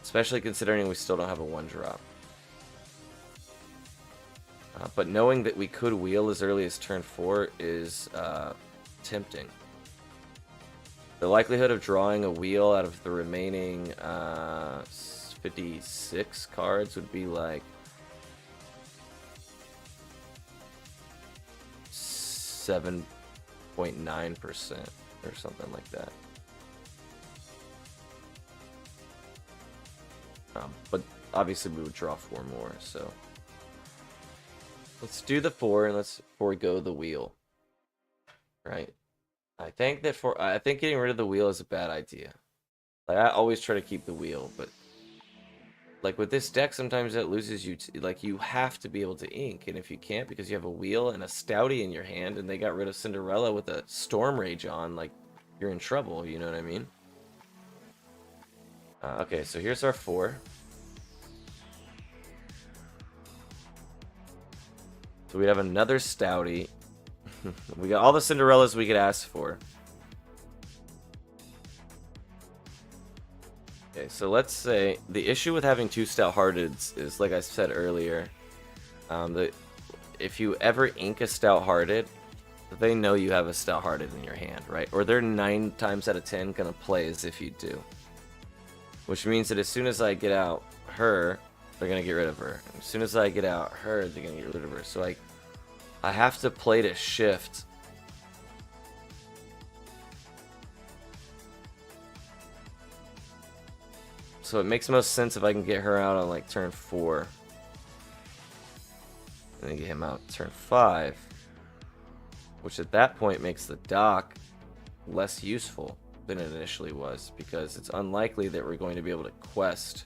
Especially considering we still don't have a 1-drop. But knowing that we could wheel as early as turn 4 is tempting. The likelihood of drawing a wheel out of the remaining 56 cards would be like 7.9% or something like that. But obviously we would draw 4 more, so let's do the 4 and let's forego the wheel. Right? I think getting rid of the wheel is a bad idea. Like, I always try to keep the wheel, but like with this deck, sometimes that loses you. Like, you have to be able to ink, and if you can't because you have a wheel and a Stouty in your hand, and they got rid of Cinderella with a Storm Rage on, like, you're in trouble. You know what I mean? Okay, so here's our 4. So we'd have another Stouty. We got all the Cinderellas we could ask for. Okay, so let's say the issue with having 2 Stout-Hearteds is, like I said earlier, that if you ever ink a Stout-Hearted, they know you have a Stout-Hearted in your hand, right? Or they're 9 times out of 10 gonna play as if you do. Which means that as soon as I get out her, they're gonna get rid of her. And as soon as I get out her, they're gonna get rid of her. So I have to play to shift. So it makes most sense if I can get her out on like turn 4. And then get him out turn 5. Which at that point makes the dock less useful than it initially was. Because it's unlikely that we're going to be able to quest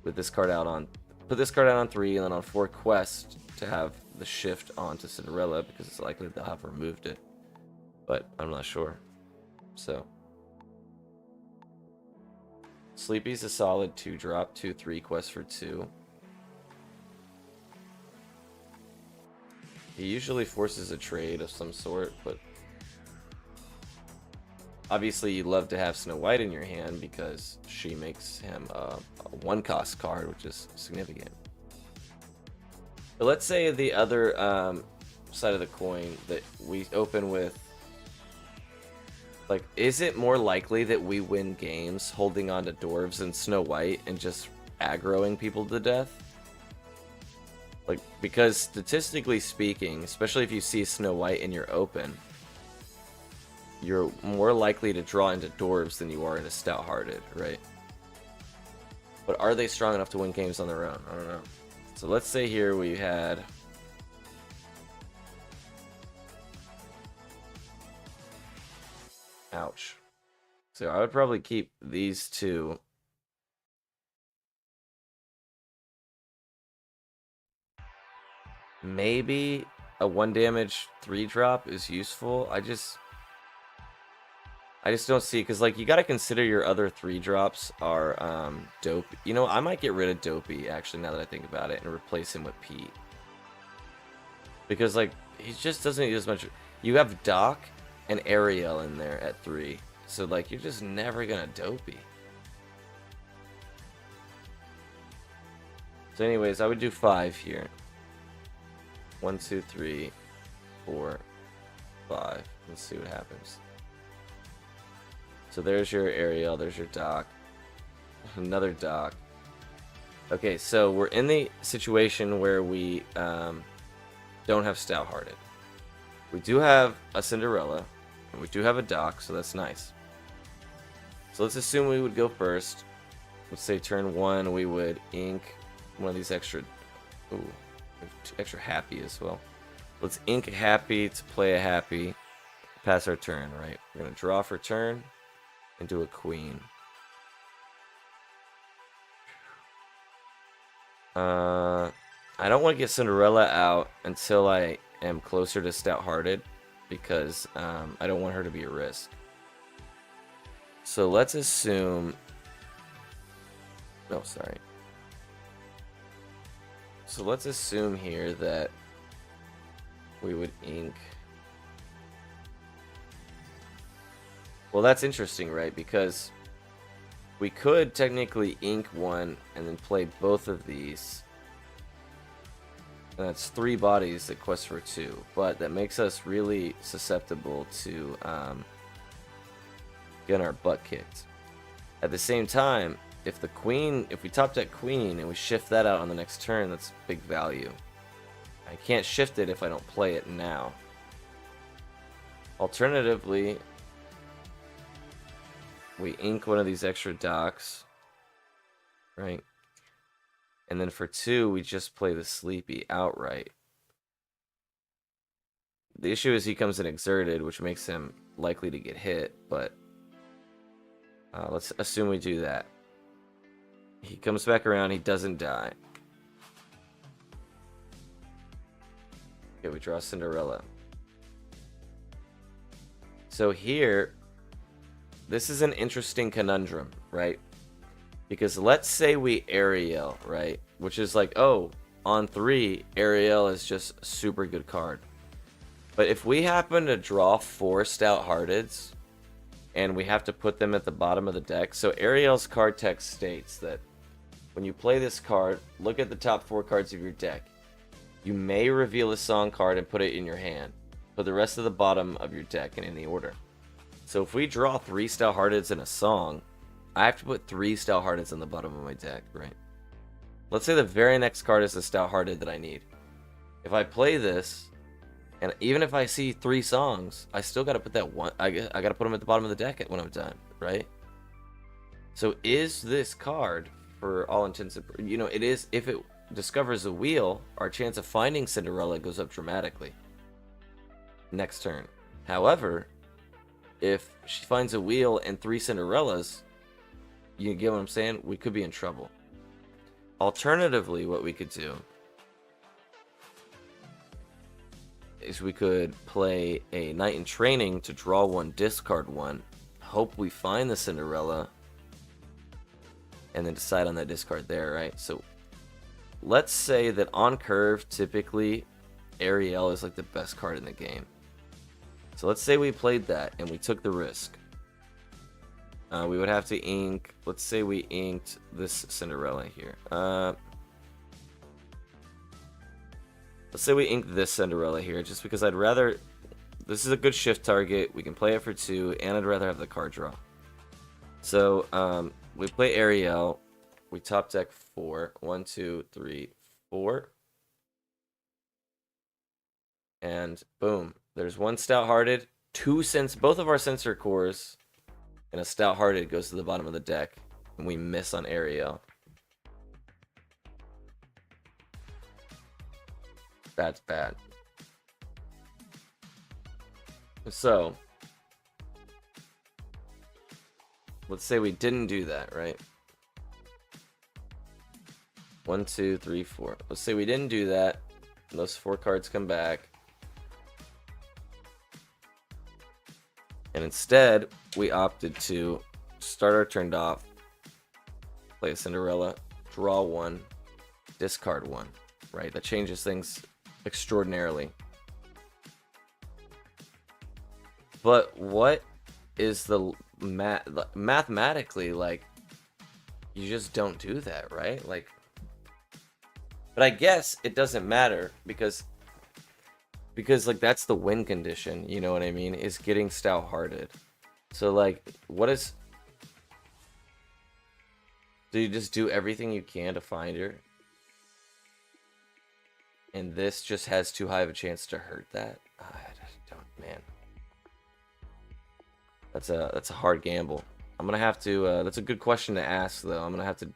with this card out on... Put this card out on 3 and then on 4 quest to have the shift onto Cinderella, because it's likely they'll have removed it, but I'm not sure. So Sleepy's a solid 2-drop, 2/3 quest for 2. He usually forces a trade of some sort, but obviously you'd love to have Snow White in your hand because she makes him a 1-cost card, which is significant. But let's say the other side of the coin that we open with, like, is it more likely that we win games holding on to Dwarves and Snow White and just aggroing people to death? Like, because statistically speaking, especially if you see Snow White and you're open, you're more likely to draw into Dwarves than you are into Stout-Hearted, right? But are they strong enough to win games on their own? I don't know. So let's say here we had... Ouch. So I would probably keep these two. Maybe a 1 damage 3-drop is useful. I just don't see, because like you got to consider your other 3-drops are dope. You know, I might get rid of Dopey actually now that I think about it and replace him with Pete. Because like he just doesn't need as much. You have Doc and Ariel in there at 3. So like you're just never gonna Dopey. So anyways, I would do 5 here. 1, 2, 3, 4, 5. Let's see what happens. So there's your Ariel, there's your Doc. Another Doc. Okay, so we're in the situation where we don't have Stout-Hearted. We do have a Cinderella, and we do have a Doc, so that's nice. So let's assume we would go first. Let's say turn 1, we would ink one of these extra... Ooh, extra Happy as well. Let's ink a Happy to play a Happy. Pass our turn, right? We're going to draw for turn and do a Queen. I don't want to get Cinderella out until I am closer to Stout-Hearted, because I don't want her to be a risk. So let's assume... No, sorry. So let's assume here that we would ink... Well, that's interesting, right? Because we could technically ink one and then play both of these. And that's 3 bodies that quest for 2. But that makes us really susceptible to getting our butt kicked. At the same time, if we top deck Queen and we shift that out on the next turn, that's big value. I can't shift it if I don't play it now. Alternatively, we ink one of these extra Docs, right? And then for 2, we just play the Sleepy outright. The issue is he comes in exerted, which makes him likely to get hit, but let's assume we do that. He comes back around, he doesn't die. Okay, we draw Cinderella. So here, this is an interesting conundrum, right? Because let's say we Ariel, right? Which is like, oh, on 3, Ariel is just a super good card. But if we happen to draw 4 Stout-Hearteds, and we have to put them at the bottom of the deck. So Ariel's card text states that when you play this card, look at the top 4 cards of your deck. You may reveal a song card and put it in your hand. Put the rest of the bottom of your deck and in the order. So if we draw 3 Stout-Hearteds in a song, I have to put 3 Stout-Hearteds on the bottom of my deck, right? Let's say the very next card is the Stout-Hearted that I need. If I play this, and even if I see 3 songs, I still got to put that one. I got to put them at the bottom of the deck when I'm done, right? So is this card, for all intents and it is. If it discovers a wheel, our chance of finding Cinderella goes up dramatically. Next turn. However, if she finds a wheel and 3 Cinderellas, you get what I'm saying? We could be in trouble. Alternatively, what we could do is we could play a Knight in Training to draw 1, discard 1, hope we find the Cinderella, and then decide on that discard there, right? So let's say that on curve, typically, Ariel is like the best card in the game. So let's say we played that and we took the risk. We would have to ink, let's say we inked this Cinderella here. Let's say we ink this Cinderella here, just because I'd rather... This is a good shift target. We can play it for 2, and I'd rather have the card draw. So, we play Ariel. We top deck 4. 1, 2, 3, 4. And boom. There's one Stout-Hearted, both of our Sensor Cores, and a Stout-Hearted goes to the bottom of the deck. And we miss on Ariel. That's bad. So, let's say we didn't do that, right? 1, 2, 3, 4. Let's say we didn't do that. And those 4 cards come back. And instead, we opted to start our turn off, play a Cinderella, draw 1, discard 1, right? That changes things extraordinarily. But what is the mathematically, like, you just don't do that, right? Like, but I guess it doesn't matter because like that's the win condition, you know what I mean? Is getting Stout-Hearted. So like, do you just do everything you can to find her? And this just has too high of a chance to hurt that? I don't, man. That's a hard gamble. I'm gonna have to. That's a good question to ask, though. I'm gonna have to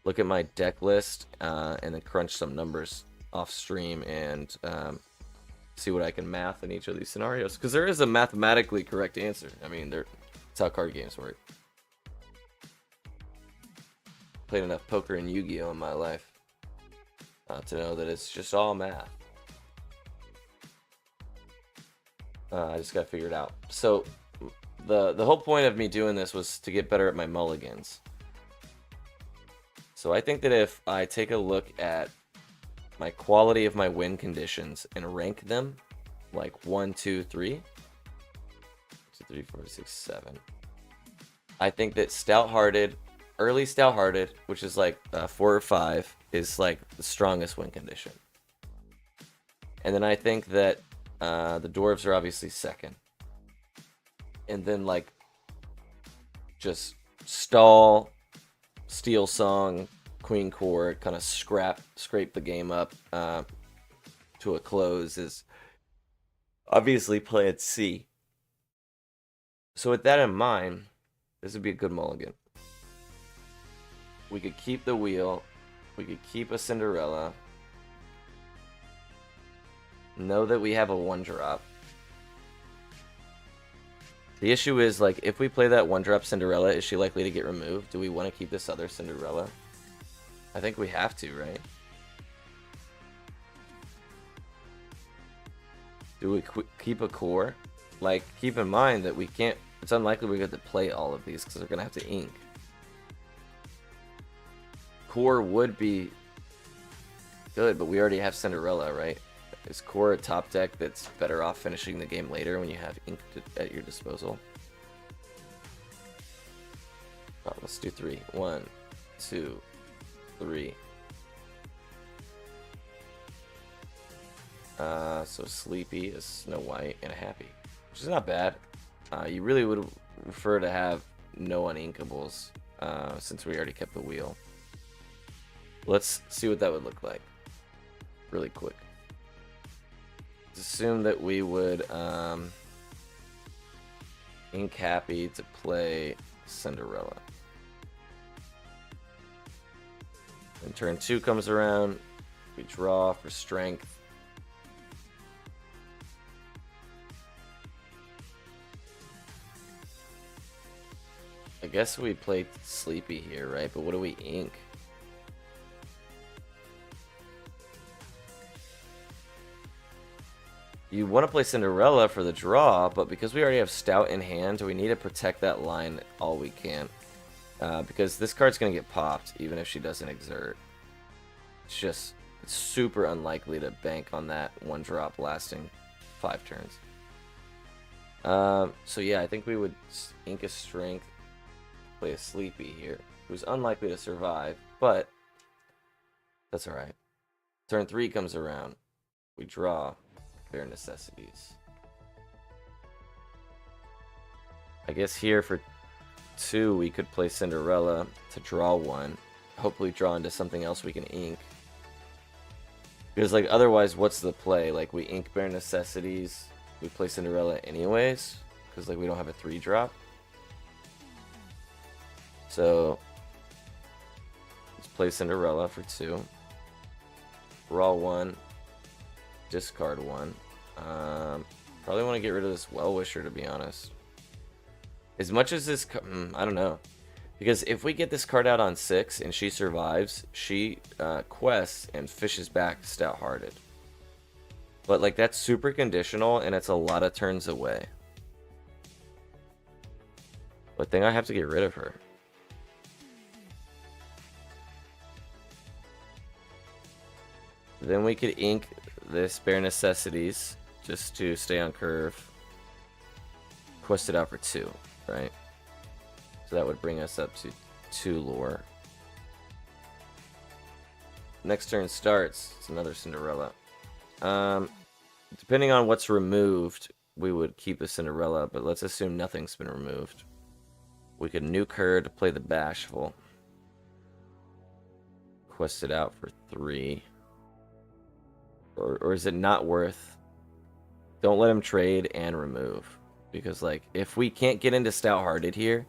look at my deck list and then crunch some numbers off stream and see what I can math in each of these scenarios. Because there is a mathematically correct answer. I mean, that's how card games work. Played enough poker and Yu-Gi-Oh in my life to know that it's just all math. I just gotta figure it out. So. The whole point of me doing this was to get better at my mulligans. So I think that if I take a look at my quality of my win conditions and rank them, like 1, 2, 3, 2, 3, 4, 6, 7. I think that Stout-Hearted, early Stout-Hearted, which is like 4 or 5, is like the strongest win condition. And then I think that the Dwarfs are obviously second. And then like just stall, Steel Song, Queen Core, kind of scrape the game up to a close is obviously play at C. So with that in mind, this would be a good mulligan. We could keep the wheel. We could keep a Cinderella. Know that we have a 1-drop. The issue is, like, if we play that 1-drop Cinderella, is she likely to get removed? Do we want to keep this other Cinderella? I think we have to, right? Do we keep a core? Like, keep in mind that we can't... It's unlikely we get to play all of these because we're going to have to ink. Core would be good, but we already have Cinderella, right? Is Core a top deck that's better off finishing the game later when you have ink at your disposal? Oh, let's do 3. 1, 2, 3. So Sleepy, is Snow White, and a Happy, which is not bad. You really would prefer to have no uninkables since we already kept the wheel. Let's see what that would look like really quick. Let's assume that we would ink Happy to play Cinderella. When turn 2 comes around, we draw for strength. I guess we played Sleepy here, right? But what do we ink? You want to play Cinderella for the draw, but because we already have Stout in hand, we need to protect that line all we can. Because this card's going to get popped, even if she doesn't exert. It's super unlikely to bank on that 1-drop lasting 5 turns. So yeah, I think we would ink a Strength, play a Sleepy here, who's unlikely to survive, but that's alright. Turn 3 comes around. We draw bare necessities. I guess here for 2, we could play Cinderella to draw 1. Hopefully draw into something else we can ink. Because, like, otherwise, what's the play? Like, we ink bare necessities, we play Cinderella anyways, because, like, we don't have a 3-drop. So, let's play Cinderella for 2. Draw 1. Discard 1. Probably want to get rid of this Well-Wisher, to be honest. As much as this... I don't know. Because if we get this card out on 6 and she survives, she quests and fishes back Stout-Hearted. But, like, that's super conditional, and it's a lot of turns away. But I think I have to get rid of her. Then we could ink this Bare Necessities just to stay on curve. Quest it out for 2, right? So that would bring us up to 2 lore. Next turn starts. It's another Cinderella. Depending on what's removed, we would keep the Cinderella, but let's assume nothing's been removed. We could nuke her to play the Bashful. Quest it out for 3. Or is it not worth? Don't let him trade and remove. Because, like, if we can't get into Stout-Hearted here,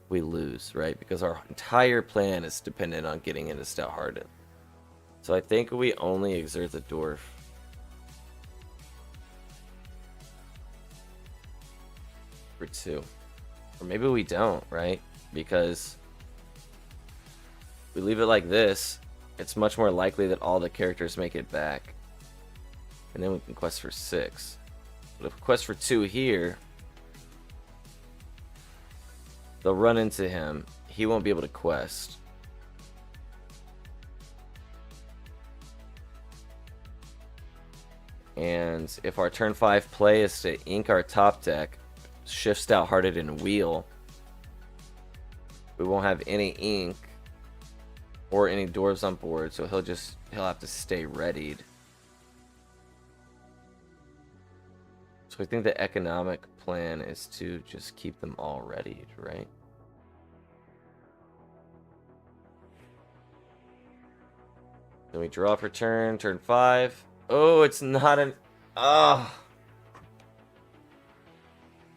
we lose, right? Because our entire plan is dependent on getting into Stout-Hearted. So I think we only exert the Dwarf. For 2. Or maybe we don't, right? Because we leave it like this, it's much more likely that all the characters make it back. And then we can quest for 6. But if we quest for 2 here, they'll run into him. He won't be able to quest. And if our turn 5 play is to ink our top deck, shift Stout-Hearted and wheel, we won't have any ink or any dwarves on board, so he'll have to stay readied. So I think the economic plan is to just keep them all readied, right? Then we draw for turn 5. Oh, it's not an... Ah!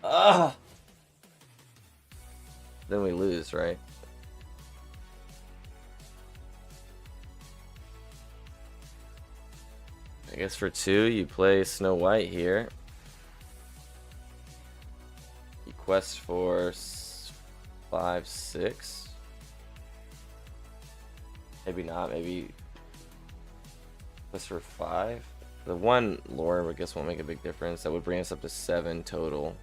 Ah! Then we lose, right? I guess for 2, you play Snow White here. You quest for 5, 6. Maybe not, maybe quest for 5. The 1 lore, I guess, won't make a big difference. That would bring us up to 7 total.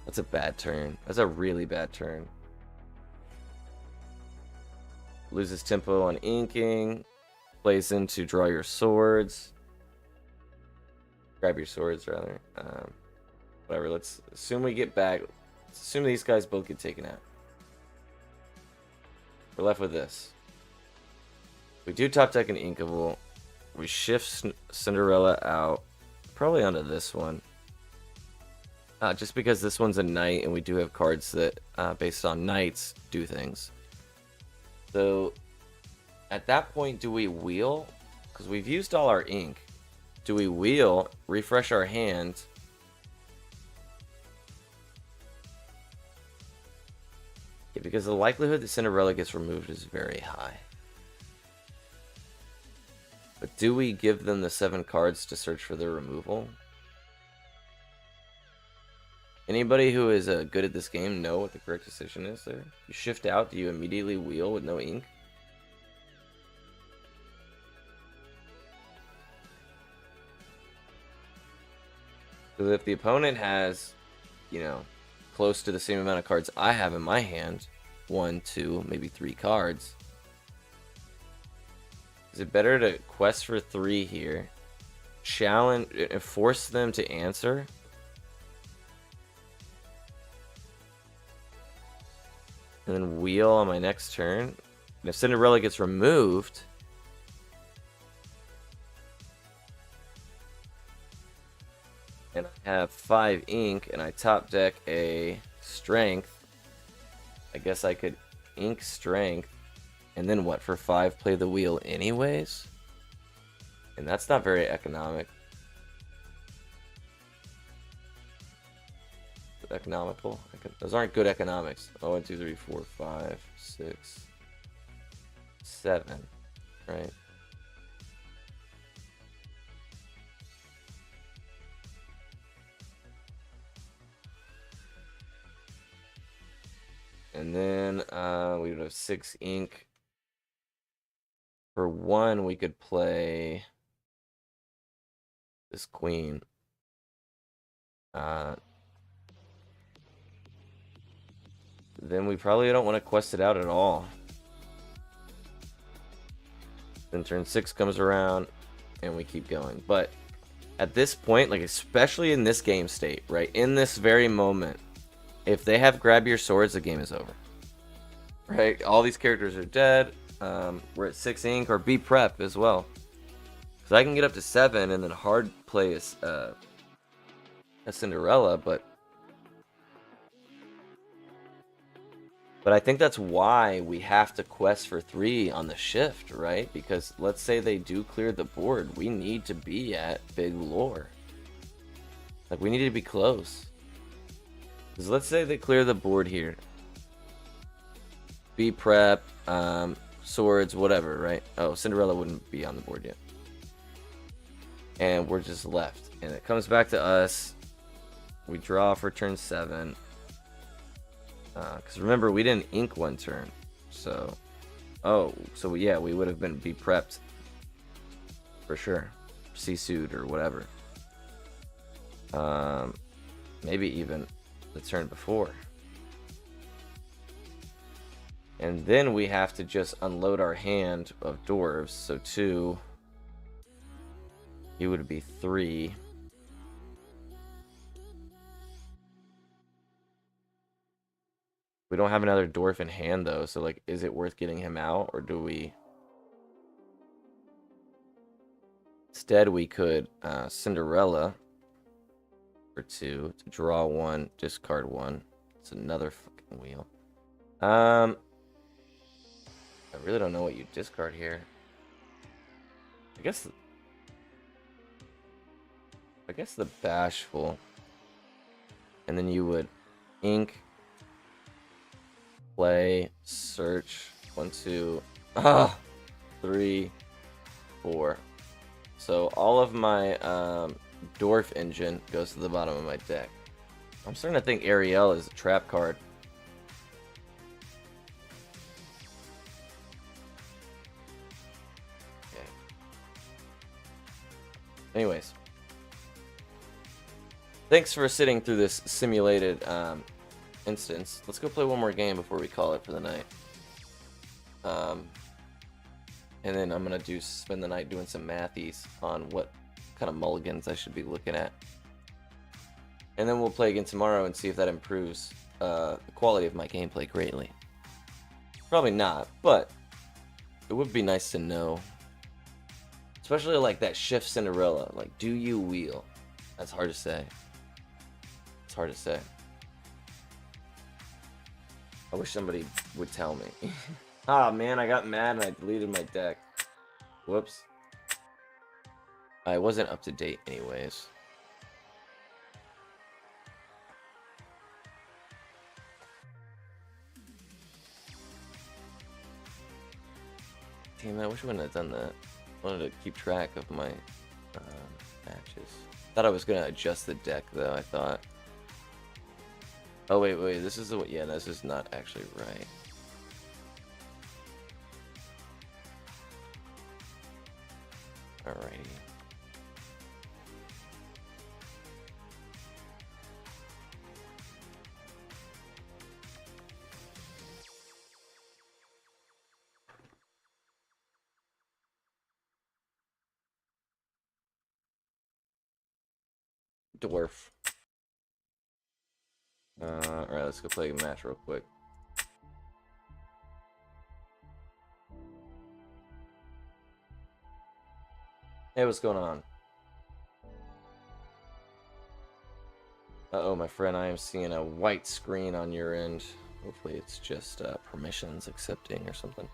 That's a bad turn. That's a really bad turn. Loses tempo on inking. Plays into draw your swords. Grab your swords, rather. Whatever, let's assume we get back. Let's assume these guys both get taken out. We're left with this. We do top deck an Inkable. We shift Cinderella out. Probably onto this one. Just because this one's a knight and we do have cards that, based on knights, do things. So, at that point, do we wheel? Because we've used all our ink. Do we wheel, refresh our hand? Yeah, because the likelihood that Cinderella gets removed is very high. But do we give them the 7 cards to search for their removal? Anybody who is good at this game know what the correct decision is there? You shift out, do you immediately wheel with no ink? Because if the opponent has, you know, close to the same amount of cards I have in my hand, 1, 2, maybe 3 cards, is it better to quest for 3 here, challenge, force them to answer, and then wheel on my next turn? And if Cinderella gets removed, and I have 5 ink, and I top deck a strength, I guess I could ink strength, and then what, for 5 play the wheel anyways? And that's not very economic. Economical? Those aren't good economics. Oh, 1, 2, 3, 4, 5, 6, 7, right? And then we would have 6 ink. For 1, we could play this queen. Then we probably don't want to quest it out at all. Then turn 6 comes around, and we keep going. But at this point, like especially in this game state, right, in this very moment, if they have grab your swords, the game is over. Right? All these characters are dead. We're at 6 ink, or be prep as well. Because I can get up to 7 and then hard play a Cinderella, but I think that's why we have to quest for 3 on the shift, right? Because let's say they do clear the board, we need to be at big lore. Like, we need to be close. Because let's say they clear the board here. Be prep, swords, whatever, right? Oh, Cinderella wouldn't be on the board yet. And we're just left. And it comes back to us. We draw for turn 7. Because remember, we didn't ink 1 turn. So, yeah, we would have been be prepped. For sure. C-suit or whatever. Maybe even the turn before. And then we have to just unload our hand of dwarves. So 2. He would be 3. We don't have another dwarf in hand though, so like, is it worth getting him out, or do we? Instead, we could Cinderella for 2 to draw 1, discard 1. It's another fucking wheel. I really don't know what you discard here. I guess the bashful, and then you would ink. Play, search, 1, 2, 3, 4. So all of my dwarf engine goes to the bottom of my deck. I'm starting to think Ariel is a trap card. Okay. Anyways. Thanks for sitting through this simulated instance. Let's go play one more game before we call it for the night. And then I'm gonna spend the night doing some mathies on what kind of mulligans I should be looking at. And then we'll play again tomorrow and see if that improves the quality of my gameplay greatly. Probably not, but it would be nice to know. Especially like that shift Cinderella. Like, do you wheel? That's hard to say. It's hard to say. I wish somebody would tell me. Ah, man, I got mad and I deleted my deck. Whoops. I wasn't up to date anyways. Damn, I wish I wouldn't have done that. I wanted to keep track of my matches. Thought I was gonna adjust the deck though, I thought. Oh wait, this is the yeah, this is not actually right. Alrighty. Dwarf. Alright, let's go play a match real quick. Hey, what's going on? Uh-oh, my friend, I am seeing a white screen on your end. Hopefully it's just permissions accepting or something.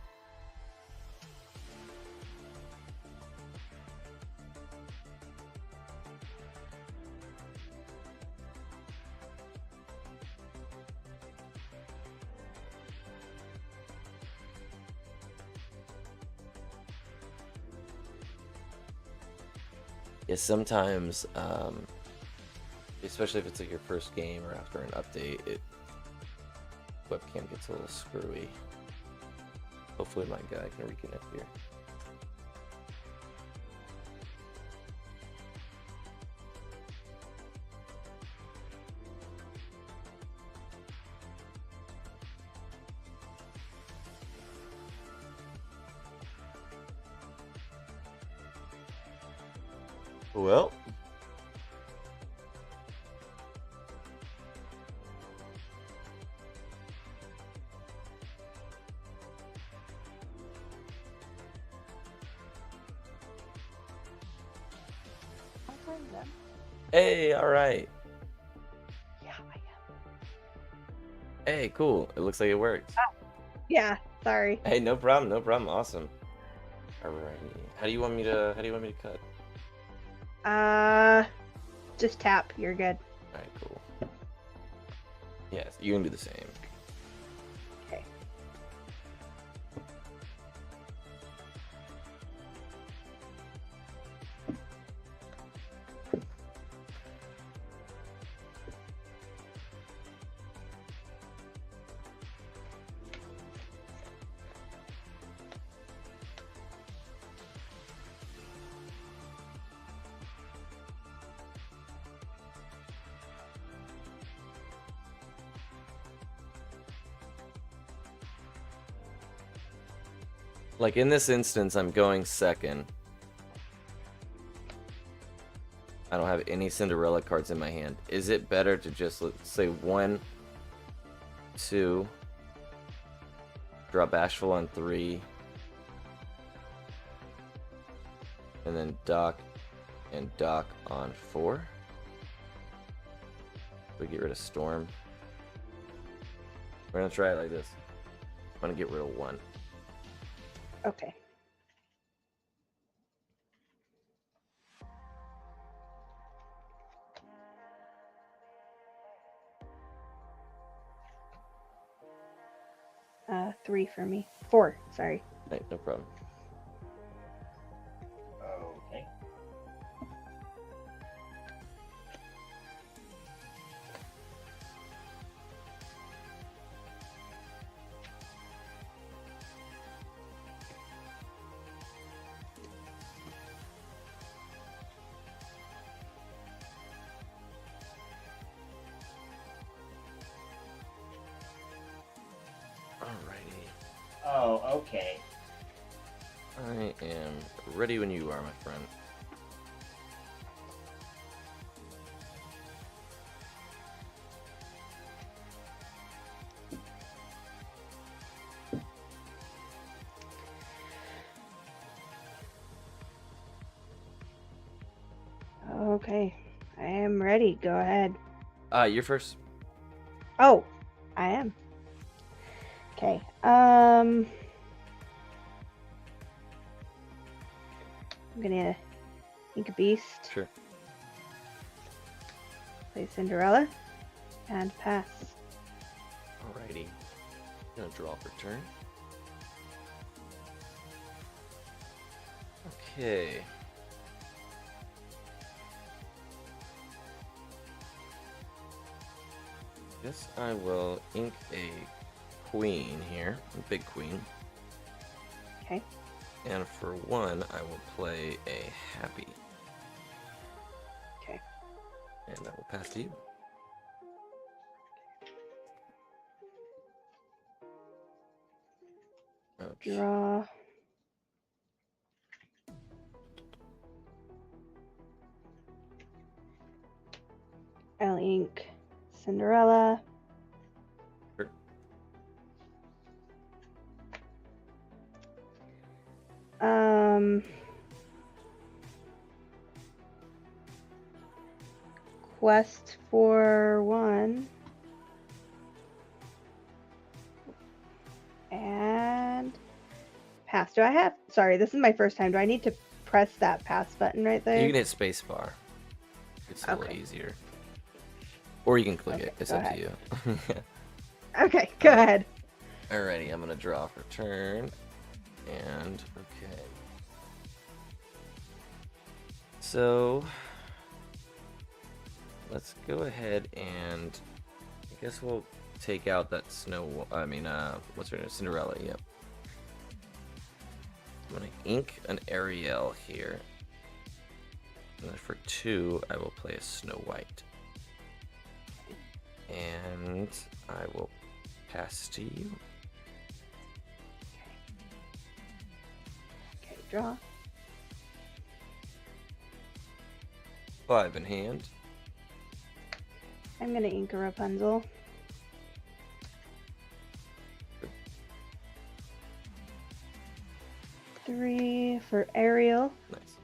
Yeah, sometimes, especially if it's like your first game or after an update, webcam gets a little screwy. Hopefully my guy can reconnect here. Well, hey, all right. Yeah, I am. Hey, cool. It looks like it worked. Yeah, sorry. Hey, no problem, no problem. Awesome. Alrighty. How do you want me to cut? Just tap. You're good. Alright, cool. Yes, you can do the same. Okay. Like in this instance, I'm going second. I don't have any Cinderella cards in my hand. Is it better to just, let's say, 1, 2, draw Bashful on 3, and then Doc and Doc on 4? We get rid of Storm. We're gonna try it like this. I'm gonna get rid of 1. Okay. Three for me. 4, sorry. Right, no problem. Okay. Alrighty. Oh, okay. I am ready when you are, my friend. Okay. I am ready. Go ahead. You're first. Oh, I am. Okay. I'm gonna ink a beast. Sure. Play Cinderella. And pass. Alrighty. Gonna draw for turn. Okay. Guess I will ink a queen here, a big queen. Okay. And for 1, I will play a happy. Okay. And I will pass to you. Okay. Draw. I'll ink Cinderella. Sure. quest for 1. And pass. Do I have? Sorry, this is my first time. Do I need to press that pass button right there? You can hit spacebar. It's a little Okay. easier. Or you can click Okay, it. It's go up ahead. to you. Okay, go ahead. Alrighty, I'm gonna draw for turn. And okay. So let's go ahead and I guess we'll take out that what's her name? Cinderella, yep. I'm gonna ink an Ariel here. And then for 2, I will play a Snow White. And I will pass to you. Okay, draw. 5 in hand. I'm gonna ink a Rapunzel. Three for Ariel. Nice.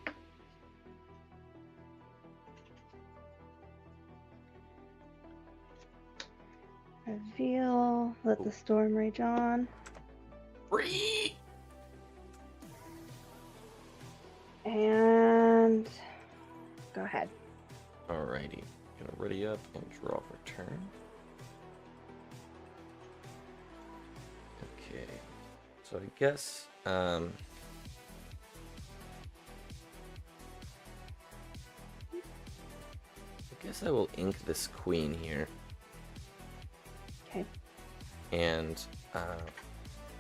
Reveal. Let the storm rage on. Free! And go ahead. Alrighty. Gonna ready up and draw for turn. Okay. So I guess I will ink this queen here. Okay. And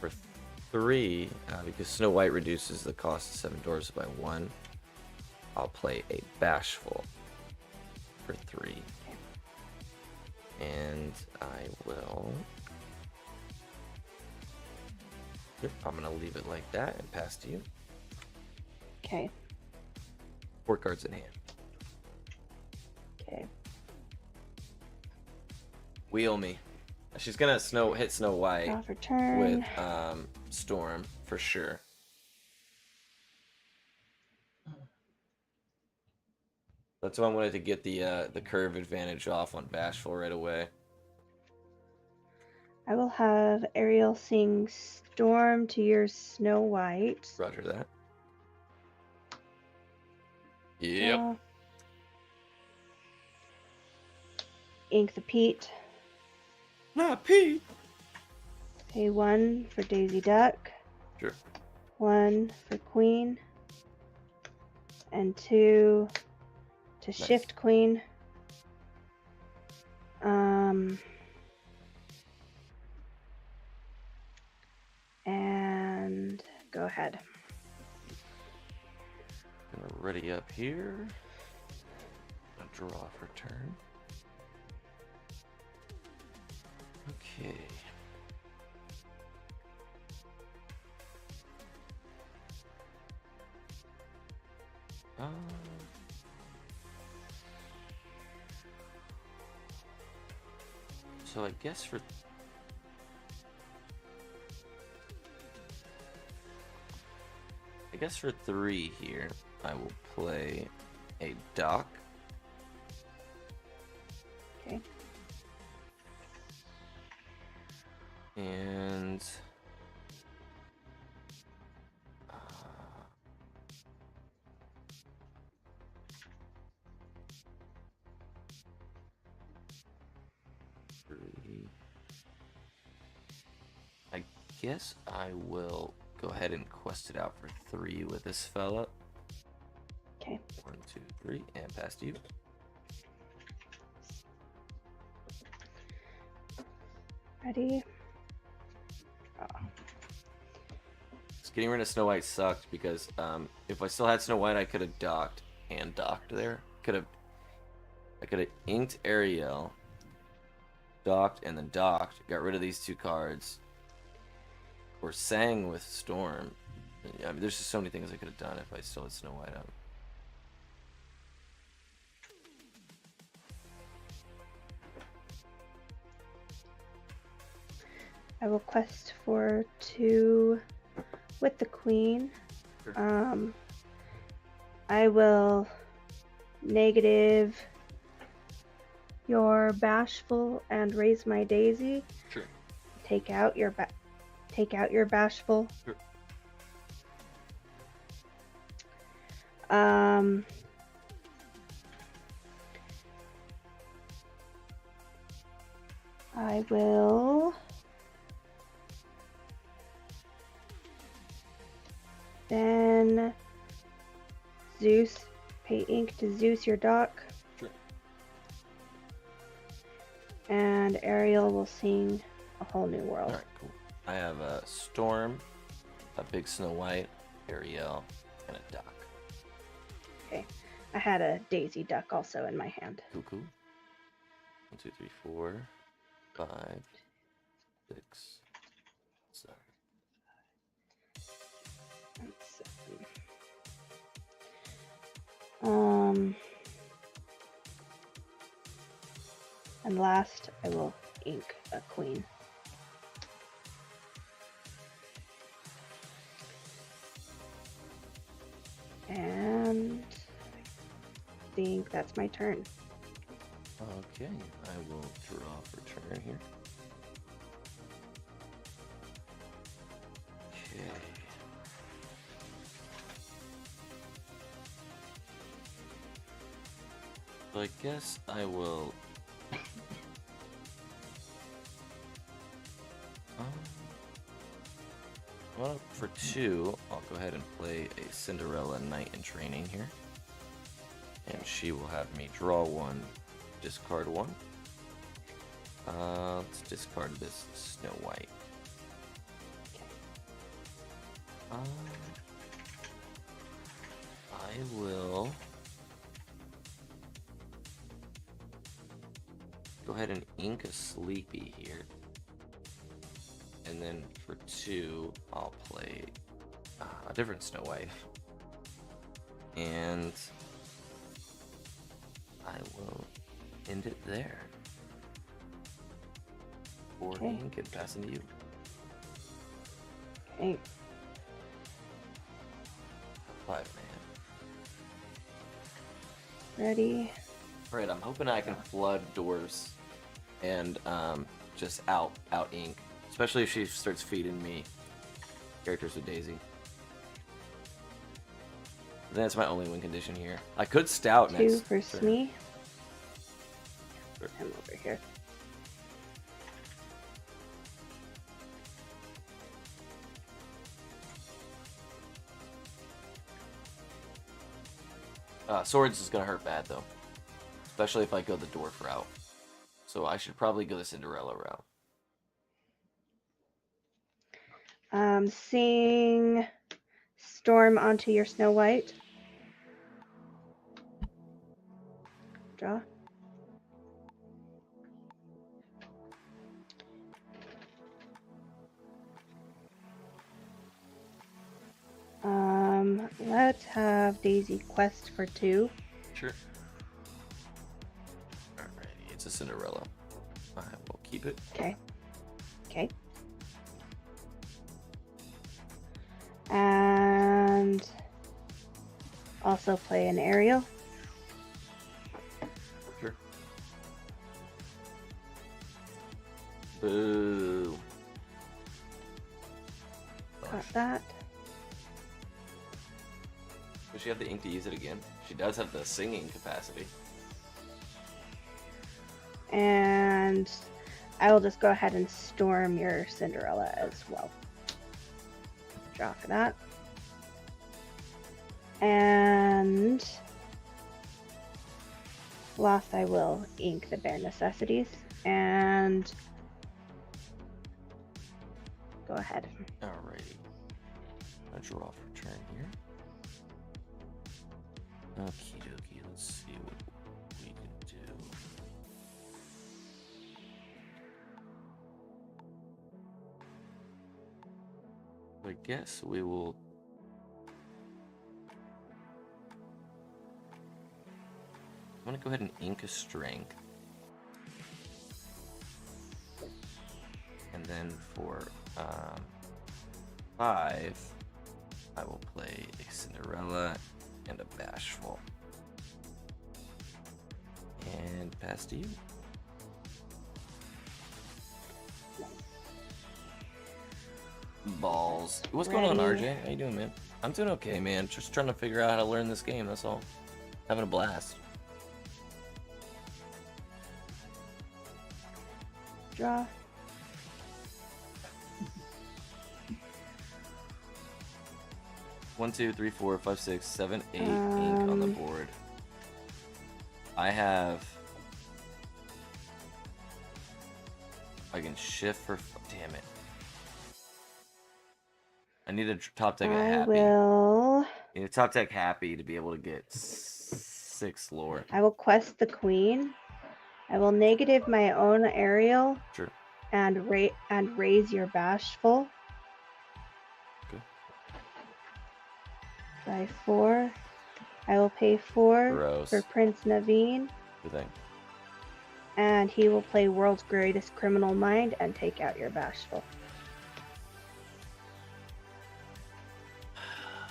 for 3, because Snow White reduces the cost of 7 dwarves by 1, I'll play a Bashful for 3. And I will... Yep, I'm gonna leave it like that and pass to you. Okay. 4 cards in hand. Okay. Wheel me. She's gonna hit Snow White Draw for turn. with Storm for sure. That's why I wanted to get the curve advantage off on Bashful right away. I will have Ariel sing Storm to your Snow White. Roger that. Yep. Draw. Ink the Pete. Not Pete. Pay 1 for Daisy Duck. Sure. 1 for Queen. And 2 to shift Queen. And go ahead. Gonna ready up here. Gonna draw for turn. Okay. So I guess for for 3 here, I will play a Dock. Okay. And I guess I will go ahead and quest it out for 3 with this fella. Okay. 1, 2, 3, and pass to you. Ready? Just getting rid of Snow White sucked because if I still had Snow White, I could have docked and docked there. I could have inked Ariel, docked, and then docked. Got rid of these 2 cards. Or sang with Storm. I mean, there's just so many things I could have done if I still had Snow White up. I will quest for 2 with the Queen. Sure. I will negative your Bashful and Raise My Daisy. Sure. Take out your Bashful. Sure. I will then Zeus, pay ink to Zeus your dock. Sure. And Ariel will sing A Whole New World. Alright, cool. I have a Storm, a big Snow White, Ariel, and a Duck. Okay. I had a Daisy Duck also in my hand. Cool, cool. 1, 2, 3, 4, 5, 6, 7. And 7. And last, I will ink a queen. And I think that's my turn. Okay, I will draw for turn here. Okay. So I guess I will. Well, for 2, I'll go ahead and play a Cinderella Knight in Training here. And she will have me draw 1, discard 1. Let's discard this Snow White. I will go ahead and ink a Sleepy here. And then for 2, I'll play a different Snow White. And I will end it there. Or Okay. ink and pass into you. Okay. 5 man. Ready? Alright, I'm hoping I can flood Dwarfs and just out ink. Especially if she starts feeding me characters with Daisy. That's my only win condition here. I could Stout 2 next for turn. Smee. Sure. I'm over here. Swords is gonna hurt bad though. Especially if I go the Dwarf route. So I should probably go the Cinderella route. Sing Storm onto your Snow White. Draw. Let's have Daisy quest for 2. Sure. Alrighty, it's a Cinderella. I will keep it. Okay. Okay. And also play an Ariel. Sure. Boo. Got that. Does she have the ink to use it again? She does have the singing capacity. And I will just go ahead and storm your Cinderella as well. Draw for that. And last I will ink the bare necessities and go ahead. Alrighty. I draw for turn here. Okie dokie, let's see what we can do. I guess we will. I'm gonna go ahead and ink a Strength. And then for 5, I will play a Cinderella and a Bashful. And pass to you. Balls. What's going on, Ready. RJ? How you doing, man? I'm doing okay, man. Just trying to figure out how to learn this game, that's all. Having a blast. Draw. 1, 2, 3, 4, 5, 6, 7, 8 ink on the board. I have. I can shift for. Damn it. I need a top deck of I happy. will. I need a top deck happy to be able to get 6 lore. I will quest the queen. I will negative my own aerial Sure. and raise your bashful. Okay. By 4. I will pay 4 Gross. for Prince Naveen, Good thing. and he will play World's Greatest Criminal Mind and take out your bashful.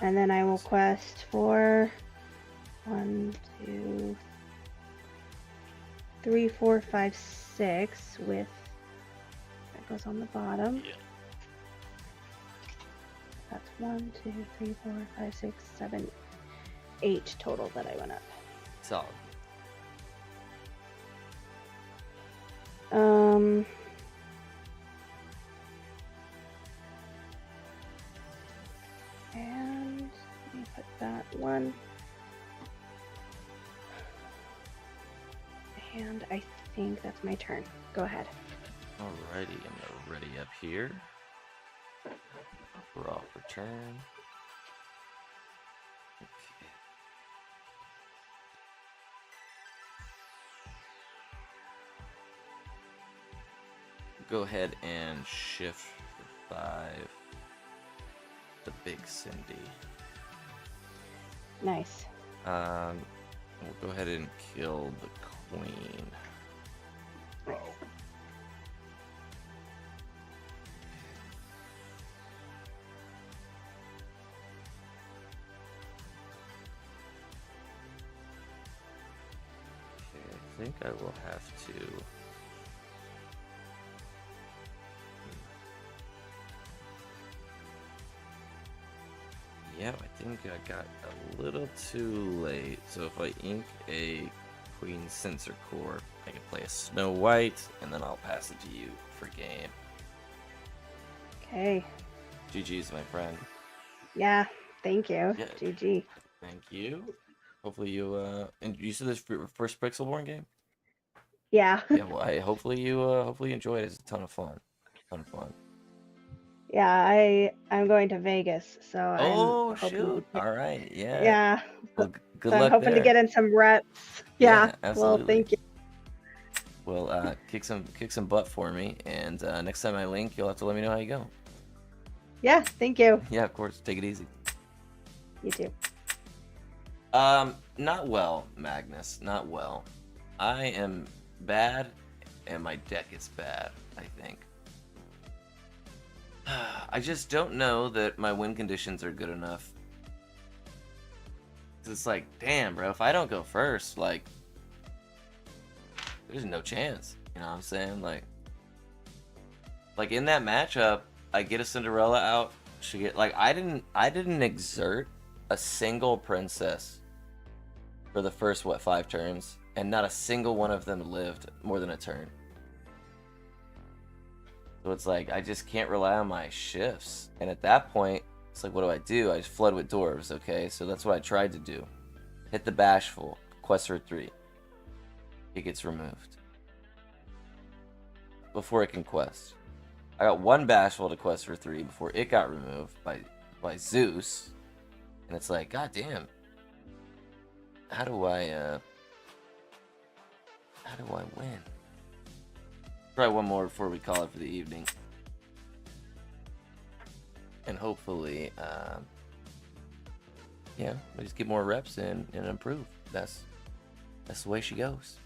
And then I will quest for 1, 2, 3, 4, 5, 6 with that goes on the bottom. Yeah. That's 1, 2, 3, 4, 5, 6, 7, 8 total that I went up. Solid. And let me put that one. And I think that's my turn. Go ahead. Alrighty, I'm gonna ready up here. Draw for turn. Okay. Go ahead and shift for 5. The big Cindy. Nice. We'll go ahead and kill the queen. Okay, I think I will have to. Yeah, I think I got a little too late. So if I ink a Queen Sensor Core, I can play a Snow White, and then I'll pass it to you for game. Okay. GG's, my friend. Yeah. Thank you. Yeah. GG. Thank you. Hopefully you and you said this first Pixelborn game? Yeah. Yeah. Well, hopefully you enjoy it. It's a ton of fun. Yeah. I'm going to Vegas, so Oh I'm hoping shoot! All right. Yeah. Yeah. Well, good So luck I'm hoping there. to get in some reps. Yeah. Absolutely. Well, thank you. Well, kick some butt for me, and next time I link, you'll have to let me know how you go. Yeah. Thank you. Yeah, of course. Take it easy. You too. Not well, Magnus. Not well. I am bad, and my deck is bad, I think. I just don't know that my win conditions are good enough. It's like, damn, bro, if I don't go first, like, there's no chance. You know what I'm saying? Like in that matchup, I get a Cinderella out. She get I didn't exert a single princess for the first 5 turns, and not a single one of them lived more than a turn. So it's like I just can't rely on my shifts. And at that point, it's like, what do? I just flood with dwarves, okay? So that's what I tried to do. Hit the bashful, quest for 3. It gets removed before it can quest. I got 1 bashful to quest for 3 before it got removed by Zeus. And it's like, god damn. How do I win? Try one more before we call it for the evening. And hopefully, yeah, we just get more reps in and improve. That's the way she goes.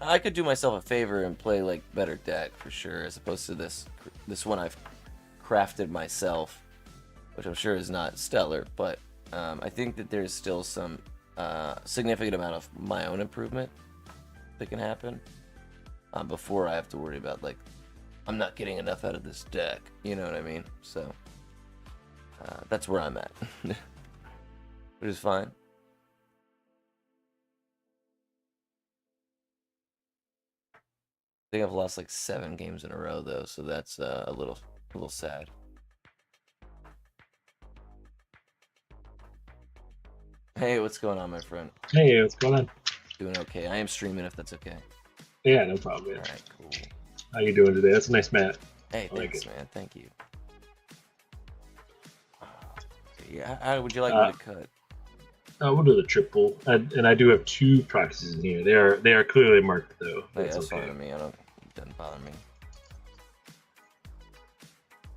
I could do myself a favor and play like better deck for sure, as opposed to this one I've crafted myself, which I'm sure is not stellar. But I think that there's still some significant amount of my own improvement that can happen before I have to worry about, like, I'm not getting enough out of this deck. You know what I mean? So That's where I'm at, which is fine. I think I've lost like 7 games in a row though, so that's a little sad. Hey, what's going on, my friend? Hey, what's going on? Doing okay. I am streaming if that's okay. Yeah, no problem. All Man. right, cool. How you doing today? That's a nice map. Hey, I like thanks, it. man. Thank you. Yeah, how would you like me to cut? We'll do the triple, and I do have 2 proxies in here. They are clearly marked though. Hey, That's that's okay. fine with me. It doesn't bother me.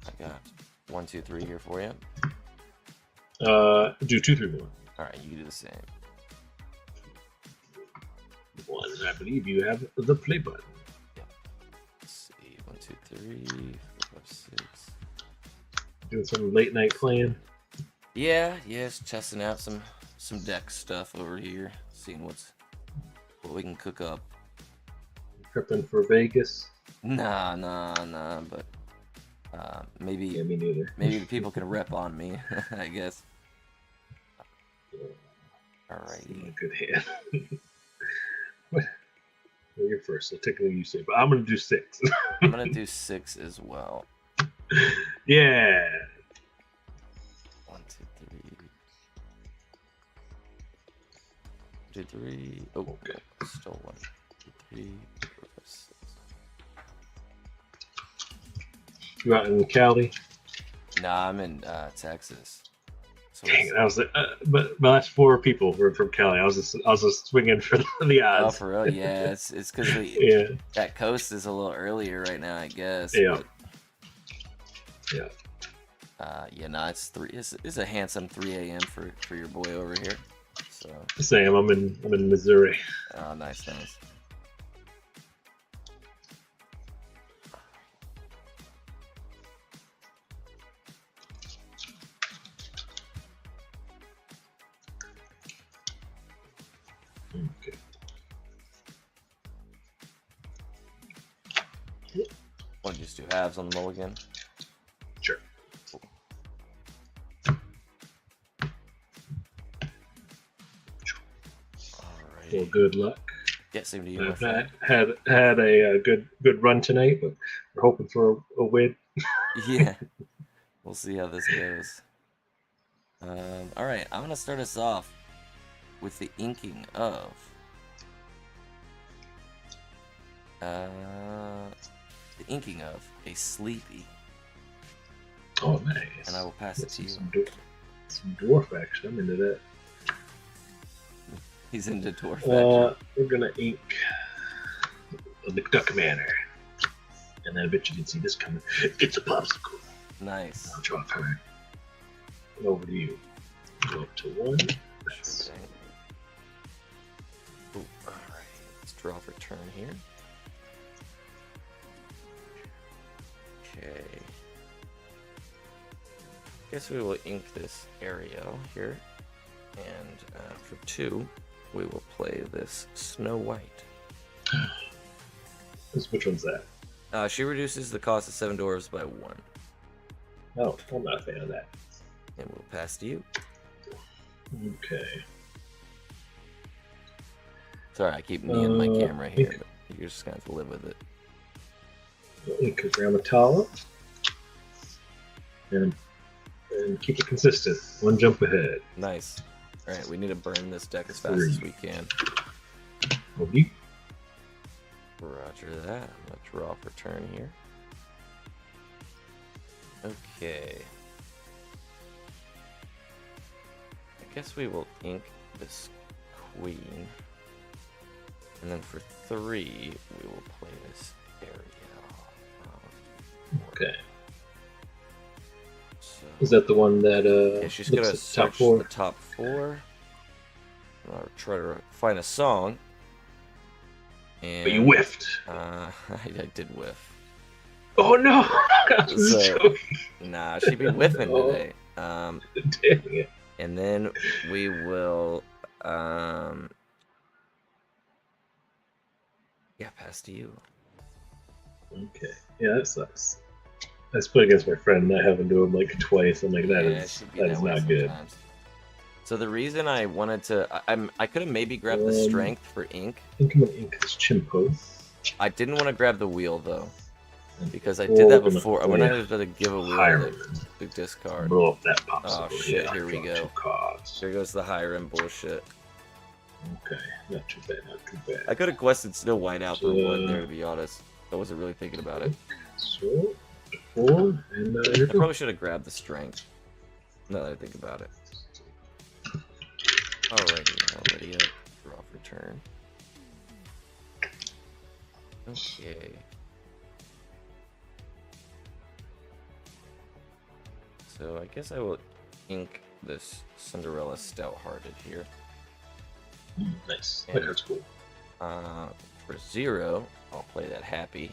I got 1, 2, 3 here for you. Do 2, 3, 1. All right, you do the same. 1. I believe you have the play button. Let's see. 1, 2, 3, 4, 5, 6. Doing some late night playing. Yeah, just testing out some deck stuff over here, seeing what we can cook up. Prepping for Vegas. Nah, but maybe Yeah, me neither. maybe the people can rep on me, I guess. Alrighty. Good hand. Well, you're first, so technically you say, but I'm gonna do 6. I'm gonna do 6 as well. Yeah. 1, 2, 3. 2, 3. Oh, Okay. no, stole 1. 2, 3, 4, 5, 6. You out in Cali? Nah, I'm in Texas. So Dang it! I was, but my last 4 people were from Cali. I was just swinging for the oh, odds. for real? Yeah, it's because Yeah. that coast is a little earlier right now, I guess. Yeah. But, Yeah. yeah, no, it's 3. It's a handsome 3 a.m. for your boy over here. So. Same. I'm in Missouri. Oh, nice. Okay. Want to just do halves on the mulligan? Sure. Alright. Well, good luck. Yeah, same to you, my I've friend. had a good run tonight, but we're hoping for a win. Yeah. We'll see how this goes. Alright, I'm gonna start us off with the inking of a sleepy. Oh, nice. And I will pass it to you. Some dwarf action. I'm into that. He's into dwarf action. We're gonna ink the McDuck Manor, and then I bet you can see this coming. It's a popsicle. Nice. I'll draw a card. And over to you. Go up to 1. Nice. Sure thing. Ooh, alright. Let's draw for turn here. Okay. Guess we will ink this Ariel here. And for 2, we will play this Snow White. Which one's that? She reduces the cost of 7 dwarves by 1. Oh, I'm not a fan of that. And we'll pass to you. Okay. Sorry, I keep kneeing my camera here, but you're just gonna have to live with it. Ink Grammatala. And keep it consistent. 1 jump ahead. Nice. Alright, we need to burn this deck as fast as we can. Okay. Roger that. I'm gonna draw for turn here. Okay. I guess we will ink this queen. And then for 3, we will play this Ariel. Okay. So, Is that the one that yeah, she's looks gonna at search top 4? the top 4. I'll try to find a song. And, But you whiffed. I did whiff. Oh no! I was So, joking. nah, she'd be whiffing No. today. Dang it. And then we will, yeah, pass to you. Okay. Yeah, that sucks. I split against my friend, and I have him do him like twice. I'm like, that Yeah, it is should be that way not good. sometimes. So the reason I wanted to, I could have maybe grabbed the strength for ink. I think I'm gonna ink this chimpo. I didn't want to grab the wheel though, because I did that before. I went Yeah. ahead to give a wheel Hiram. the discard. Blow up that popsicle. Oh shit! Yeah, Here we draw go. 2 cards. Here goes the higher end bullshit. Okay, not too bad, not too bad. I could have quested Snow White out for So, one there, to be honest. I wasn't really thinking about it. So, 4, and I here we go. probably should have grabbed the strength. Now that I think about it. Already up. Draw for turn. Okay. So I guess I will ink this Cinderella Stout-Hearted here. Nice. And, That card's cool. for 0, I'll play that Happy.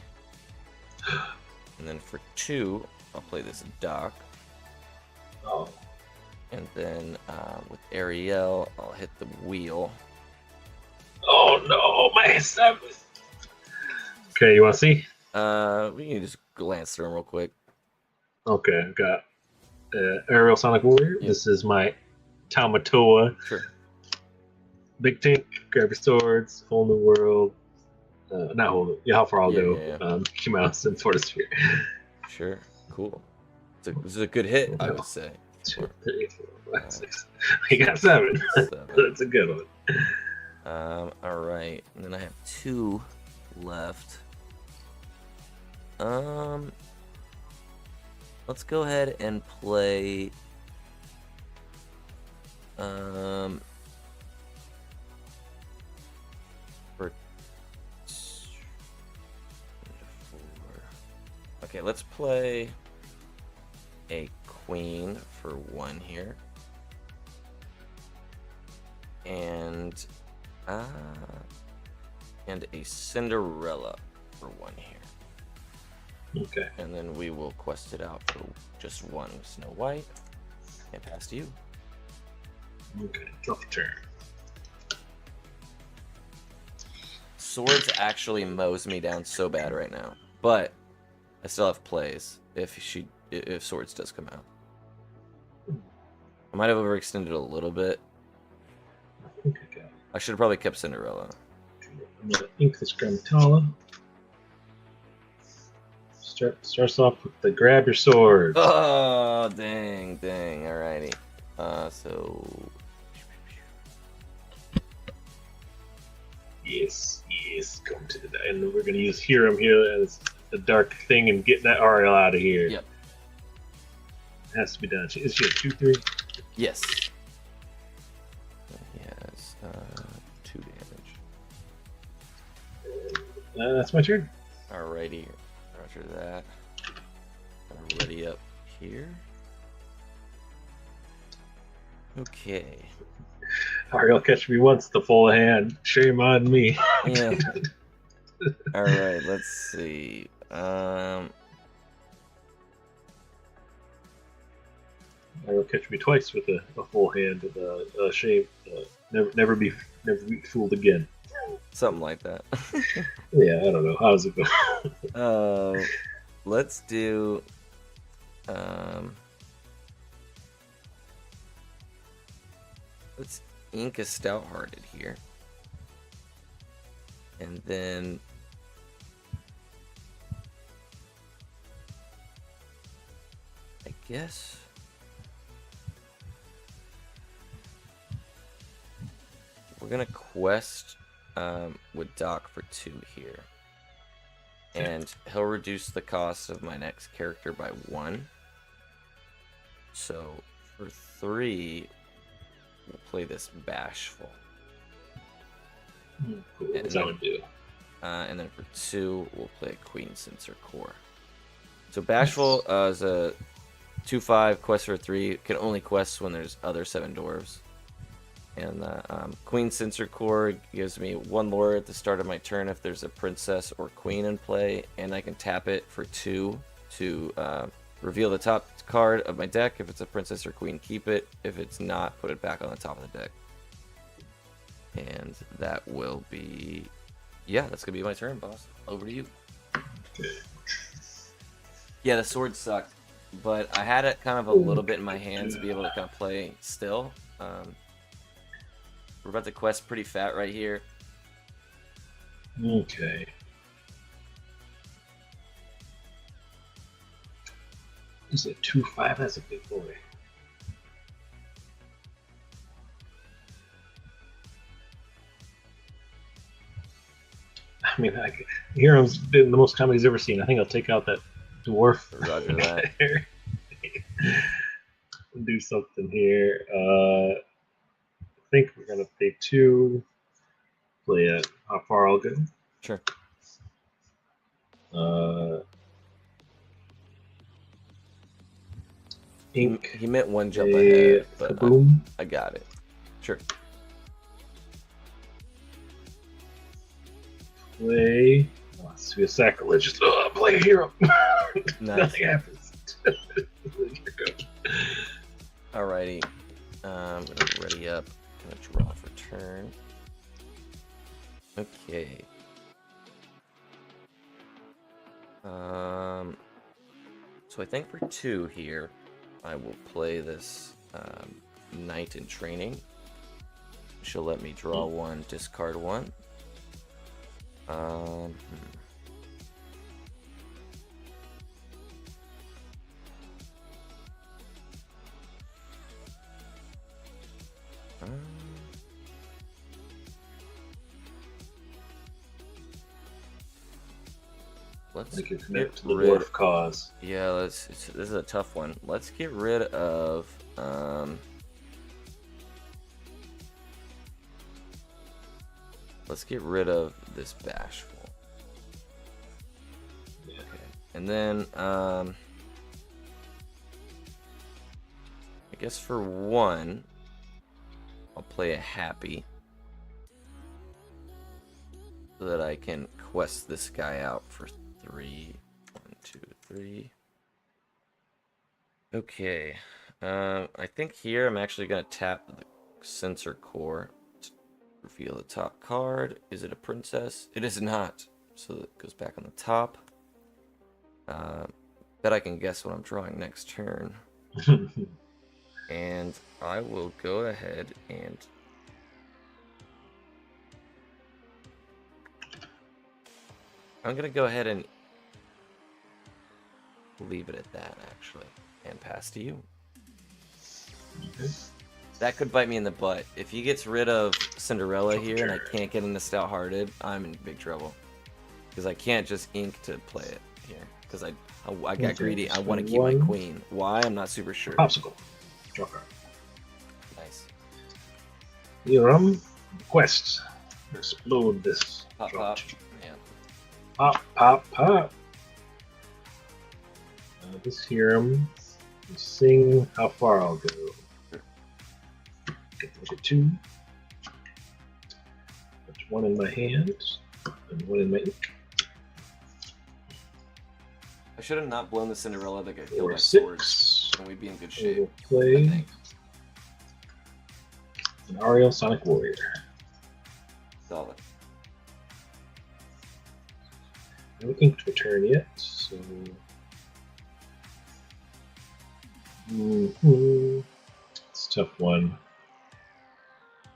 And then for 2, I'll play this Doc. Oh. And then with Ariel, I'll hit the wheel. Oh no, my 7. Okay, you want to see? We can just glance through them real quick. Okay, I've got Aerial Sonic Warrior. Yep. This is my Tamatoa. Sure. Big Tank, Grab Your Swords, Whole New World. Not Whole New, yeah, How Far I'll Yeah, Go. yeah, yeah. Mickey Mouse and Florida Sphere. Sure. Cool. This is a good hit, I would say. 2, 3, 4, 5, 6. You got 7. 7. That's a good one. Alright. And then I have 2 left. Let's go ahead and play for 4. Okay, let's play a queen for 1 here. And a Cinderella for 1 here. Okay. And then we will quest it out for just 1 Snow White. And pass to you. Okay, draw for turn. Swords actually mows me down so bad right now. But I still have plays if Swords does come out. I might have overextended a little bit. I think I got it. I should have probably kept Cinderella. I'm gonna ink this Grammatala. Starts off with the Grab Your Sword. Oh, dang. Alrighty. So... Yes, come to the and we're gonna use Hiram here as a dark thing and get that Ariel out of here. Yep. It has to be done. Is she a 2/3? Yes. He has 2 damage. That's my turn. Alrighty. Roger that. Ready up here. Okay. Ariel catch me once, the full hand. Shame on me. Yeah. Alright, let's see. Ariel catch me twice with a full hand of shame. Never be fooled again. Something like that. Yeah, I don't know. How's it go? Let's do let's ink a Stout-Hearted here. And then I guess we're gonna quest with Doc for 2 here. And he'll reduce the cost of my next character by 1. So for 3, we'll play this Bashful. Cool. What's that one do? And then for 2, we'll play Queen Sensor Core. So Bashful is a 2/5 quest for 3. Can only quest when there's other 7 dwarves. And Queen Sensor Core gives me 1 lore at the start of my turn if there's a princess or queen in play, and I can tap it for 2 to reveal the top card of my deck. If it's a princess or queen, keep it. If it's not, put it back on the top of the deck. And that will be... Yeah, that's going to be my turn, boss. Over to you. Okay. Yeah, the sword sucked, but I had it kind of a little bit in my hands to be able to kind of play still. We're about to quest pretty fat right here. Okay. Is it 2-5? That's a big boy. I mean, Hero's been the most comedy he's ever seen. I think I'll take out that dwarf. Roger that. Do something here. I think we're gonna pay 2. Play it. How far I'll go? Sure. Ink. He meant one jump ahead, but Kaboom. I got it. Sure. Play. Oh, this be a sacrilege. Play a hero. Nice. Nothing happens. Alrighty. I'm gonna ready up. Gonna draw for turn. Okay. So I think for 2 here, I will play this Knight in Training. She'll let me draw 1, discard 1. Let's Make it get connect to the rid. dwarf cause. Yeah, this is a tough one. Let's get rid of let's get rid of this bashful. Yeah. Okay. And then I guess for 1 I'll play a happy so that I can quest this guy out for 3. 1, 2, 3. Okay. I think here I'm actually gonna tap the sensor core to reveal the top card. Is it a princess? It is not. So it goes back on the top. Bet I can guess what I'm drawing next turn. And I will go ahead and I'm gonna go ahead and leave it at that, actually, and pass to you. Okay. That could bite me in the butt. If he gets rid of Cinderella here and I can't get into Stout-Hearted, I'm in big trouble. Because I can't just ink to play it here. Because I got greedy. I want to keep my queen. Why? I'm not super sure. Popsicle. Draw card. Nice. Hiram. Quest. Explode this. Pop, draw. pop. Yeah. Pop, pop, pop. This Hiram. Sing how far I'll go. Get to 2. Put 1 in my hand and 1 in my ink. I should have not blown the Cinderella to get killed Or by swords. 6. And we'd be in good I shape. will I play think. an Ariel Sonic Warrior. Solid. I haven't inked for turn yet, so. It's a tough one. I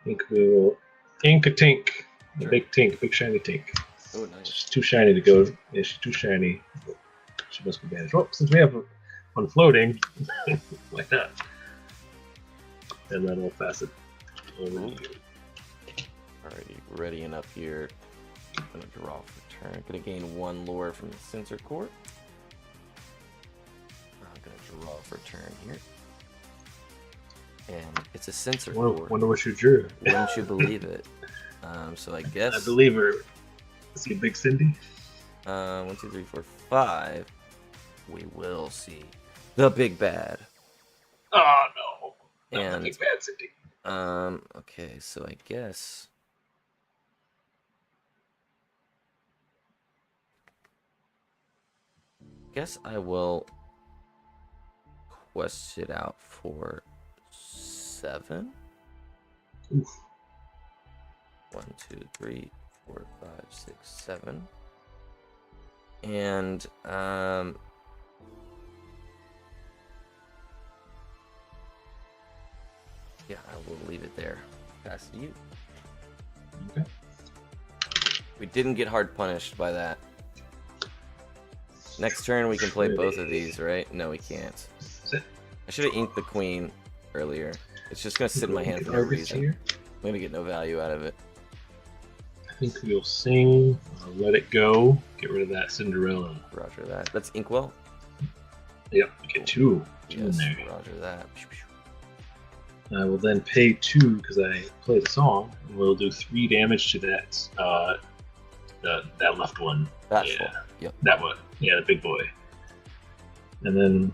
think we will ink a tink. A Sure. big tink, big shiny tink. Oh, nice. She's too shiny to go. Yeah, she's too shiny. She must be banished. Well, since we have one floating, why not? And then we'll pass it over to you. Alrighty, readying up here. I'm gonna draw for turn. Gonna gain 1 lore from the sensor core. I'm gonna draw for turn here. And it's a sensor core. Wonder what you drew. Wouldn't you believe it? So I guess. I believe her. See Big Cindy? 1, 2, 3, 4, 5. We will see the big bad. Oh no! Not And the Big Bad Cindy. okay, so I guess. Guess I will quest it out for 7. Oof. 1, 2, 3, 4, 5, 6, 7. And Yeah, I will leave it there. Pass it to you. Okay. We didn't get hard punished by that. Next turn we can play both of these, right? No, we can't. Sit. I should have inked the queen earlier. It's just gonna sit in my hand for no Harvest reason. here. I'm gonna get no value out of it. I think we'll sing. Let it go. Get rid of that Cinderella. Roger that. That's Inkwell. Yep. Get two in Yes, there. roger that. I will then pay 2 because I played a song, and we'll do 3 damage to that that left one. That's yeah, full. Yep. that one. Yeah, the big boy. And then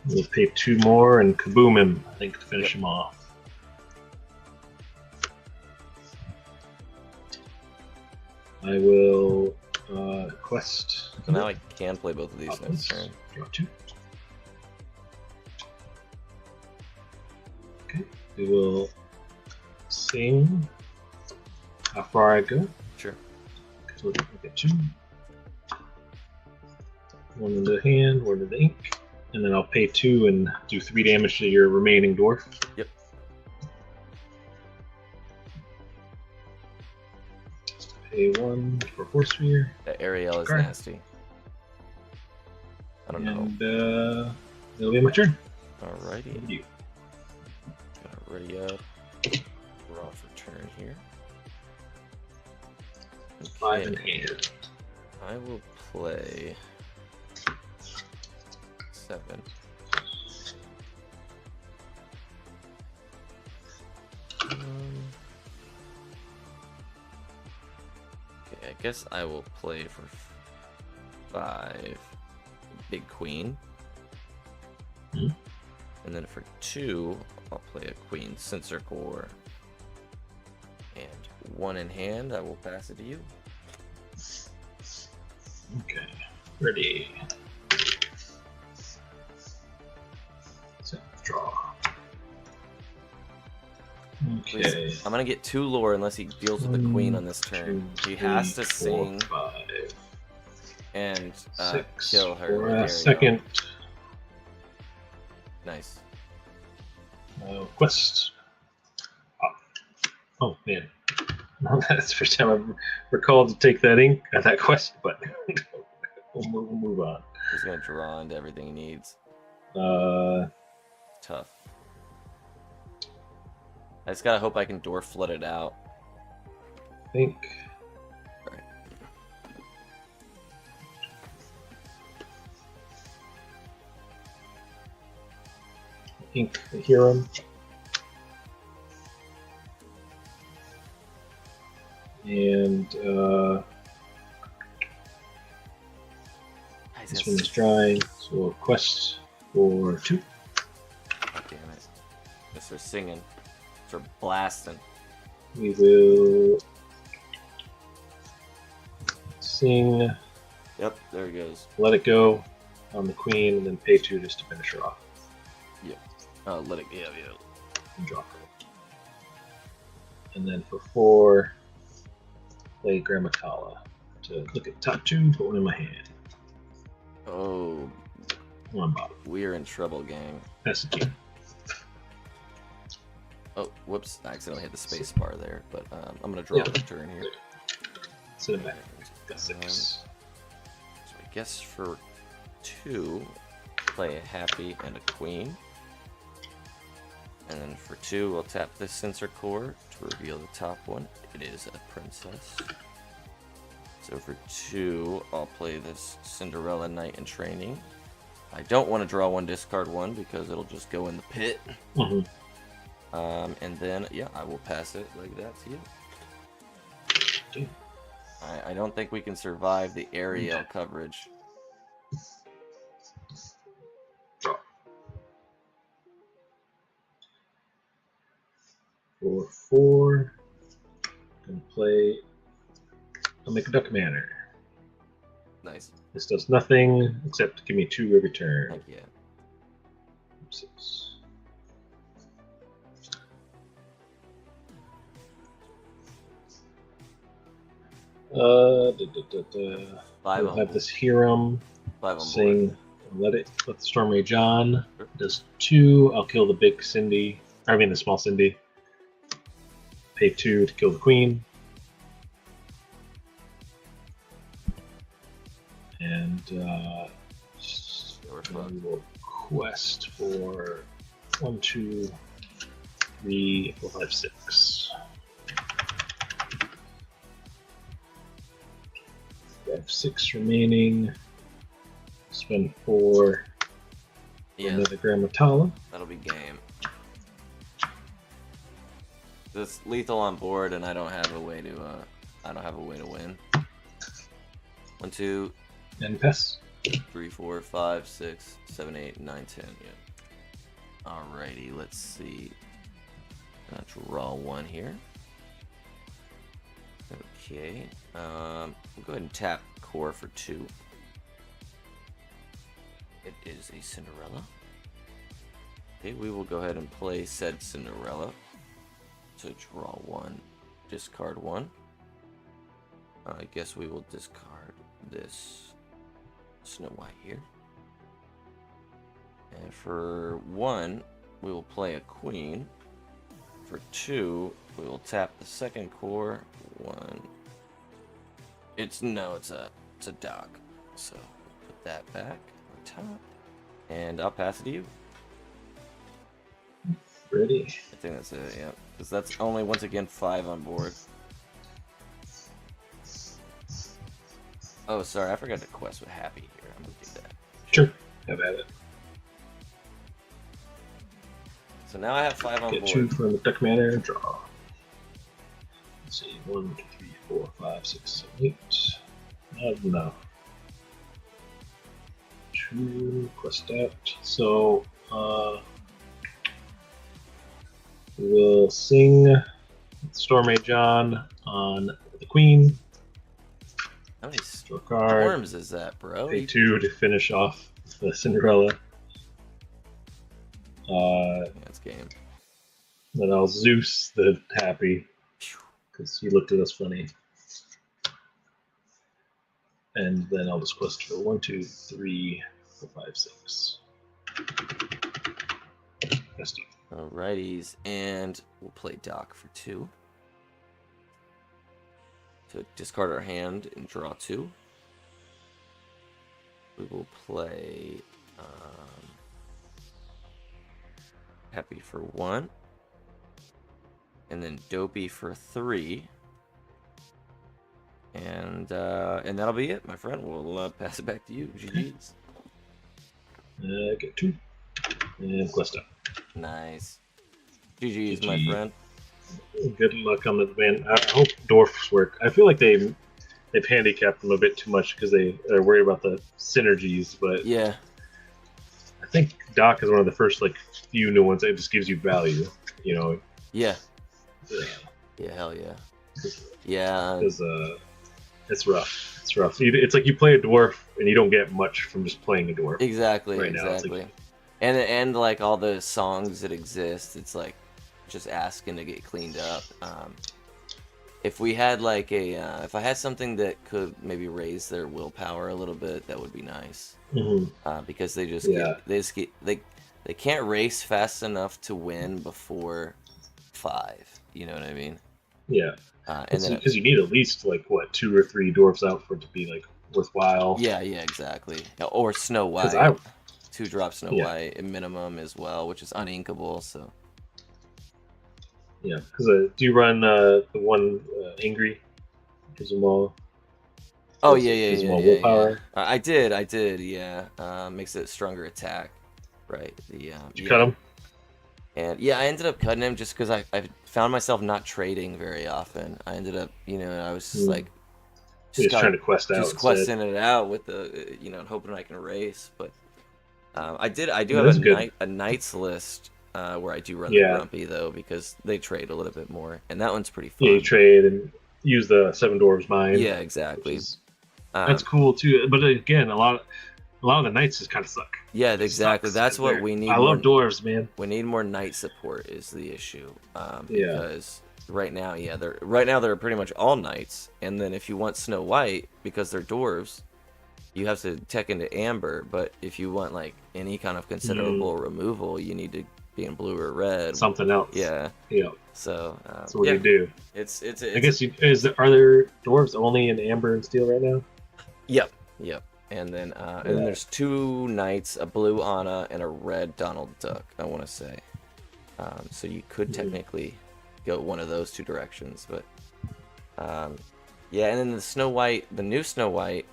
we'll pay 2 more and kaboom him. I think to finish him off. I will quest. So now I can play both of these next Let's turn. draw 2. Okay, we will sing. How far I go? Sure. So we'll get 2. 1 in the hand, 1 in the ink, and then I'll pay 2 and do 3 damage to your remaining dwarf. Yep. Pay 1 for Force Sphere. That Ariel is Okay. nasty. I don't know. And that'll be my turn. Alrighty. Thank you. Gotta ready up. Draw for turn here. 5 in Okay. hand. I will play 7. Okay, I guess I will play for 5 Big Queen. Hmm. And then for 2, I'll play a Queen Sensor Core. And 1 in hand, I will pass it to you. Okay, ready. So, draw. Please. Okay. I'm gonna get 2 lore unless he deals with the queen on this turn. He has to sing 5, and 6 kill her. for with a Ariel. second. Nice. Quest. Oh man, that's the first time I've recalled to take that ink, that quest, but we'll move on. He's gonna draw into everything he needs. Uh, Tough. I just gotta hope I can dwarf flood it out. I think. Right. Ink the hero. And this one is drying, so we'll quest for 2. God damn it. Mr. Singing. Mr. Blasting. We will sing, Yep, there he goes. let it go on the queen, and then pay 2 just to finish her off Yep. Oh, let it go. Yeah. and drop her. And then for 4, play Grammatala to look at top 2, put 1 in my hand. Oh, 1 bottom. we're in trouble, gang. That's the key. Oh, whoops. I accidentally hit the space bar there, but I'm gonna draw Yeah. the turn here. Sit it back. Got 6. So I guess for 2, play a happy and a queen. And then for 2, we'll tap this sensor core to reveal the top one. It is a princess. So for 2, I'll play this Cinderella Knight in Training. I don't want to draw 1, discard 1, because it'll just go in the pit. Mm-hmm. And then, yeah, I will pass it like that to you. Okay. I don't think we can survive the Ariel coverage. Draw. For 4, gonna play. I'll make a Duck Manor. Nice. This does nothing except give me 2 every turn. Heck yeah. 6. Five We'll on have this Hiram 5 on board. sing. Let the Storm Rage on. Does 2. I'll kill the big Cindy. I mean the small Cindy. Pay 2 to kill the queen. And we will quest for 1, 2, 3, 4, 5, 6. We have 6 remaining. Spend 4 for another Grammatala. That'll be game. It's lethal on board, and I don't have a way to win. 1, 2, And pass. 3, 4, 5, 6, 7, 8, 9, 10. Yeah. Alrighty, let's see. Draw 1 here. Okay. We'll go ahead and tap core for 2. It is a Cinderella. Okay, we will go ahead and play said Cinderella. To draw 1, discard 1. I guess we will discard this Snow White here. And for 1, we will play a queen. For 2, we will tap the second core. 1. It's a dock. So we'll put that back on top. And I'll pass it to you. Ready. I think that's it, yeah. Because that's only, once again, 5 on board. Oh, sorry, I forgot to quest with Happy here. I'm gonna do that. Sure. Have at it. So now I have 5 on Get board. 2 from the deck mana and draw. Let's see. 1, 2, 3, 4, 5, 6, 7, 8. Not enough. 2, quest that. So, we'll sing Storm Mage on the Queen. How many Draw a card. storms is that, bro? Pay 2 to finish off the Cinderella. That's game. Then I'll Zeus the Happy, because he looked at us funny. And then I'll just quest for 1, 2, 3, 4, 5, 6. That's deep. Alrighties, and we'll play Dock for 2. To discard our hand and draw 2. We will play Happy for 1. And then Dopey for 3. And that'll be it, my friend. We'll pass it back to you. GG's. Get 2. And quest up. Nice. GG's, my GG. friend. Good luck on the van. I hope Dwarfs work. I feel like they've handicapped them a bit too much because they are worried about the synergies, but Yeah. I think Doc is one of the first few new ones that just gives you value, you know. Yeah. Yeah. Yeah, hell yeah. Yeah. Because it's rough. It's rough. It's like you play a dwarf and you don't get much from just playing a dwarf. Exactly, right now. exactly. It's like, And like all the songs that exist, it's like just asking to get cleaned up. If we had like if I had something that could maybe raise their willpower a little bit, that would be nice. Because they just they can't race fast enough to win before 5. You know what I mean? yeah. And then Because you need at least 2 or 3 dwarfs out for it to be worthwhile. yeah, exactly. Or Snow White. 'Cause 2-drop Snow White at minimum as well, which is uninkable. So Yeah, because do you run the one angry? Gives them all. oh gives them all yeah. willpower. I did, yeah. Makes it a stronger attack, right? Did you cut him? And yeah, I ended up cutting him just because I found myself not trading very often. I ended up, I was just Just trying to quest out. just questing it out with the, hoping I can race. But I do have a Knights list where I do run the Grumpy though, because they trade a little bit more, and that one's pretty fun. Yeah, you trade and use the 7 Dwarves Mine. Yeah, exactly. That's cool too. But again, a lot of the Knights just kind of suck. Yeah, exactly. That's what we need. I love Dwarves, man. We need more Knight support is the issue. Because right now they're pretty much all Knights, and then if you want Snow White because they're Dwarves, you have to tech into Amber. But if you want any kind of considerable removal, you need to being blue or red. Something else. Yeah. Yeah. So. So what do yeah. you do? It's I guess are there dwarves only in amber and steel right now? Yep. And then there's 2 knights, a blue Anna and a red Donald Duck, I want to say. So you could technically go one of those 2 directions, but yeah. And then the new Snow White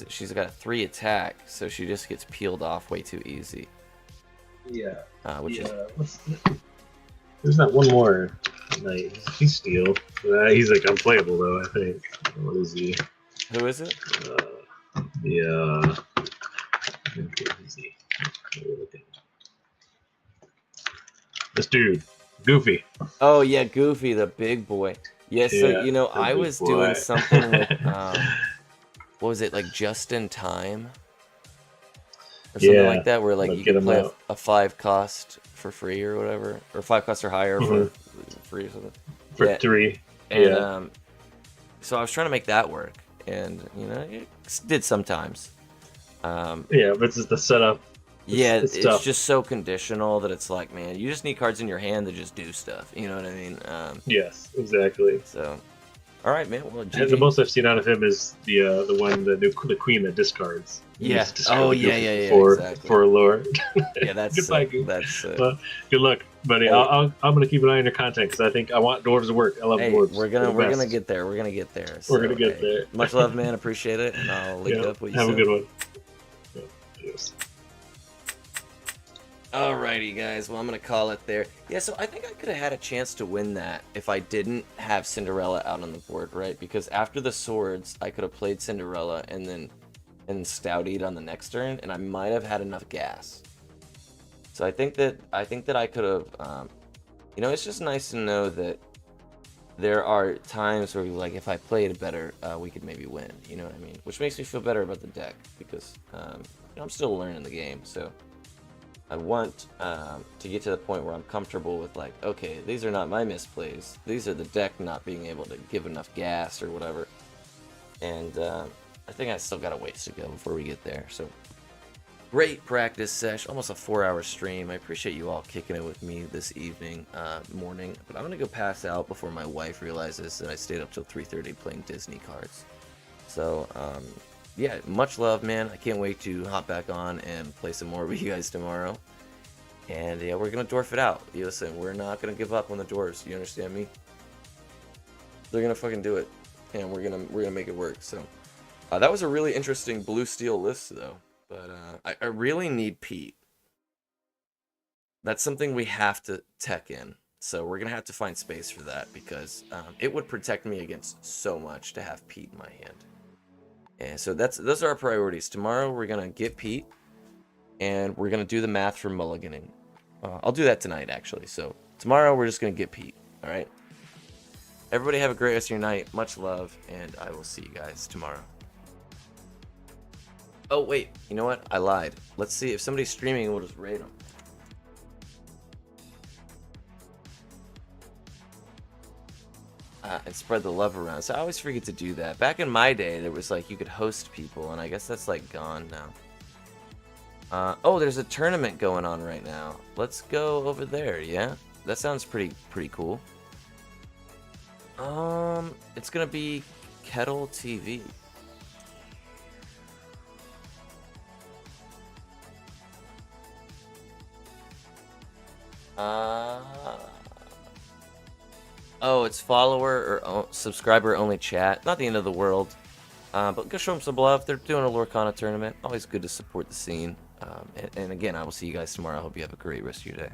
she's got a 3 attack, so she just gets peeled off way too easy. Yeah. Which is there's that one more knight. He's steel. He's like unplayable though. I think. What is he? Who is it? This dude, Goofy. Oh yeah, Goofy, the big boy. Yeah, so Yeah, I big was boy. doing something with what was it, like Just in Time? Or something like that, where like you can play a 5 cost for free or whatever. Or 5 cost or higher for free or something. For 3. And so I was trying to make that work. And it did sometimes. Yeah, but it's just the setup. It's just so conditional that it's like, man, you just need cards in your hand that just do stuff. You know what I mean? Yes, exactly. So, all right, man. Well, and the most I've seen out of him is the queen that discards. Yeah. Oh yeah. Exactly. For lore. Yeah, that's Goodbye, well, good luck, buddy. I'm gonna keep an eye on your content because I want dwarves to work. I love dwarves. We're gonna get there. We're gonna get there. We're gonna get there. Much love, man. Appreciate it, and I'll link up with you. Have soon. a good one. Yes. Alrighty, guys. Well, I'm gonna call it there. Yeah, so I think I could have had a chance to win that if I didn't have Cinderella out on the board, right? Because after the swords, I could have played Cinderella and Stouty on the next turn, and I might have had enough gas. So I think that I could have. It's just nice to know that there are times where, like, if I played better, we could maybe win. You know what I mean? Which makes me feel better about the deck because I'm still learning the game, so. I want to get to the point where I'm comfortable with, like, okay, these are not my misplays. These are the deck not being able to give enough gas or whatever. And I think I still got a ways to go before we get there. So, great practice sesh. Almost a 4-hour stream. I appreciate you all kicking it with me this evening, morning. But I'm going to go pass out before my wife realizes that I stayed up till 3:30 playing Disney cards. So, yeah, much love, man. I can't wait to hop back on and play some more with you guys tomorrow. And yeah, we're gonna dwarf it out. Listen, we're not gonna give up on the dwarves. You understand me? They're gonna fucking do it, and we're gonna make it work. So that was a really interesting blue steel list, though. But I really need Pete. That's something we have to tech in. So we're gonna have to find space for that because it would protect me against so much to have Pete in my hand. And so those are our priorities. Tomorrow we're gonna get Pete, and we're gonna do the math for mulliganing. I'll do that tonight, actually. So tomorrow we're just gonna get Pete. All right. Everybody have a great rest of your night. Much love, and I will see you guys tomorrow. Oh wait, you know what? I lied. Let's see if somebody's streaming. We'll just raid them. And spread the love around. So I always forget to do that. Back in my day, there was like you could host people, and I guess that's like gone now. Oh, there's a tournament going on right now. Let's go over there. Yeah, that sounds pretty cool. It's gonna be Kettle TV. Oh, it's follower or subscriber only chat. Not the end of the world. But go show them some love. They're doing a Lorcana tournament. Always good to support the scene. And again, I will see you guys tomorrow. I hope you have a great rest of your day.